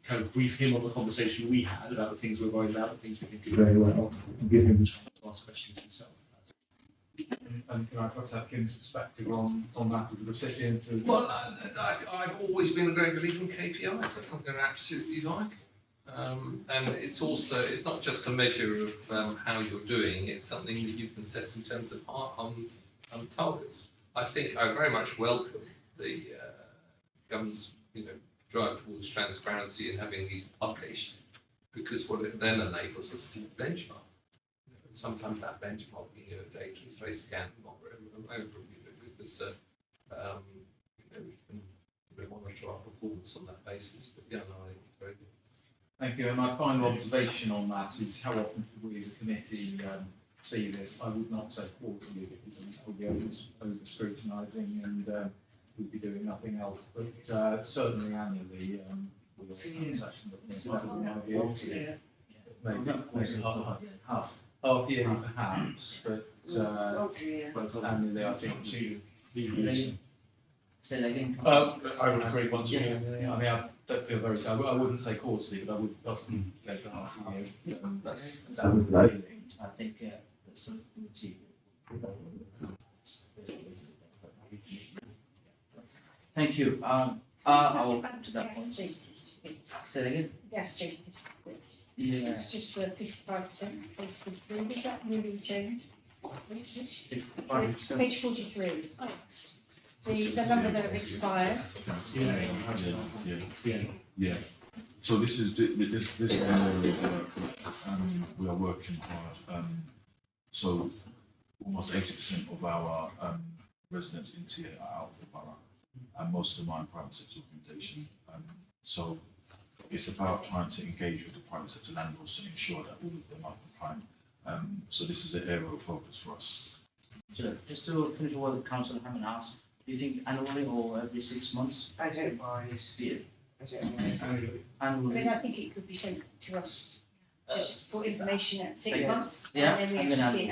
kind of brief him on the conversation we had about the things we're worried about, the things we think are very well, and give him the chance to ask questions himself. And can I perhaps have Kim's perspective on that as a recipient of... Well, I've always been a great believer in KPIs. I think they're absolutely vital. And it's also, it's not just a measure of how you're doing, it's something that you can set in terms of targets. I think I very much welcome the government's drive towards transparency and having these published, because what it then enables us to benchmark. Sometimes that benchmarking data is very scant, not very because we can monitor our performance on that basis. But yeah, no, I think it's very good. Thank you. And my final observation on that is how often should we as a committee see this. I would not say quarterly because it would be over scrutinising and we'd be doing nothing else. But certainly annually, with a section that maybe half yearly perhaps, but annually I think Say that again. I would agree once a year. I mean, I don't feel very, I wouldn't say quarterly, but I would possibly go for half a year. That was the feeling. I think there's some routine. Thank you. I will come to that point. Say it again. Gas safety certificates. Yeah. It's just for 55%, page 43, is that really changed? Page 43. Oh. The number that expired. Yeah. So this is this area we are working hard. So almost 80% of our residents in Tia are out of the borough, and most of them are in private sector accommodation. So it's about trying to engage with the private sector landlords to ensure that all of them are compliant. So this is an area of focus for us. So just to finish what Councillor Hammond asked, do you think annually or every 6 months? I don't mind. Yeah. I don't mind. Annually. I think it could be sent to us just for information at 6 Yeah. months. Yeah, And then we and have then to see it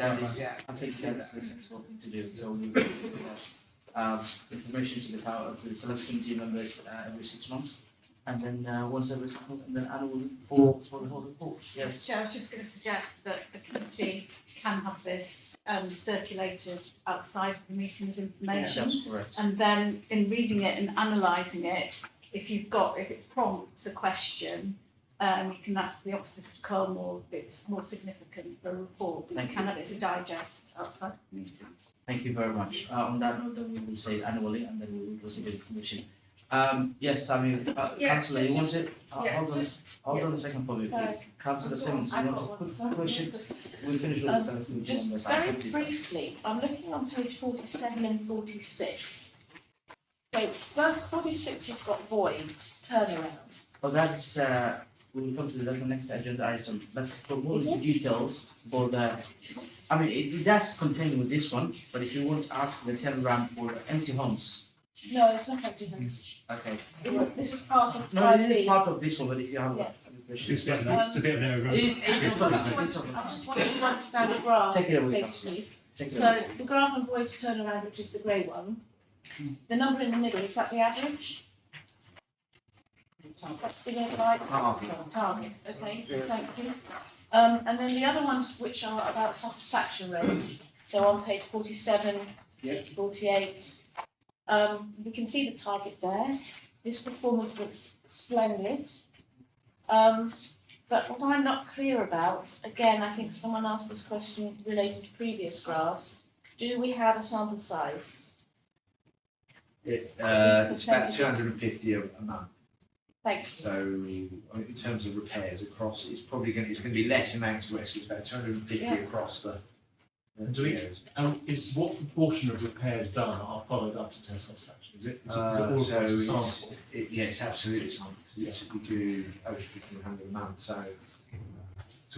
actually. I think that's the sensible thing to do. So we will do that. Information to the select committee members every 6 months, and then once every 6 months, and then annual for the whole report. Yes. Chair, I was just going to suggest that the committee can have this circulated outside the meeting's information. That's correct. And then in reading it and analysing it, if it prompts a question, you can ask the officers to come, or if it's more significant for a report, but you can have it as a digest outside the meetings. Thank you very much. On that note, then we will say annually, and then we will receive information. Yes, I mean, Councillor, you wanted, hold on a second for me, please. Councillor Simmons, you want to put the question? We'll finish with the select committee members. Just very briefly, I'm looking on page 47 and 46. Okay, first 46 has got voids, turnaround. Well, that's, we will come to that's the next agenda item. Let's go more into details for the, I mean, it does contain with this one, but if you want to ask the turnaround for empty homes. No, it's not empty homes. Okay. This is part of 5B. No, it is part of this one, but if you have. Yeah. It's a bit of an error. I just wanted to understand the graph, Take it away, basically. Take it So away. the graph on voids turnaround, which is the grey one, the number in the middle, is that the average? That's the right target, okay, thank you. And then the other ones which are about satisfaction rates, so on page 47, 48, we can see the target there. This performance looks splendid. But what I'm not clear about, again, I think someone asked this question related to previous graphs, do we have a sample size? It's about 250 a month. Thank you. So in terms of repairs across, it's going to be less in Manchester West. It's about 250 across the areas. And is what proportion of repairs done are followed up to test satisfaction? Is it all So across the sample? it's absolutely sample. We do over 1,500 a month. So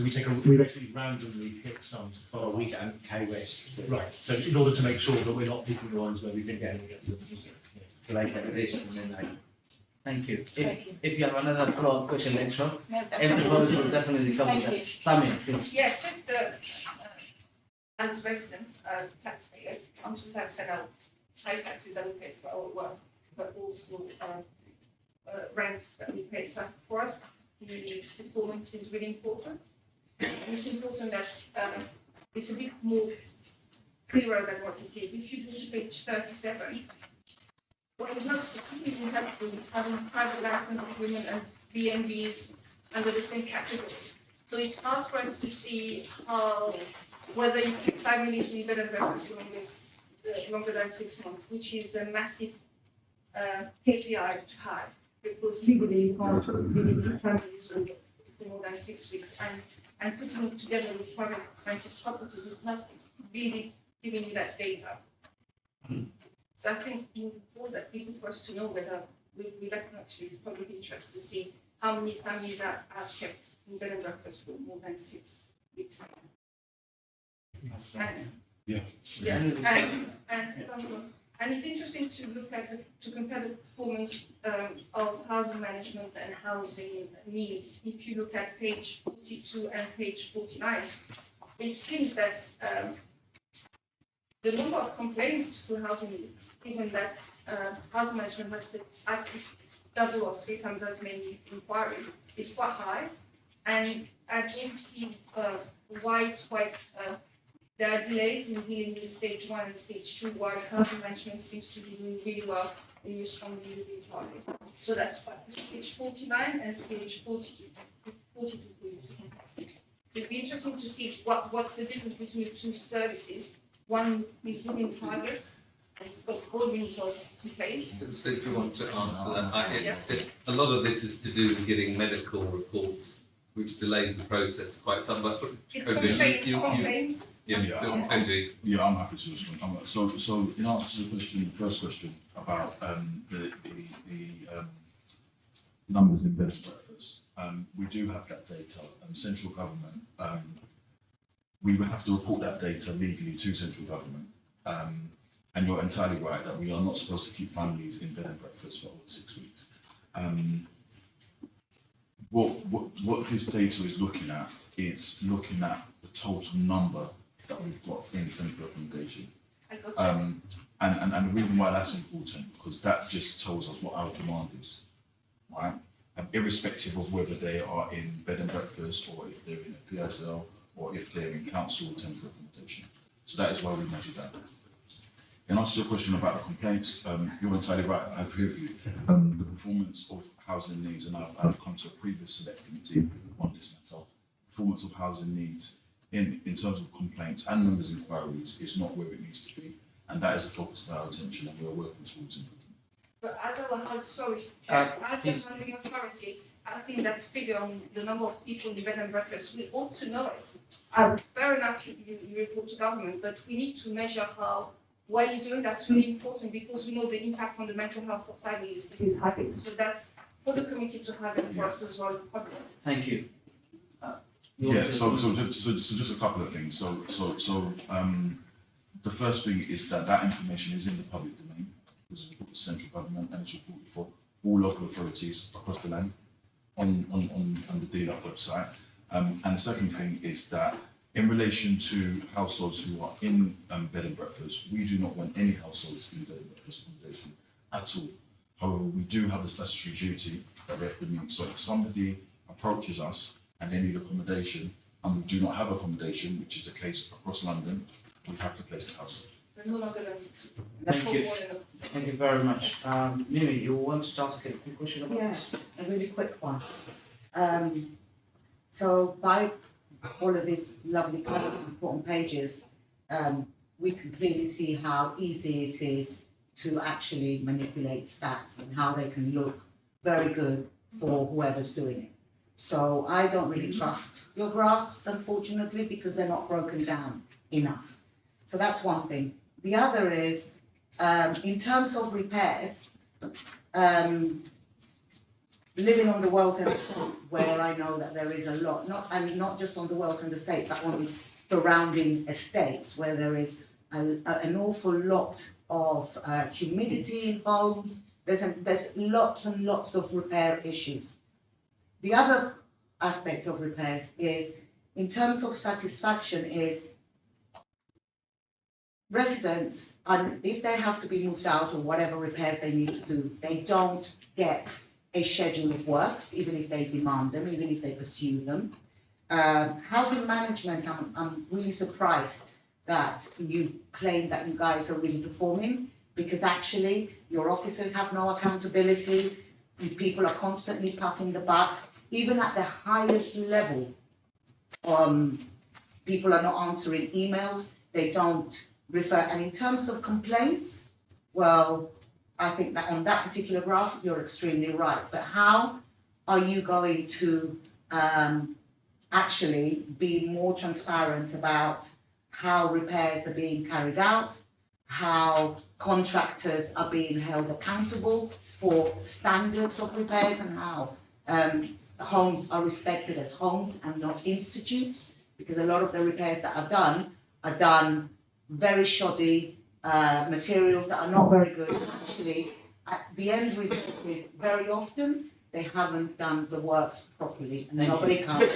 we basically randomly pick some to follow. we don't. K-West. Right. So in order to make sure that we're not picking the ones where we think we're going to get them. So they get a list and then they. Thank you. If you have another follow-up question later on, No, that's everybody will definitely come with Thank that. you. Samia, please. Yeah, just as residents, as taxpayers, council tax and our high taxes that we pay for our work, but also rents that we pay. So for us, the performance is really important. And it's important that it's a bit more clearer than what it is. If you go to page 37, what is not particularly helpful is having private license agreement and B&B under the same category. So it's hard for us to see whether you keep families in bed and breakfast for longer than 6 months, which is a massive KPI to have, because legally you can't keep families for more than 6 weeks, and putting it together with private rented properties is not really giving you that data. So I think moving forward, that people for us to know whether we actually is public interest to see how many families are kept in bed and breakfast for more than 6 Yeah. Yeah, and it's interesting to look at to compare the performance of housing management and housing needs. If you look at page 42 and page 49, it seems that the number of complaints for housing needs, given that housing management has at least double or 3 times as many inquiries, is quite high, and you see why it's quite. There are delays in dealing with stage 1 and stage 2, while housing management seems to be doing really well in responding to the target. So that's why page 49 and page 42. It'd be interesting to see what's the difference between the two services. One is within target, and it's got volumes of complaints. So do you want to answer that? A lot of this is to do with getting medical reports, which delays the process quite some. But It's complaints. complaints. I'm happy to respond. So in answer to the question, the first question about the numbers in bed and breakfast, we do have that data. Central government, we would have to report that data legally to central government. And you're entirely right that we are not supposed to keep families in bed and breakfast for over 6 weeks. What this data is looking at the total number that we've got in central accommodation. And the reason why that's important, because that just tells us what our demand is, right? Irrespective of whether they are in bed and breakfast or if they're in a PSL or if they're in council or temporary accommodation. So that is why we measure that. In answer to your question about the complaints, you're entirely right, I agree with you. The performance of housing needs, and I've come to a previous select committee on this matter, performance of housing needs in terms of complaints and members' inquiries is not where it needs to be, and that is a focus of our attention, and we are working towards improvement. But as a housing authority, I think that figure on the number of people in bed and breakfast, we ought to know it. Fair enough, you report to government, but we need to measure what you're doing. That's really important because we know the impact on the mental health of families this is having. So that's for the committee to have and for us as well. Thank you. So just a couple of things. So the first thing is that information is in the public domain. This is reported to central government and it's reported for all local authorities across the land on the DLUHC website. And the second thing is that in relation to households who are in bed and breakfast, we do not want any households in bed and breakfast accommodation at all. However, we do have a statutory duty that we have to meet. So if somebody approaches us and they need accommodation and we do not have accommodation, which is the case across London, we have to place the household. Thank you. Thank you very much. Mimi, you wanted to ask a quick question about this? Yeah, a really quick one. So by all of these lovely colours we've put on pages, we can clearly see how easy it is to actually manipulate stats and how they can look very good for whoever's doing it. So I don't really trust your graphs, unfortunately, because they're not broken down enough. So that's one thing. The other is, in terms of repairs, living on the Wells End, where I know that there is a lot, not just on the Wells End estate, but on surrounding estates, where there is an awful lot of humidity in homes. There's lots and lots of repair issues. The other aspect of repairs is, in terms of satisfaction, is residents, and if they have to be moved out or whatever repairs they need to do, they don't get a schedule of works, even if they demand them, even if they pursue them. Housing management, I'm really surprised that you claim that you guys are really performing, because actually your officers have no accountability, people are constantly passing the buck, even at the highest level. People are not answering emails, they don't refer, and in terms of complaints, well, I think that on that particular graph, you're extremely right, but how are you going to actually be more transparent about how repairs are being carried out, how contractors are being held accountable for standards of repairs, and how homes are respected as homes and not institutes? because a lot of the repairs that are done very shoddy, materials that are not very good. Actually, the end result is very often they haven't done the works properly and Thank nobody you. comes.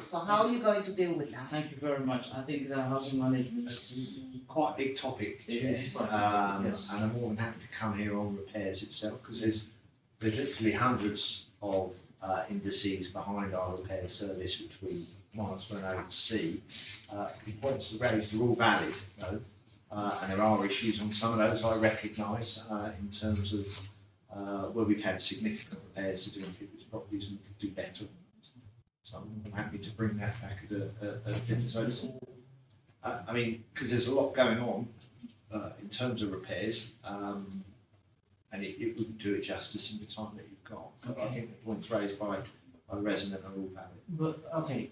So how are you going to deal with that? Thank you very much. I think the housing management is Quite a big topic, It Chair. is quite a big topic, yes. And I'm more than happy to come here on repairs itself, because there's literally hundreds of indices behind our repair service which we monitor and oversee. The points raised are all valid, you know, and there are issues on some of those I recognise in terms of where we've had significant repairs to do in people's properties and we could do better. So I'm happy to bring that back at a different notice. I mean, because there's a lot going on in terms of repairs, and it wouldn't do it justice in the time that you've got. But I think the points raised by the resident are all valid. But, okay,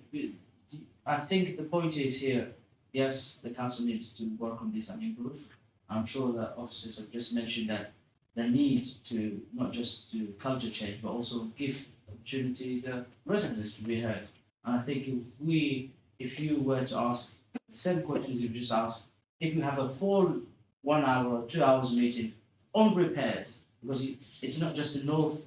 I think the point is here, yes, the council needs to work on this and improve. I'm sure that officers have just mentioned that the need to, not just do culture change, but also give opportunity to the residents to be heard. And I think if you were to ask the same questions you just asked, if you have a full 1 hour or 2 hours meeting on repairs, because it's not just the north,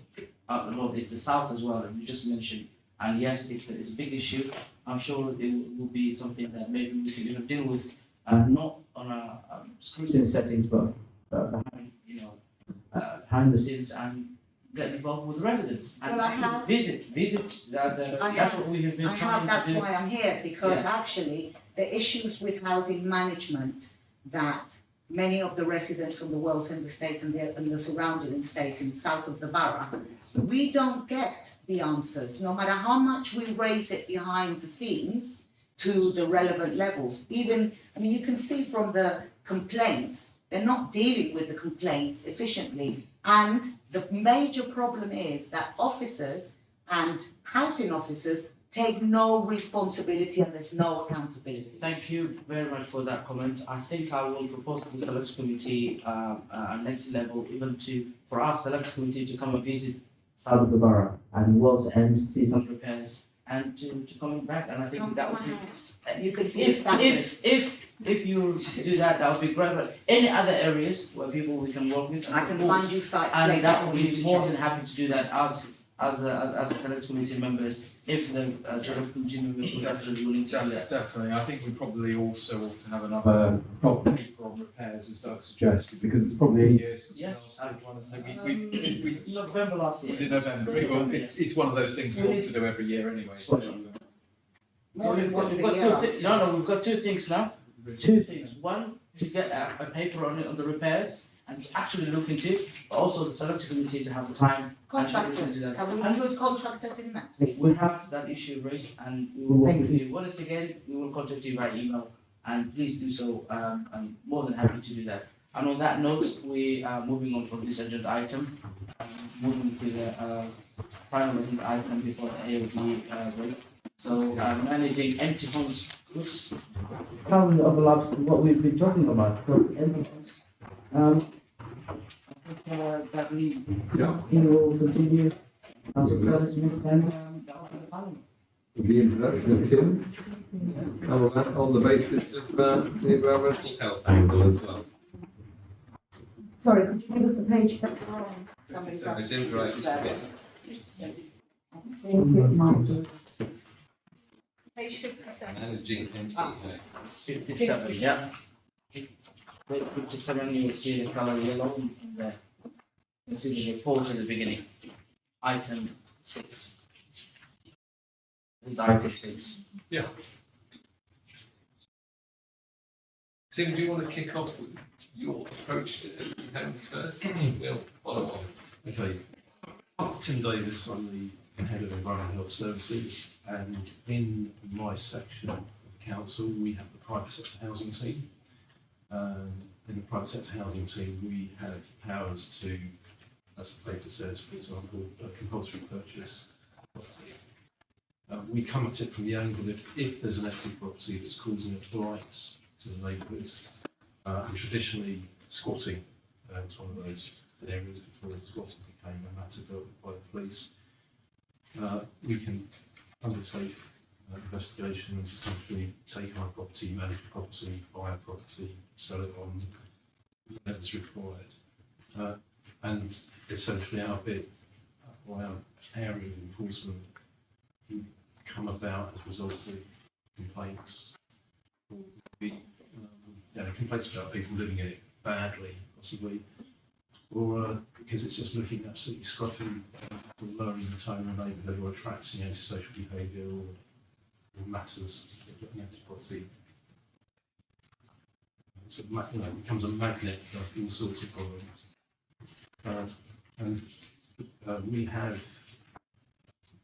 it's the south as well, and you just mentioned. And yes, if it's a big issue, I'm sure it will be something that maybe we can even deal with, not on a scrutiny settings, but behind, behind the scenes and get involved with residents and Well, I have- visit. That's what we have been trying to That's do. why I'm here, because Yeah. actually the issues with housing management that many of the residents from the Walton estate and the surrounding estate in the south of the borough, we don't get the answers, no matter how much we raise it behind the scenes to the relevant levels. Even, I mean, you can see from the complaints, they're not dealing with the complaints efficiently. And the major problem is that officers and housing officers take no responsibility and there's no accountability. Thank you very much for that comment. I think I will propose to the select committee next level, even for our select committee to come and visit south of the borough and Wall's End, see some repairs, and to come back. And I think Come that to would my be house. You could see the standard. if you do that, that would be great. But any other areas where people we can work with and I can support, find you site and places that for would you be to more check. than happy to do that as a select committee members, if the select committee members were definitely willing to do that. Definitely, I think we probably also ought to have another proper paper on repairs, as Doug suggested, because it's probably a year since we Yes, last did one, isn't it? We November last year. was it November? Well, it's one of those things we ought to do every year anyway, so. More than once We've a got year. two things. No, we've got two things now. Two things. One, to get a paper on the repairs and to actually look into it, but also the select committee to have the time. and to look into Contractors, that. can we And include contractors in that, please? we have that issue raised and we will work Thank with you. Once again, we will contact you by email and please do so. I'm more than happy to do that. And on that note, we are moving on from this agenda item, moving to the final agenda item before the AOD vote. So managing empty homes looks currently overlaps with what we've been talking about. So empty homes. I think that we will continue. Councillor Smith and the Parliament. The introduction of Tim, cover that on the basis of the environmental health angle as well. Sorry, could you give us the page that we're on? Somebody's So asked. Agenda item I think it might be. Page 57. managing empty homes. 57, yeah. 57, you will see the color yellow in there. You see the report at the beginning. Item 6. And item 6. Yeah. Tim, do you want to kick off with your approach to empty homes first? We'll follow on. Okay. I'm Tim Davis, I'm the Head of Environmental Health Services, and in my section of the council we have the private sector housing team. In the private sector housing team we have powers to, as the paper says, for example, a compulsory purchase property. We come at it from the angle if there's an empty property that's causing a blight to the neighbourhood, and traditionally squatting was one of those areas before squatting became a matter dealt with by the police. We can undertake investigation and potentially take our property, manage a property, buy a property, sell it on as required. And essentially our bit, or our area of enforcement would come about as a result of complaints, or complaints about people living in it badly, possibly, or because it's just looking absolutely scruffy, lowering the tone of the neighbourhood, or attracting antisocial behaviour, or matters that get into property. So it becomes a magnet for all sorts of problems. We have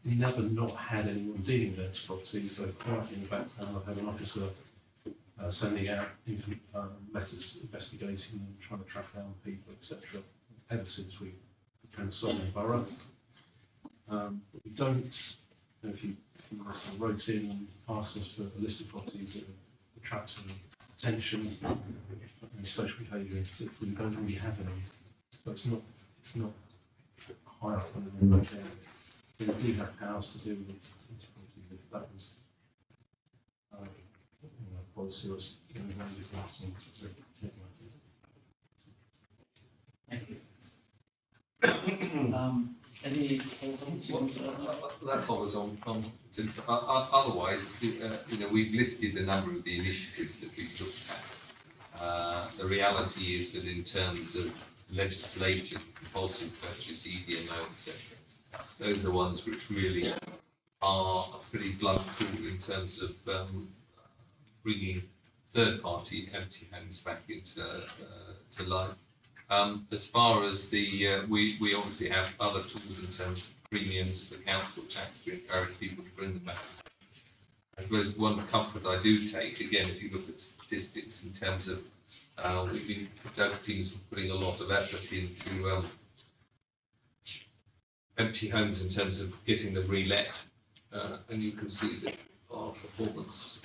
never not had anyone dealing with empty properties. So quietly in the background, I've had an officer sending out letters investigating them, trying to track down people, etc. Ever since we became a sovereign borough. But we don't, if you sort of wrote in and asked us for a list of properties that attract some attention and social behaviour in particular, we don't really have any. So it's not high up on the agenda. We do have powers to deal with empty properties if that was policy or enforcement to take matters. Thank you. Any That's always on. Otherwise, we've listed a number of the initiatives that we've looked at. The reality is that in terms of legislation, compulsory purchase, EDMO, etc., those are ones which really are a pretty blunt tool in terms of bringing third-party empty homes back into to life. As far as the, we obviously have other tools in terms of premiums for council tax to encourage people to bring them back. I suppose one comfort I do take, again, if you look at statistics in terms of, Doug's team's been putting a lot of effort into empty homes in terms of getting them re-let, and you can see that our performance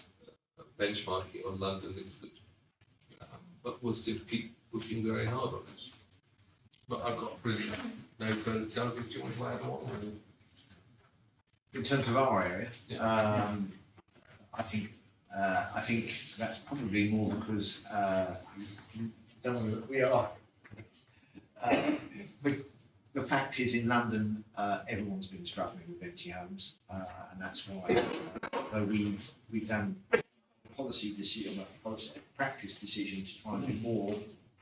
benchmarking on London is good, but we'll still keep pushing very hard on this. But I've got really no further. Doug, do you want to add on? In terms of our area, I think that's probably more because we are. The fact is, in London, everyone's been struggling with empty homes, and that's why we've done practice decision to try and do more,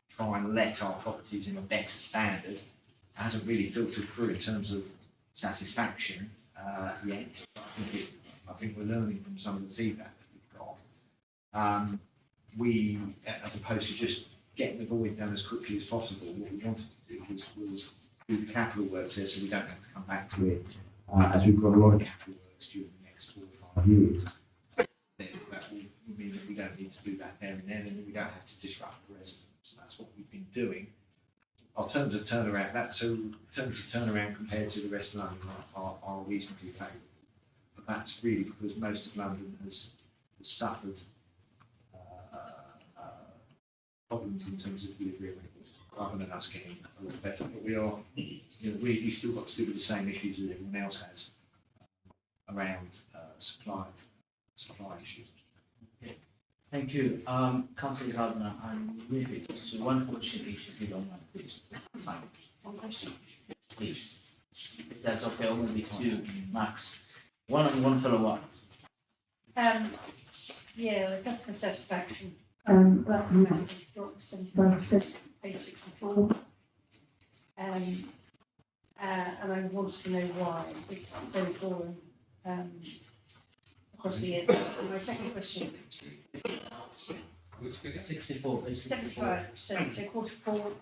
try and let our properties in a better standard. It hasn't really filtered through in terms of satisfaction yet. I think we're learning from some of the feedback that we've got. We, as opposed to just getting the void done as quickly as possible, what we wanted to do was do the capital works there so we don't have to come back to it, as we've got a lot of capital works during the next 4 or 5 years. That will mean that we don't need to do that there and then, and we don't have to disrupt the residents. So that's what we've been doing. In terms of turnaround, compared to the rest of London are reasonably favourable. But that's really because most of London has suffered problems in terms of delivery of it, rather than us getting a lot better. But we still got to deal with the same issues that everyone else has around supply issues. Okay. Thank you. Councillor Gardner, I'm with it to one question each, if you don't mind, please. Time. One question, please. If that's okay, or maybe 2 max. One and one follow-up. The customer satisfaction, that's a massive drop, 75%, page 64. And I want to know why it's so fallen across the years. And my second question. 64, page 64. 75%, so Q4,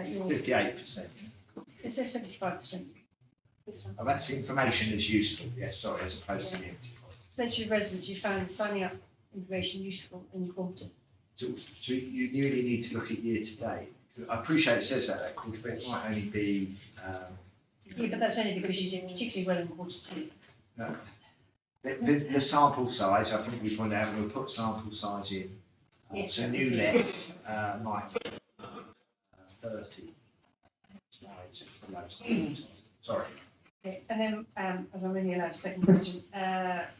you're. 58%. It says 75%. Oh, that's information is useful, yes, sorry, as opposed to the empty. Essentially, residents, you found signing up information useful and informative. So you really need to look at year to date. I appreciate it says that quarter, but it might only be. Yeah, but that's only because you did particularly well in Q2. No. The sample size, I think we pointed out, we'll put sample size in. Yes. So new lets might be 30. That's why it's the low sample size. Sorry. Okay, and then, as I'm only allowed a second question,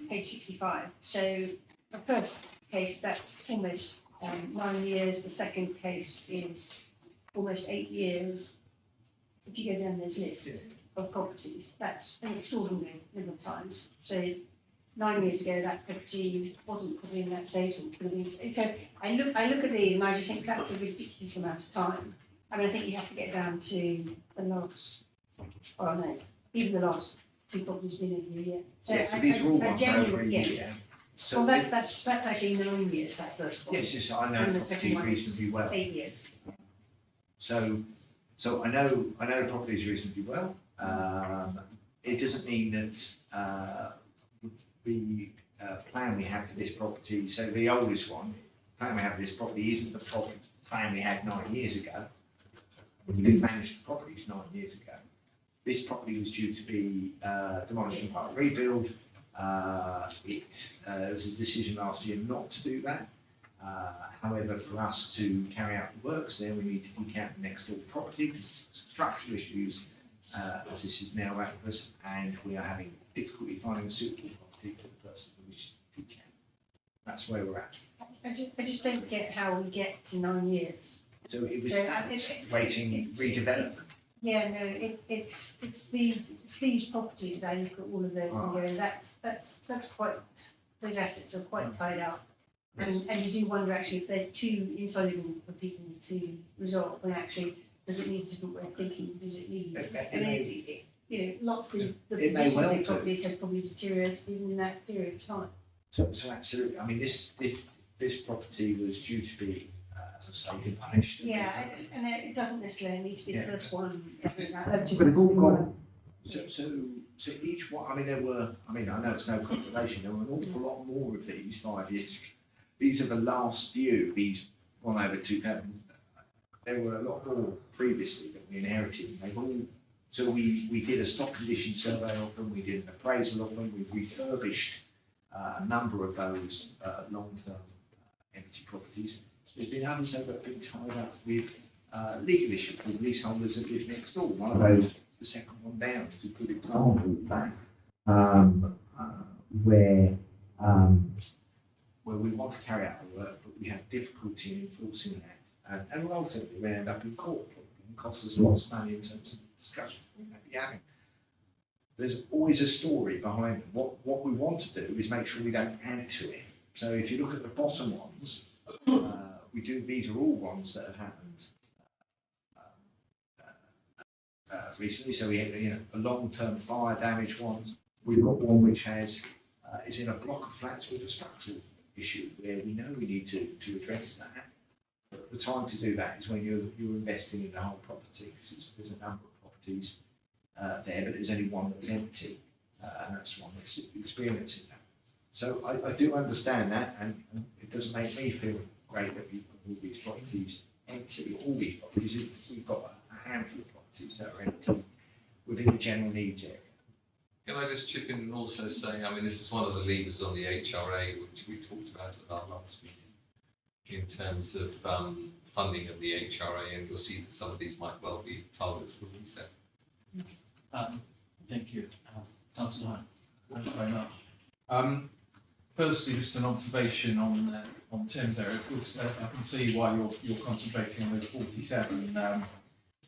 page 65. So the first case, that's almost 9 years. The second case is almost 8 years. If you go down this list of properties, that's an extraordinary number of times. So 9 years ago, that property wasn't probably in that state or could have been. So I look at these and I just think that's a ridiculous amount of time. I mean, I think you have to get down to the last, oh no, even the last 2 properties been over a year. So Yes, these are all ones over a genuinely, year. So well, that's actually 9 years, that first one. yes, yes, I know And the the second property one is reasonably well. 8 years. So I know the properties reasonably well. It doesn't mean that the plan we have for this property, so the oldest one, plan we have for this property isn't the plan we had 9 years ago. We didn't manage the properties 9 years ago. This property was due to be demolished and part of rebuild. There was a decision last year not to do that. However, for us to carry out the works there, we need to decant the next door property because of structural issues, as this is now out of us, and we are having difficulty finding a suitable property for the person who wishes to decant. That's where we're at. I just don't get how we get to 9 years. So it was So, waiting redevelopment. Yeah, no, it's these properties. I look at all of those and go, that's quite, those assets are quite tied up, and you do wonder actually if they're too insoluble for people to resolve. When actually, does it need a different way of thinking? Does it need? I mean, you know, lots of the position of the properties has probably deteriorated even in that period of time. So absolutely. I mean, this property was due to be, as I say, demolished. Yeah, and it doesn't necessarily need to be the first one. But they've all gone. So each one. I mean, I know it's no consolation. There were an awful lot more of these 5 years ago. These are the last few. These one over 2000. There were a lot more previously that we inherited. They've all. So we did a stock condition survey of them. We did an appraisal of them. We've refurbished a number of those long-term empty properties. There's been others that have been tied up with legal issues with leaseholders that live next door. One of those, the second one down, is a good example of that, where we want to carry out the work, but we have difficulty in enforcing that, and ultimately we end up in court. It costs us lots of money in terms of discussions we may be having. There's always a story behind it. What we want to do is make sure we don't add to it. So if you look at the bottom ones, these are all ones that have happened recently. So we have, a long-term fire damage ones. We've got one which is in a block of flats with a structural issue where we know we need to address that. But the time to do that is when you're investing in the whole property, because there's a number of properties there, but there's only one that's empty, and that's one that's experiencing that. So I do understand that, and it doesn't make me feel great that we've got all these properties empty, all these properties. We've got a handful of properties that are empty within the general needs area. Can I just chip in and also say, I mean, this is one of the levers on the HRA, which we talked about at our last meeting, in terms of funding of the HRA, and you'll see that some of these might well be targets for reset. Thank you. Councillor Hunt. Thanks very much. Firstly, just an observation on Tim's area. Of course, I can see why you're concentrating on those 47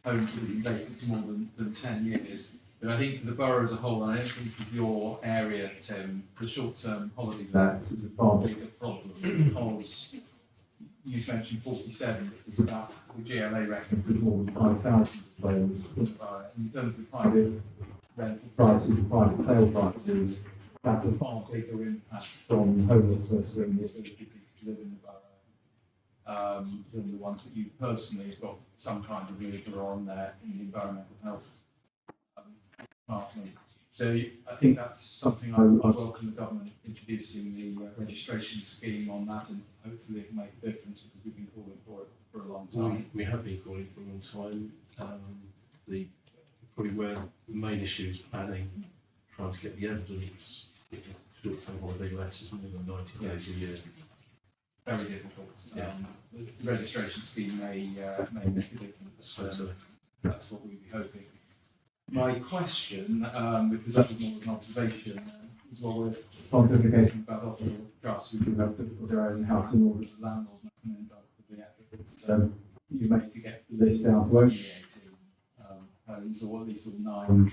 homes that have been vacant for more than 10 years. But I think for the borough as a whole, and I don't think of your area, Tim, the short-term holiday lets is a far bigger problem because you've mentioned 47, because about the GLA reckons there's more than 5,000 of those in the borough. In terms of the private rental prices, the private sale prices, that's a far bigger impact on homelessness and the ability of people to live in the borough than the ones that you personally have got some kind of lever on there in the environmental health department. So I think that's something I welcome the government introducing the registration scheme on that, and hopefully it can make a difference because we've been calling for it for a long time. We have been calling for a long time. Probably where the main issue is planning, trying to get the evidence. Short-term holiday letters more than 90 days a year. Very difficult. The registration scheme may make a difference. So. That's what we'd be hoping. My question, because that was more of an observation, is what we're pontificating about offshore trusts, we do have to put our own house in order as a landlord and recommend that for the efforts you made to get the list down to only 18 homes, or at least all 9.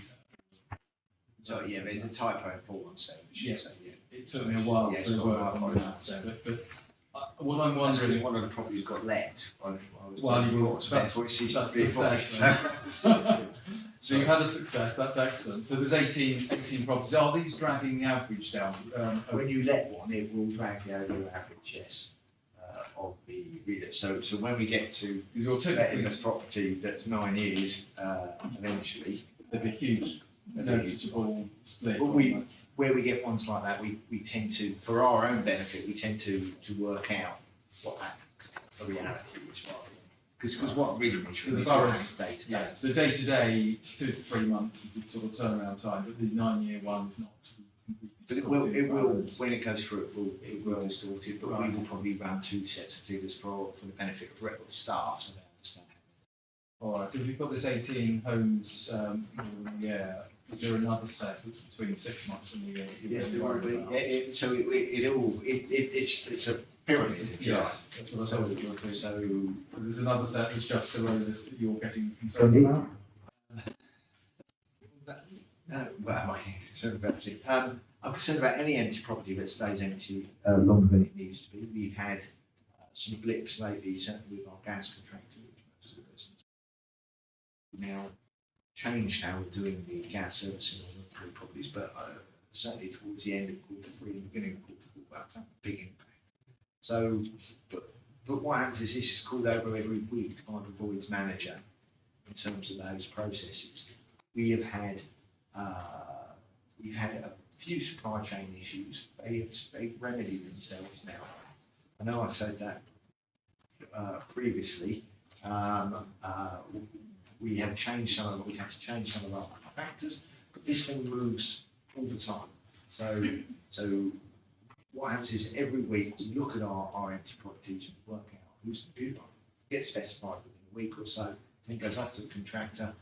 So yeah, there's a typo in 417. Yes, it took me a while to work on that. So, but what I'm wondering is one of the properties got let. Well, you were, that's what it seems to be. So you've had a success, that's excellent. So there's 18 properties. Are these dragging the average down? When you let one, it will drag the overall average, yes, of the reader. So when we get to letting a property that's 9 years, eventually, there'll be a huge noticeable split. But where we get ones like that, we tend to, for our own benefit, we tend to work out what that the reality is, because what really makes So the is borough's day to day. So day to day, 2 to 3 months is the sort of turnaround time, but the 9-year one is not completely. But it will, when it goes through, it will distort it, but we will probably run 2 sets of figures for the benefit of staff, so they understand. All right, so if you've got this 18 homes, is there another set that's between 6 months and a year? Yes, there will be. It's a pyramid, if you like. Yes, that's what I thought it would be. So there's another set that's just below this that you're getting concerned about? Well, am I getting concerned about it? I'm concerned about any empty property that stays empty longer than it needs to be. We've had some blips lately, certainly with our gas contractor, which most of the residents now changed how we're doing the gas servicing on the 3 properties, but certainly towards the end of Q3 and beginning of Q4, that's a big impact. So, but what happens is this is called over every week by the voids manager in terms of those processes. We've had a few supply chain issues. They've remedied themselves now. I know I've said that previously. We have changed some of. We have to change some of our factors, but this thing moves all the time. So what happens is every week we look at our empty properties and work out who's the bidder. It gets specified within a week or so. Then goes off to the contractor.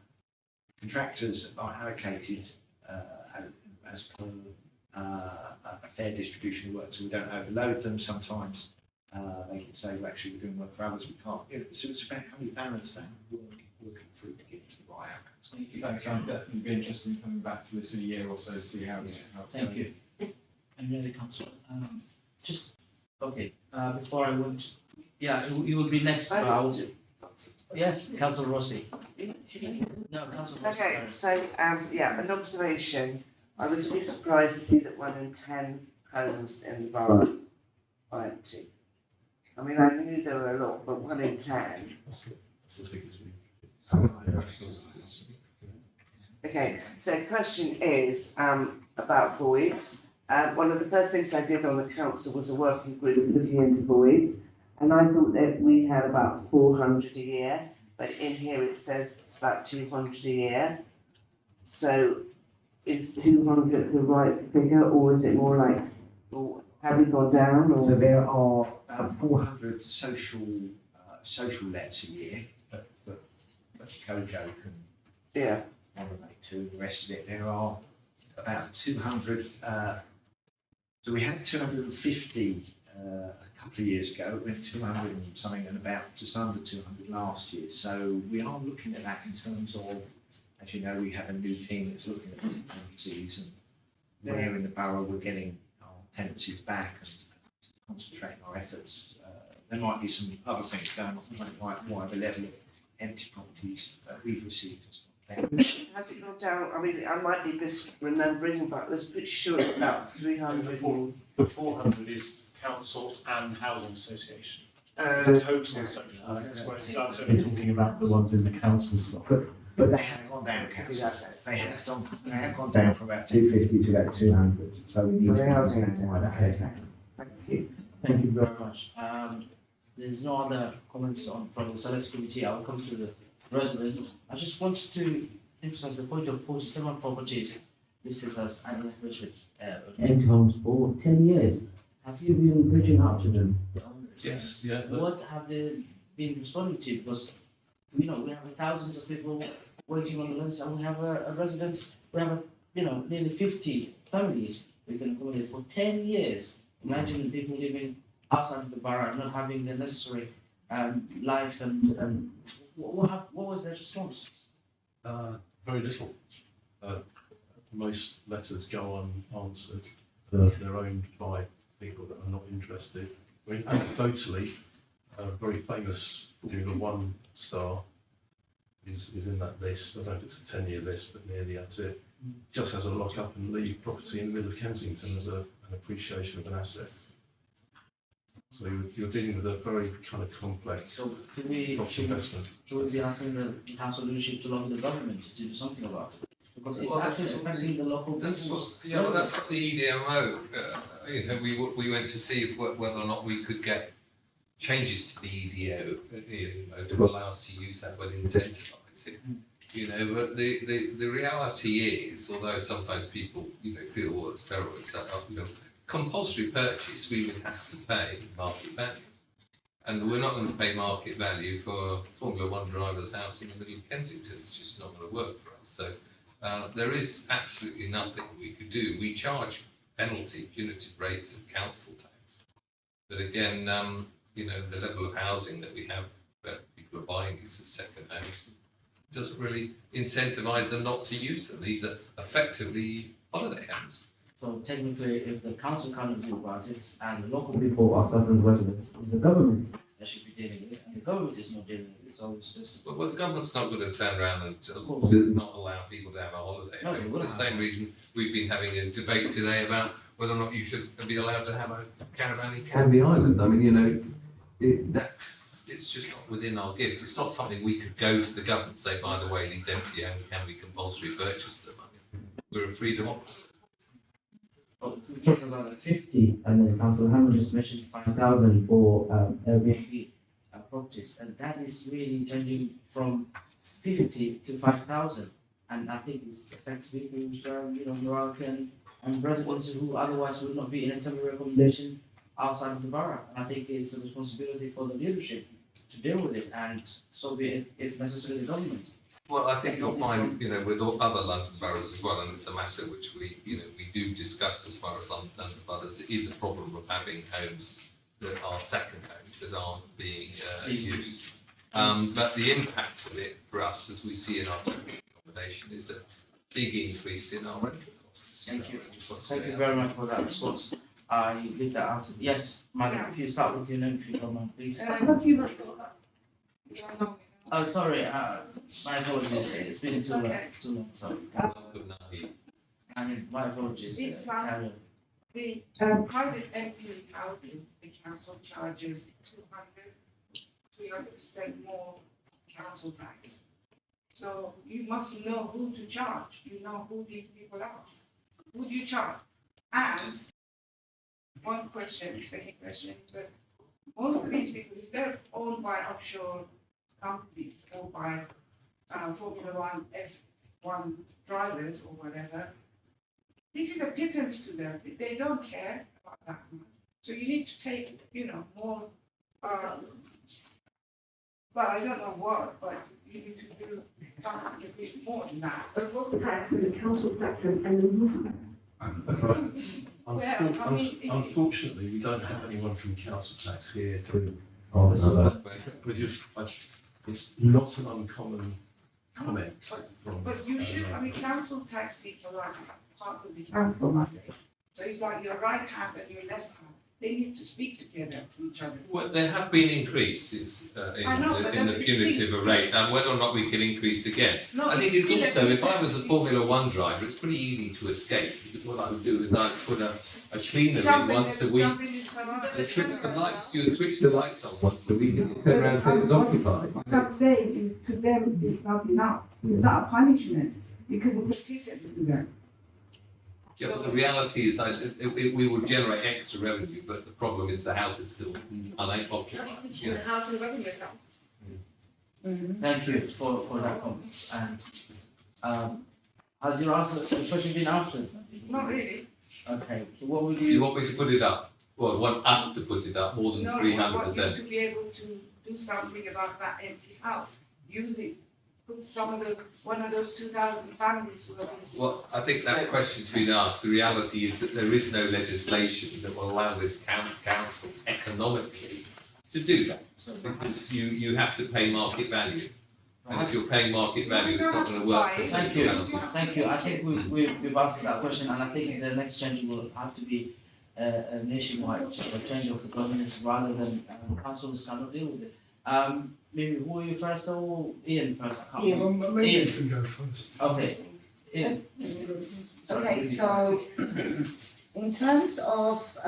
Contractors are allocated as per a fair distribution of work, so we don't overload them. Sometimes they can say, well, actually, we're doing work for others, we can't. So it's about how we balance that working through to get to the right outcomes. Thanks, I'd definitely be interested in coming back to this in a year or so to see how it's Thank you. Any other councillor? Just, okay, before I went, you will be next. Yes, Councillor Rossi. No, Councillor Rossi. Okay, so, an observation. I was really surprised to see that 1 in 10 homes in the borough are empty. I mean, I knew there were a lot, but 1 in 10. That's the figures we. Okay, so question is about voids. One of the first things I did on the council was a working group looking into voids, and I thought that we had about 400 a year, but in here it says it's about 200 a year. So is 200 the right figure, or is it more like, or have we gone down? Or? So there are about 400 social lets a year that Kojo can moderate to, and the rest of it. There are about 200. So we had 250 a couple of years ago. It went 200 and something, and about just under 200 last year. So we are looking at that in terms of, as you know, we have a new team that's looking at tenancies and where in the borough we're getting our tenancies back and concentrating our efforts. There might be some other things going on, like why the level of empty properties that we've received has gone down. Has it gone down? I mean, I might be misremembering, but I was pretty sure it's about 300. The 400 is council and housing association. Total social. That's where it's only talking about the ones in the council stock. But they have gone down, council. They have gone down from about 250 to about 200. So we need to understand why that is happening. Thank you. Thank you very much. There's no other comments from the select committee. I'll come to the residents. I just wanted to emphasize the point of 47 properties listed as uninhabited. Empty homes for 10 years. Have you been reaching out to them? Yes, yeah. What have they been responding to? Because we have thousands of people waiting on the list, and we have a residence, we have nearly 50 families we can accommodate for 10 years. Imagine people living outside of the borough, not having the necessary life and what was their response? Very little. Most letters go unanswered. They're owned by people that are not interested. I mean, anecdotally, a very famous Formula One star is in that list. I don't know if it's the 10-year list, but nearly at it. Just has a lock up and leave property in the middle of Kensington as an appreciation of an asset. So you're dealing with a very kind of complex property investment. Should we be asking the council leadership to lobby the government to do something about it? Because it's actually affecting the local people. That's what the EDMO, we went to see whether or not we could get changes to the EDO, to allow us to use that but incentivise it. But the reality is, although sometimes people, feel, well, it's terrible, it's that, compulsory purchase, we would have to pay market value. And we're not going to pay market value for a Formula One driver's house in the middle of Kensington. It's just not going to work for us. So there is absolutely nothing we could do. We charge punitive rates of council tax. But again, the level of housing that we have that people are buying these as second homes doesn't really incentivise them not to use them. These are effectively holiday homes. So technically, if the council can't do about it and the local people are suffering residents, it's the government that should be dealing with it, and the government is not dealing with it. So it's just. Well, the government's not going to turn around and not allow people to have a holiday. No, for the same reason we've been having a debate today about whether or not you should be allowed to have a caravan in Canby Island. I mean, it's just not within our gift. It's not something we could go to the government and say, by the way, these empty homes can be compulsory purchase them. I mean, we're a free democracy. We're talking about 50, and then Councillor Hammond just mentioned 5,000 for Airbnb properties, and that is really changing from 50 to 5,000, and I think it affects people's morality and residents who otherwise would not be in a temporary accommodation outside of the borough. And I think it's a responsibility for the leadership to deal with it, and so be it, if necessary, the government. Well, I think you'll find, with all other London boroughs as well, and it's a matter which we do discuss as far as London boroughs. It is a problem of having homes that are second homes that aren't being used. But the impact of it for us, as we see in our temporary accommodation, is a big increase in our rental costs. Thank you. Thank you very much for that response. I leave that answer. Yes, madam, if you start with your name, if you don't mind, please. Oh, sorry, my apologies, it's been too long, sorry. My apologies. It's the private empty houses, the council charges 300% more council tax. So you must know who to charge, you know who these people are. Who do you charge? And one question, the second question is that most of these people, if they're owned by offshore companies or by Formula One, F1 drivers or whatever, this is a pittance to them. They don't care about that much. So you need to take, more, well, I don't know what, but you need to do something a bit more than that. The road tax and the council tax and the roof tax. Unfortunately, we don't have anyone from council tax here to. It's not an uncommon comment from. But you should, council tax people are part of the council money. So it's like your right hand and your left hand. They need to speak together to each other. Well, there have been increases in the punitive rate, and whether or not we can increase again. No, I think it's also, if I was a Formula One driver, it's pretty easy to escape, because what I would do is I'd put a cleaner in once a week. You'd switch the lights on once a week, and you'd turn around and say it was occupied. That saying to them is not enough. It's not a punishment. You can put pittance to them. Yeah, but the reality is that we will generate extra revenue, but the problem is the house is still unoccupied. The housing revenue Thank you for that comment. And has your question been answered? Not really. Okay. So what would You want me to put it up? Well, you want us to put it up more than 300%. I want you to be able to do something about that empty house. Use it put some of those, one of those 2,000 families who are. Well, I think that question's been asked. The reality is that there is no legislation that will allow this council economically to do that. Because you have to pay market value. And if you're paying market value, it's not going to work. for Thank central you, council. thank you. I think we've answered that question, and I think the next change will have to be a nationwide change of the governance rather than councils cannot deal with it. Maybe who are you first or Ian first? I can't remember. Maybe you Ian. can go first. Okay. Ian. Okay, so in terms of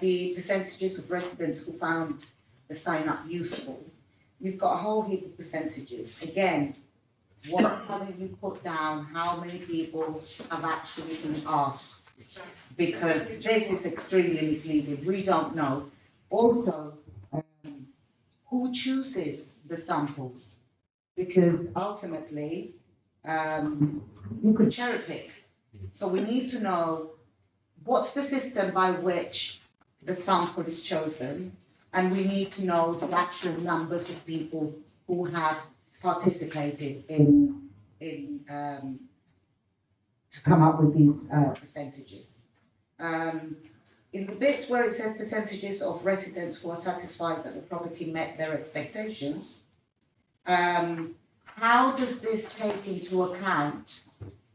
the percentages of residents who found the sign up useful, you've got a whole heap of percentages. Again, what have you put down, how many people have actually been asked? Because this is extremely misleading, we don't know. Also, who chooses the samples? Because ultimately, you could cherry pick. So we need to know what's the system by which the sample is chosen, and we need to know the actual numbers of people who have participated to come up with these percentages. In the bit where it says percentages of residents who are satisfied that the property met their expectations, how does this take into account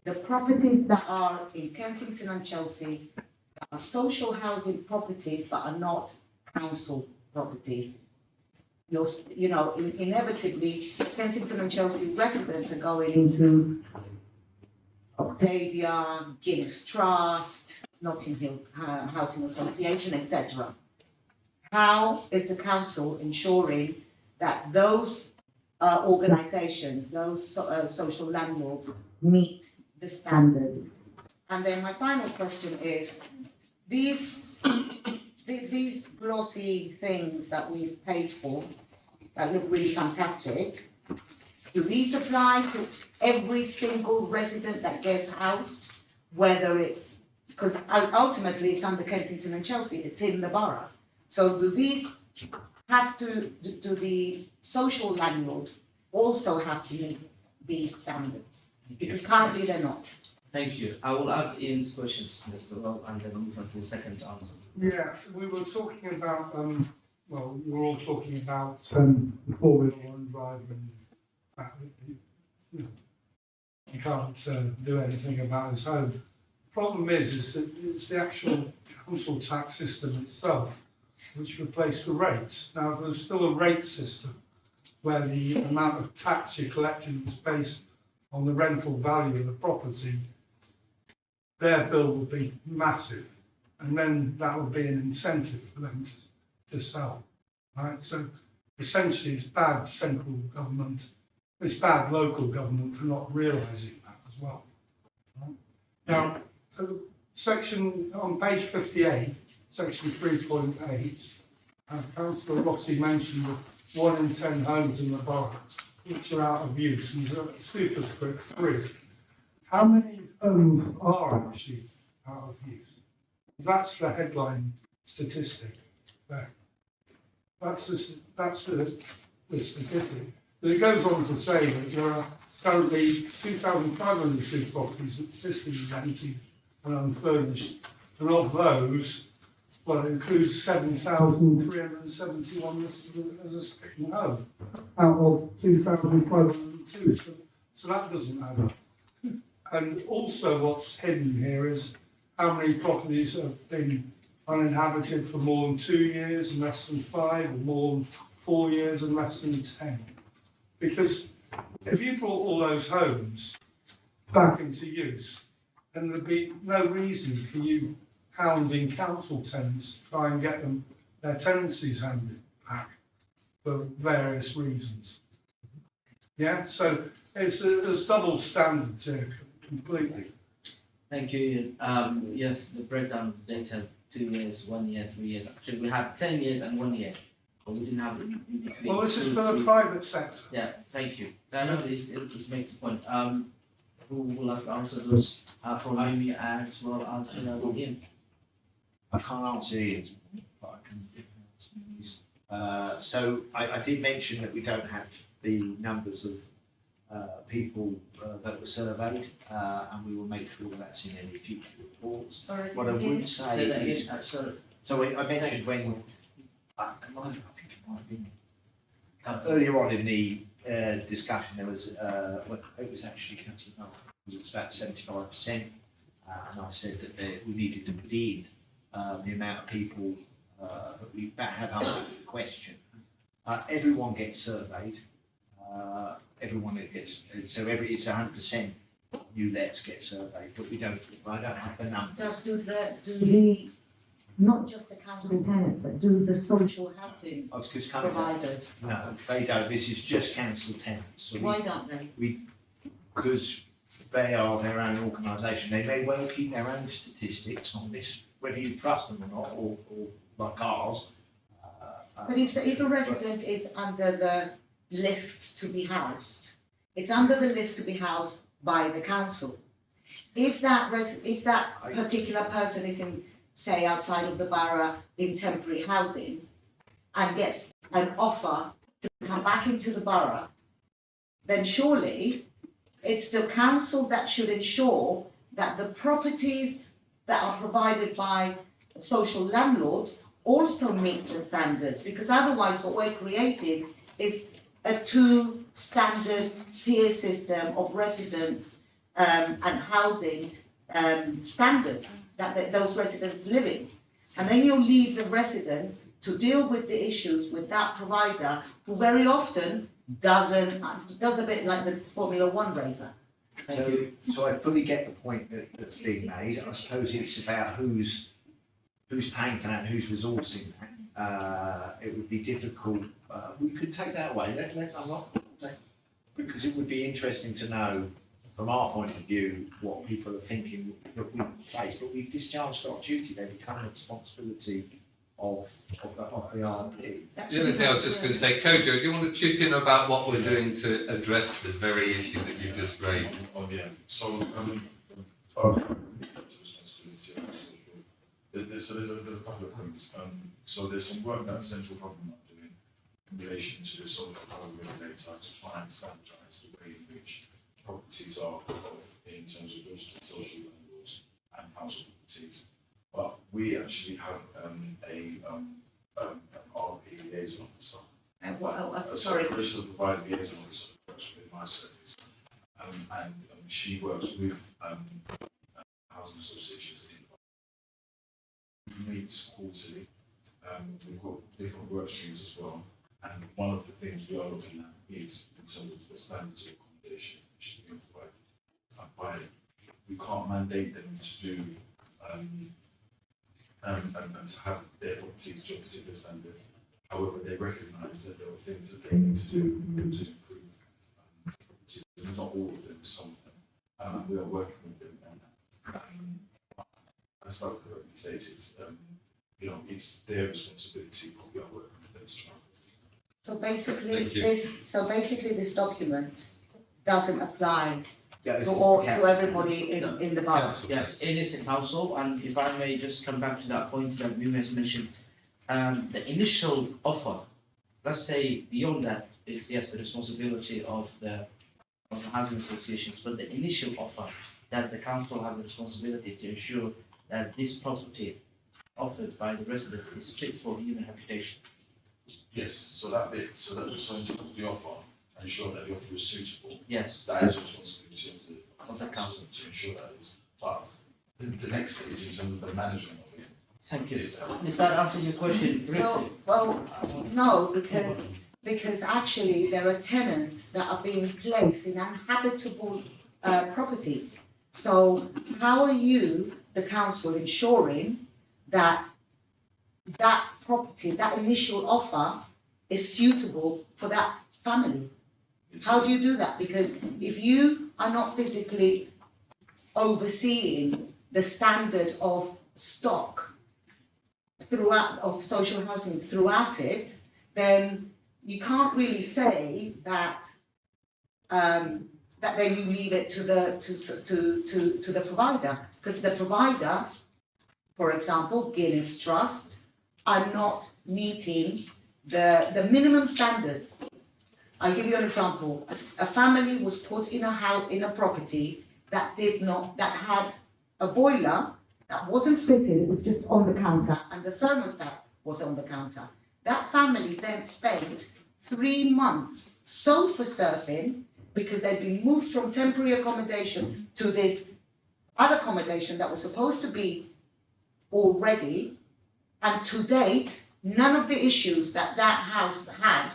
the properties that are in Kensington and Chelsea, that are social housing properties but are not council properties? You know, inevitably, Kensington and Chelsea residents are going into Octavia, Guinness Trust, Notting Hill Housing Association, etc. How is the council ensuring that those organisations, those social landlords meet the standards? And then my final question is, these glossy things that we've paid for, that look really fantastic, do these apply to every single resident that gets housed, whether it's, because ultimately it's under Kensington and Chelsea, it's in the borough. So do these have to, do the social landlords also have to meet these standards? Because currently they're not. Thank you. I will add Ian's questions as well and then move on to the second answer. Yeah, we were talking about, well, we were all talking about the four-wheel one drive and the fact that you can't do anything about his home. The problem is that it's the actual council tax system itself which replaced the rates. Now, if there's still a rate system where the amount of tax you're collecting is based on the rental value of the property, their bill would be massive, and then that would be an incentive for them to sell, right? So essentially it's bad central government, it's bad local government for not realising that as well. Right? Now, section on page 58, section 3.8, Councillor Rossi mentioned that 1 in 10 homes in the borough which are out of use, and there's a superscript 3. How many homes are actually out of use? That's the headline statistic there. That's the statistic. But it goes on to say that there are currently 2,502 properties existing as empty and unfurnished, and of those, well, it includes 7,371 listed as a second home out of 2,502. So that doesn't add up. And also what's hidden here is how many properties have been uninhabited for more than 2 years and less than 5, or more than 4 years and less than 10. Because if you brought all those homes back into use, then there'd be no reason for you hounding council tenants to try and get them their tenancies handed back for various reasons. Yeah, so there's double standards here completely. Thank you, Ian. Yes, the breakdown of the data, 2 years, 1 year, 3 years. Actually, we had 10 years and 1 year, but we didn't have it in between. Well, this is for the private sector. Yeah, thank you. No, it just makes a point. Who will have to answer those from Mimi as well as Ian? I can't answer Ian's, but I can answer Mimi's. So I did mention that we don't have the numbers of people that were surveyed, and we will make sure that's in any future reports. Sorry, What I would say Say that is, again, sorry. so I mentioned when, I think it might have been earlier on in the discussion, there was, well, it was actually Councillor Noel, it was about 75%, and I said that we needed to put in the amount of people that we have under the question. Everyone gets surveyed. Everyone that gets, so it's 100% new lets get surveyed, but I don't have the numbers. Do the, not just the council tenants, but do the social housing providers? No, they don't. This is just council tenants. So Why don't they? Because they are their own organisation. They may well keep their own statistics on this, whether you trust them or not, or like ours. But if a resident is under the list to be housed, it's under the list to be housed by the council. If that particular person is in, say, outside of the borough in temporary housing and gets an offer to come back into the borough, then surely it's the council that should ensure that the properties that are provided by social landlords also meet the standards, because otherwise what we're creating is a two-standard tier system of residents and housing standards that those residents live in. And then you'll leave the residents to deal with the issues with that provider who very often does a bit like the Formula One racer. So I fully get the point that's being made. I suppose it's about who's paying for that and who's resourcing that. It would be difficult. We could take that away. Because it would be interesting to know from our point of view what people are thinking that we've placed. But we've discharged our duty. They become a responsibility of the RP. The other thing I was just going to say, Kojo, do you want to chip in about what we're doing to address the very issue that you just raised? Oh yeah. So there's a couple of things. So there's some work that Central Government are doing in relation to the social housing regulator to try and standardise the way in which properties are in terms of registered social landlords and house properties. But we actually have an RP liaison officer. Sorry. A registered provider liaison officer works with my service, and she works with housing associations in meets quarterly. We've got different work streams as well, and one of the things we are looking at is in terms of the standards of accommodation which is being provided by them. We can't mandate them to do and to have their properties to a particular standard. However, they recognise that there are things that they need to do to improve properties. And not all of them, some of them. And we are working with them on that. As Doug correctly stated, it's their responsibility, but we are working with them to try. So basically this document doesn't apply to everybody in the borough. Yes, it is in council, and if I may just come back to that point that we mentioned, the initial offer, let's say beyond that is yes the responsibility of the housing associations, but the initial offer, does the council have the responsibility to ensure that this property offered by the residents is fit for human habitation? Yes, so that bit, so in terms of the offer, ensure that the offer is suitable. Yes. That is a responsibility of the council to ensure that is. But the next stage in terms of the management of it. Thank you. Does that answer your question briefly? No, because actually there are tenants that are being placed in uninhabitable properties. So how are you, the council, ensuring that that property, that initial offer is suitable for that family? How do you do that? Because if you are not physically overseeing the standard of stock throughout, of social housing throughout it, then you can't really say that that then you leave it to the provider, because the provider, for example, Guinness Trust, are not meeting the minimum standards. I'll give you an example. A family was put in a house, in a property that had a boiler that wasn't fitted, it was just on the counter, and the thermostat was on the counter. That family then spent 3 months sofa surfing because they'd been moved from temporary accommodation to this other accommodation that was supposed to be all ready, and to date, none of the issues that house had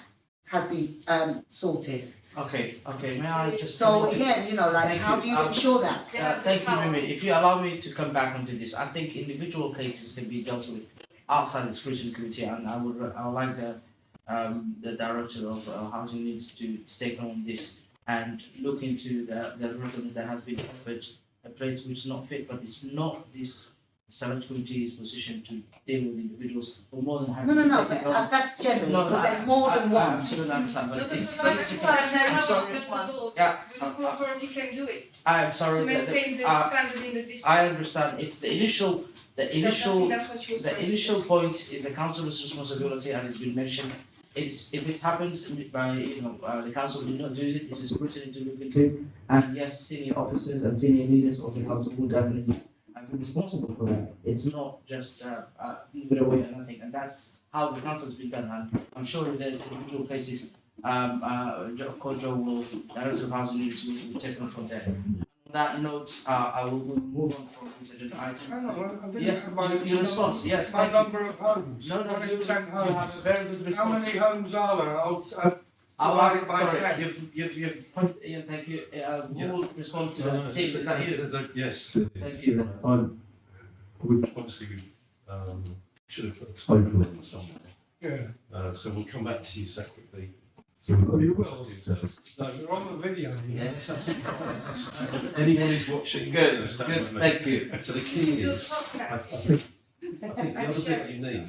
has been sorted. Okay, may I just? So again, how do you ensure that? Thank you, Mimi. If you allow me to come back onto this, I think individual cases can be dealt with outside the scrutiny committee, and I would like the director of housing needs to take on this and look into the residence that has been offered a place which is not fit, but it's not this select committee's position to deal with individuals or more than happy. No, but that's general, because there's more than one. I absolutely understand, but it's I'm sorry. Yeah. The local authority can do it. I'm sorry. To maintain the standard in the district. I understand. It's the initial That's what she was the trying to initial point is the councillor's responsibility, and it's been mentioned. If it happens by the council will not do it, this is scrutiny to look into, and yes, senior officers and senior leaders of the council will definitely be responsible for that. It's not just move it away or nothing, and that's how the council has been done. And I'm sure if there's individual cases, Kojo will, Director of Housing Needs will take on from there. On that note, I will move on from this agenda item. Yes, your response. Yes, my number of homes. No, Only you 10 homes. have a very good response. How many homes are there? I'll ask, divided by sorry, 10. you've pointed, Ian, thank you. Who will respond to that? Tim, is that you? Yes, it is. Thank you. Obviously, we should have put a total in somewhere. Yeah. So we'll come back to you separately. Oh, you will? No, you're on the video. Yes, absolutely. Anyone who's watching. Good, understand good, what I mean. thank you. So the key is, I think the other bit you need,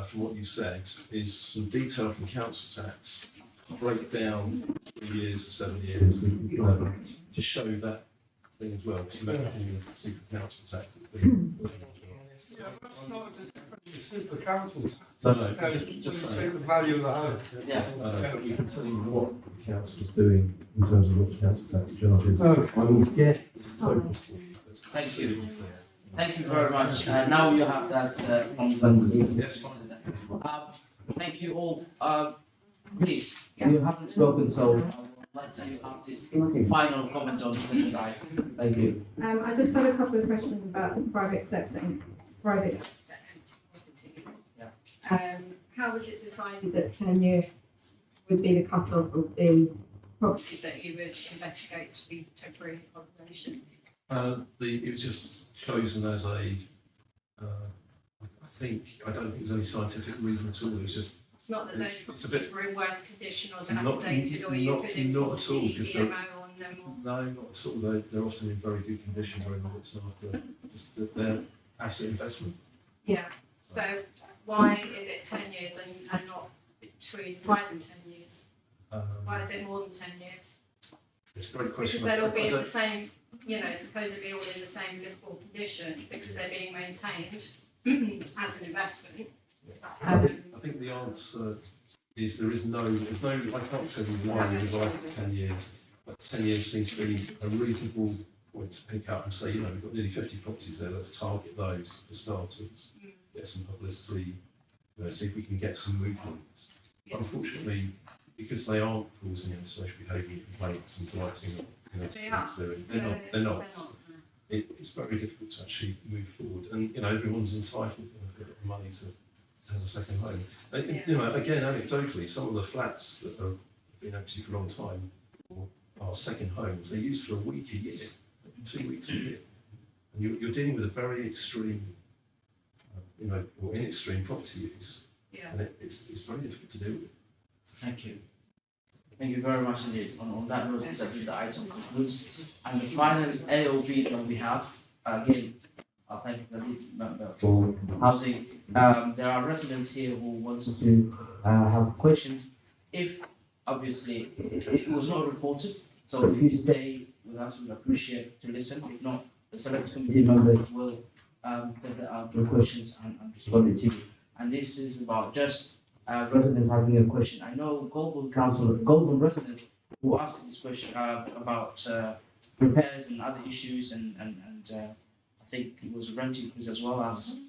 from what you said, is some detail from council tax to break down 3 years to 7 years, to show that thing as well, to make it super council tax. Yeah, but that's not a super council tax. No, just say the value of the home. Yeah. But we can tell you what the council's doing in terms of what the council tax charges. Okay. I will get this total for you. Thank you. Thank you very much. Now you have that on Yes, thank you all. Please, you haven't spoken, so let's you have this final comment on the item. Thank you. I just had a couple of questions about the private sector properties. How was it decided that 10 years would be the cut-off of the properties that you would investigate to be temporary accommodation? It was just chosen as a, I don't think there's any scientific reason at all, it was just. It's not that those it's a properties bit- were in worse condition or Not- dilapidated, or you not- could not enforce at all, the because EMO on them or. No, not at all, they're often in very good condition, very long, it's not, just that they're asset investment. Yeah, so why is it 10 years and not between 5 and 10 years? Why is it more than 10 years? It's a great question. Because they'll all be I in the don't- same, supposedly all in the same livable condition, because they're being maintained as an investment. I think the answer is there's no, I can't tell you why you divide it 10 years, but 10 years seems to be a reasonable point to pick up and say, we've got nearly 50 properties there, let's target those for starters, get some publicity, see if we can get some movement. Unfortunately, because they aren't causing antisocial behaviour complaints and blighting, they're not. It's very difficult to actually move forward, and everyone's entitled to the money to have a second home. And, again, anecdotally, some of the flats that have been empty for a long time or are second homes, they're used for a week a year, 2 weeks a year, and you're dealing with a very extreme, or in extreme property use, and it's very difficult to deal with. Thank you. Thank you very much indeed. On that note, this agenda item concludes. And the final AOB that we have, again, I thank the lead member for housing. There are residents here who want to have questions. If obviously it was not reported, so if you stay with us, we'd appreciate to listen. If not, the select committee members will get your questions and respond to you. And this is about just residents having a question. I know Goulburn residents who asked this question about repairs and other issues, and I think it was rent increase as well as.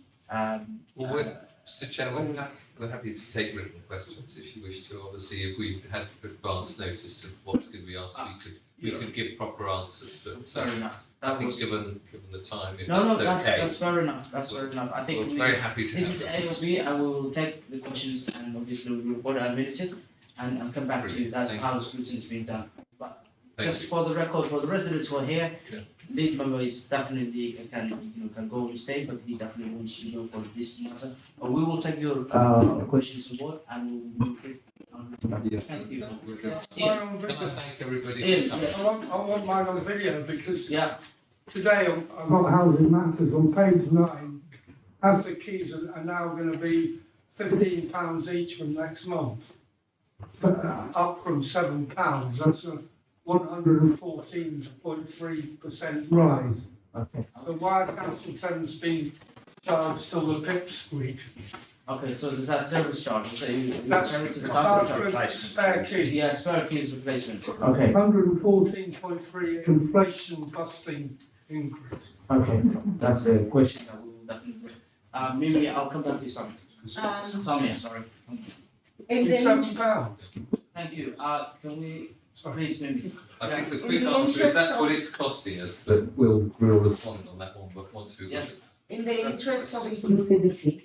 Mr. Chairman, we're happy to take written questions if you wish to. Obviously, if we had advance notice of what's going to be asked, we could give proper answers. But fair enough. I think given the time, if No, that's okay. that's fair enough. That's fair enough. I think we're very happy to. This is A or B, and we will take the questions and obviously we will order minute and come back to you. That's how scrutiny is being done. But just for the record, for the residents who are here, lead member is definitely can go and stay, but he definitely wants to know for this matter. But we will take your questions on board and we will. Thank you. Can I thank everybody? I want mine on video because today I've got Housing Matters on page 9. As the keys are now going to be £15 each from next month, up from £7. That's a 114.3% rise. Okay. So why are council tenants being charged till the pipsqueak? Okay, so there's that service charge. So That's charge for spare keys. Yeah, spare keys replacement. Okay. 114.3 inflation busting increase. Okay, that's a question. That we will definitely. Mimi, I'll come back to you, Samia. Samia, sorry. In the £7. Thank you. Can we? Please, Mimi. I think the In quick the answer is interest that's of- what it's costing us, but we'll respond on that one, but once we In the interest of inclusivity,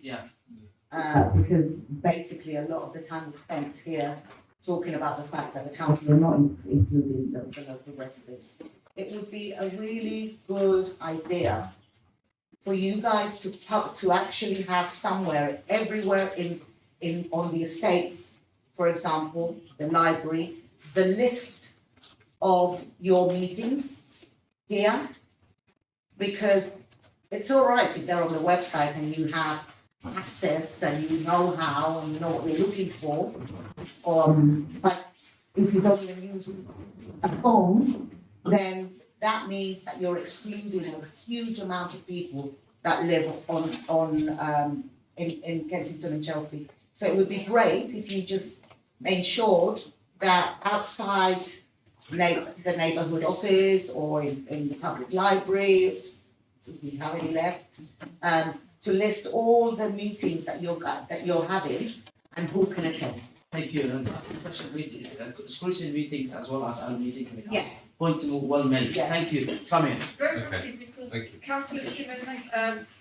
because basically a lot of the time is spent here talking about the fact that the council are not including the local residents. It would be a really good idea for you guys to actually have somewhere, everywhere on the estates, for example, the library, the list of your meetings here, because it's all right if they're on the website and you have access and you know how and you know what you're looking for, but if you don't even use a phone, then that means that you're excluding a huge amount of people that live in Kensington and Chelsea. So it would be great if you just ensured that outside the neighbourhood office or in the public library, if you have any left, to list all the meetings that you're having and who can attend. Thank you. And special meetings, scrutiny meetings as well as other meetings. Point well made. Thank you, Samia. Very quickly, because Councillor Stevens,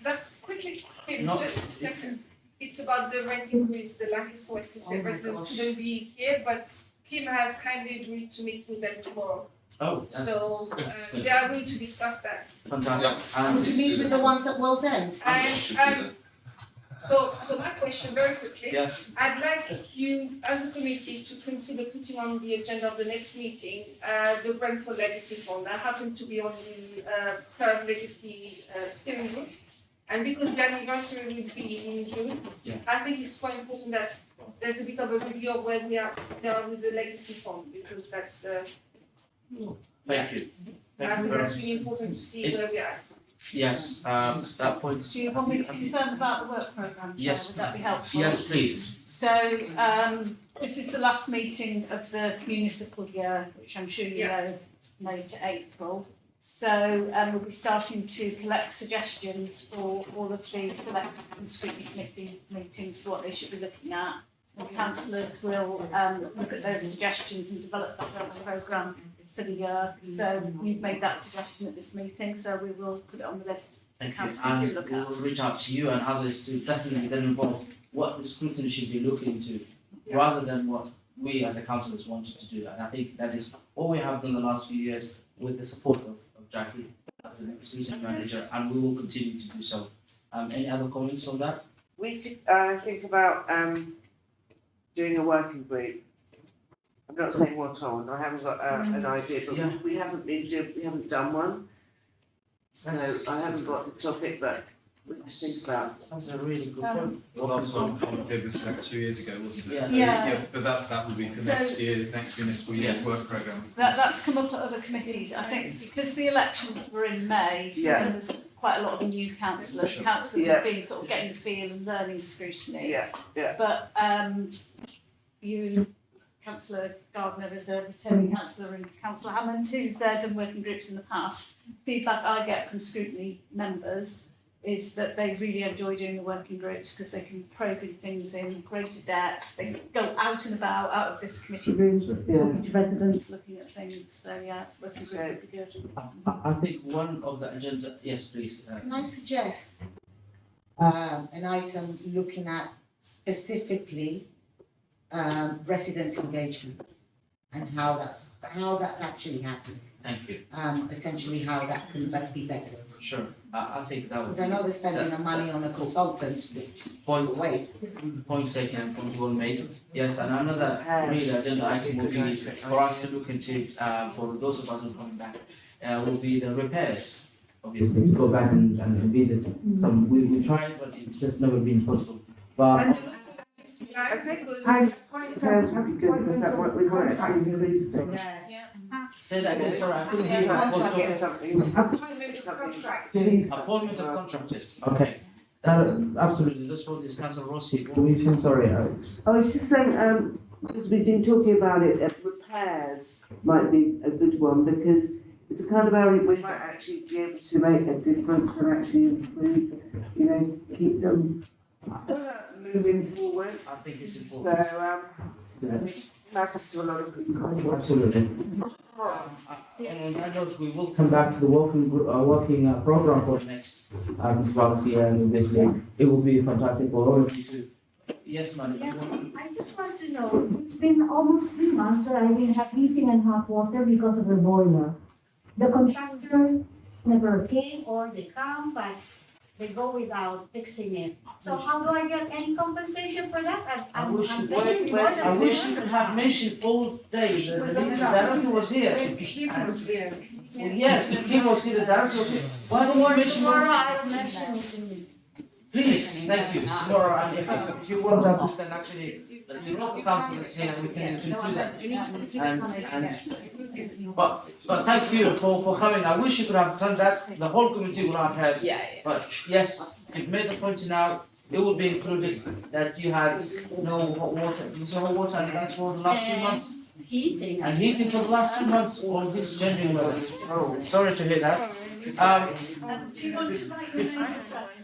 that's quickly, No, just a second. It's about the rent increase, the Lancaster West Estate resident couldn't be here, but Kim has kindly agreed to meet with them tomorrow. Oh, So they are going to discuss that. fantastic. To meet with the ones at World's End. So my question very quickly. Yes. I'd like you as a committee to consider putting on the agenda of the next meeting, the Brentford Legacy Fund. I happen to be on the current legacy steering group. And because the anniversary will be in June, I think it's quite important that there's a bit of a review of where we are there with the legacy fund, because that's Thank you. I think that's really important to see where we are. Yes, that point. Do you want me to confirm about the work programme? Yes. Would that be helpful? Yes, please. So, this is the last meeting of the municipal year, which I'm sure you know, May to April. So, we'll be starting to collect suggestions for all of the selectors and scrutiny committee meetings for what they should be looking at. And councillors will look at those suggestions and develop that programme for the year. So you've made that suggestion at this meeting, so we will put it on the list for Thank you. councillors to look And at. we'll reach out to you and others to definitely get involved what the scrutiny should be looking into, rather than what we as a councillors wanted to do. And I think that is what we have done the last few years with the support of Jackie as the next scrutiny manager, and we will continue to do so. Any other comments on that? We could think about doing a working group. I'm not saying what on. I haven't got an idea, but we haven't done one. So I haven't got the topic, but we can think about. That's a really good point. The last one we did was about 2 years ago, wasn't it? Yeah. So, Yeah. but that would be for So- next year, next municipal year's work programme. That's come up at other committees. I think because the elections were in May, Yeah. and there's quite quite a lot of new councillors. Sure. Councillors Yeah. have been sort of getting the feel and learning scrutiny. Yeah, yeah. But you, Councillor Gardner, is a returning councillor, and Councillor Hammond, who's done working groups in the past. Feedback I get from scrutiny members is that they really enjoy doing the working groups because they can probe in things in greater depth. They go out and about, out of this committee room, talking to residents, looking at things. So yeah, working group would be good. I think one of the agenda, yes, please. Can I suggest an item looking at specifically resident engagement and how that's actually happening? Thank you. Potentially how that can be bettered. Sure, I think that would. Because I know they're spending the money on a consultant, which is a waste. Point taken and point well made. Yes, and another really agenda item will be for us to look into it, for those of us who are coming back, will be the repairs. Obviously, to go back and visit some, we tried, but it's just never been possible. But I think repairs would be good because that we might actually include things. say that again, sorry, I couldn't hear you. Appointment of contractors, okay. Absolutely, let's vote this, Councillor Rossi. what were you saying? Sorry, I was just saying, because we've been talking about it, repairs might be a good one because it's a kind of area we might actually be able to make a difference and actually improve, keep them moving forward. I think it's important. So, it matters to a lot of people. absolutely. And I know we will Come back to the working program for next municipality, and obviously it will be fantastic for all of you to. Yes, madam. I just want to know, it's been almost 3 months that I didn't have heating and hot water because of the boiler. The contractor never came, or they come, but they go without fixing it. So how do I get any compensation for that? I wish I'm you paying more than I wish you 200. could have mentioned all day, the director was here. Kim was here. Yes, Kim was here, the director was here. Why don't you mention? Tomorrow I'll mention it to me. Please, thank you. Tomorrow, and if you want us, we can actually, the local council is here, we can do that. But thank you for coming. I wish you could have done that. The whole committee would have had. But yes, you've made the point now. It will be included that you had no hot water, hot water and gas for the last 2 months. Heating. And heating for the last 2 months, all this January weather. Sorry to hear that. Do you want to write your name?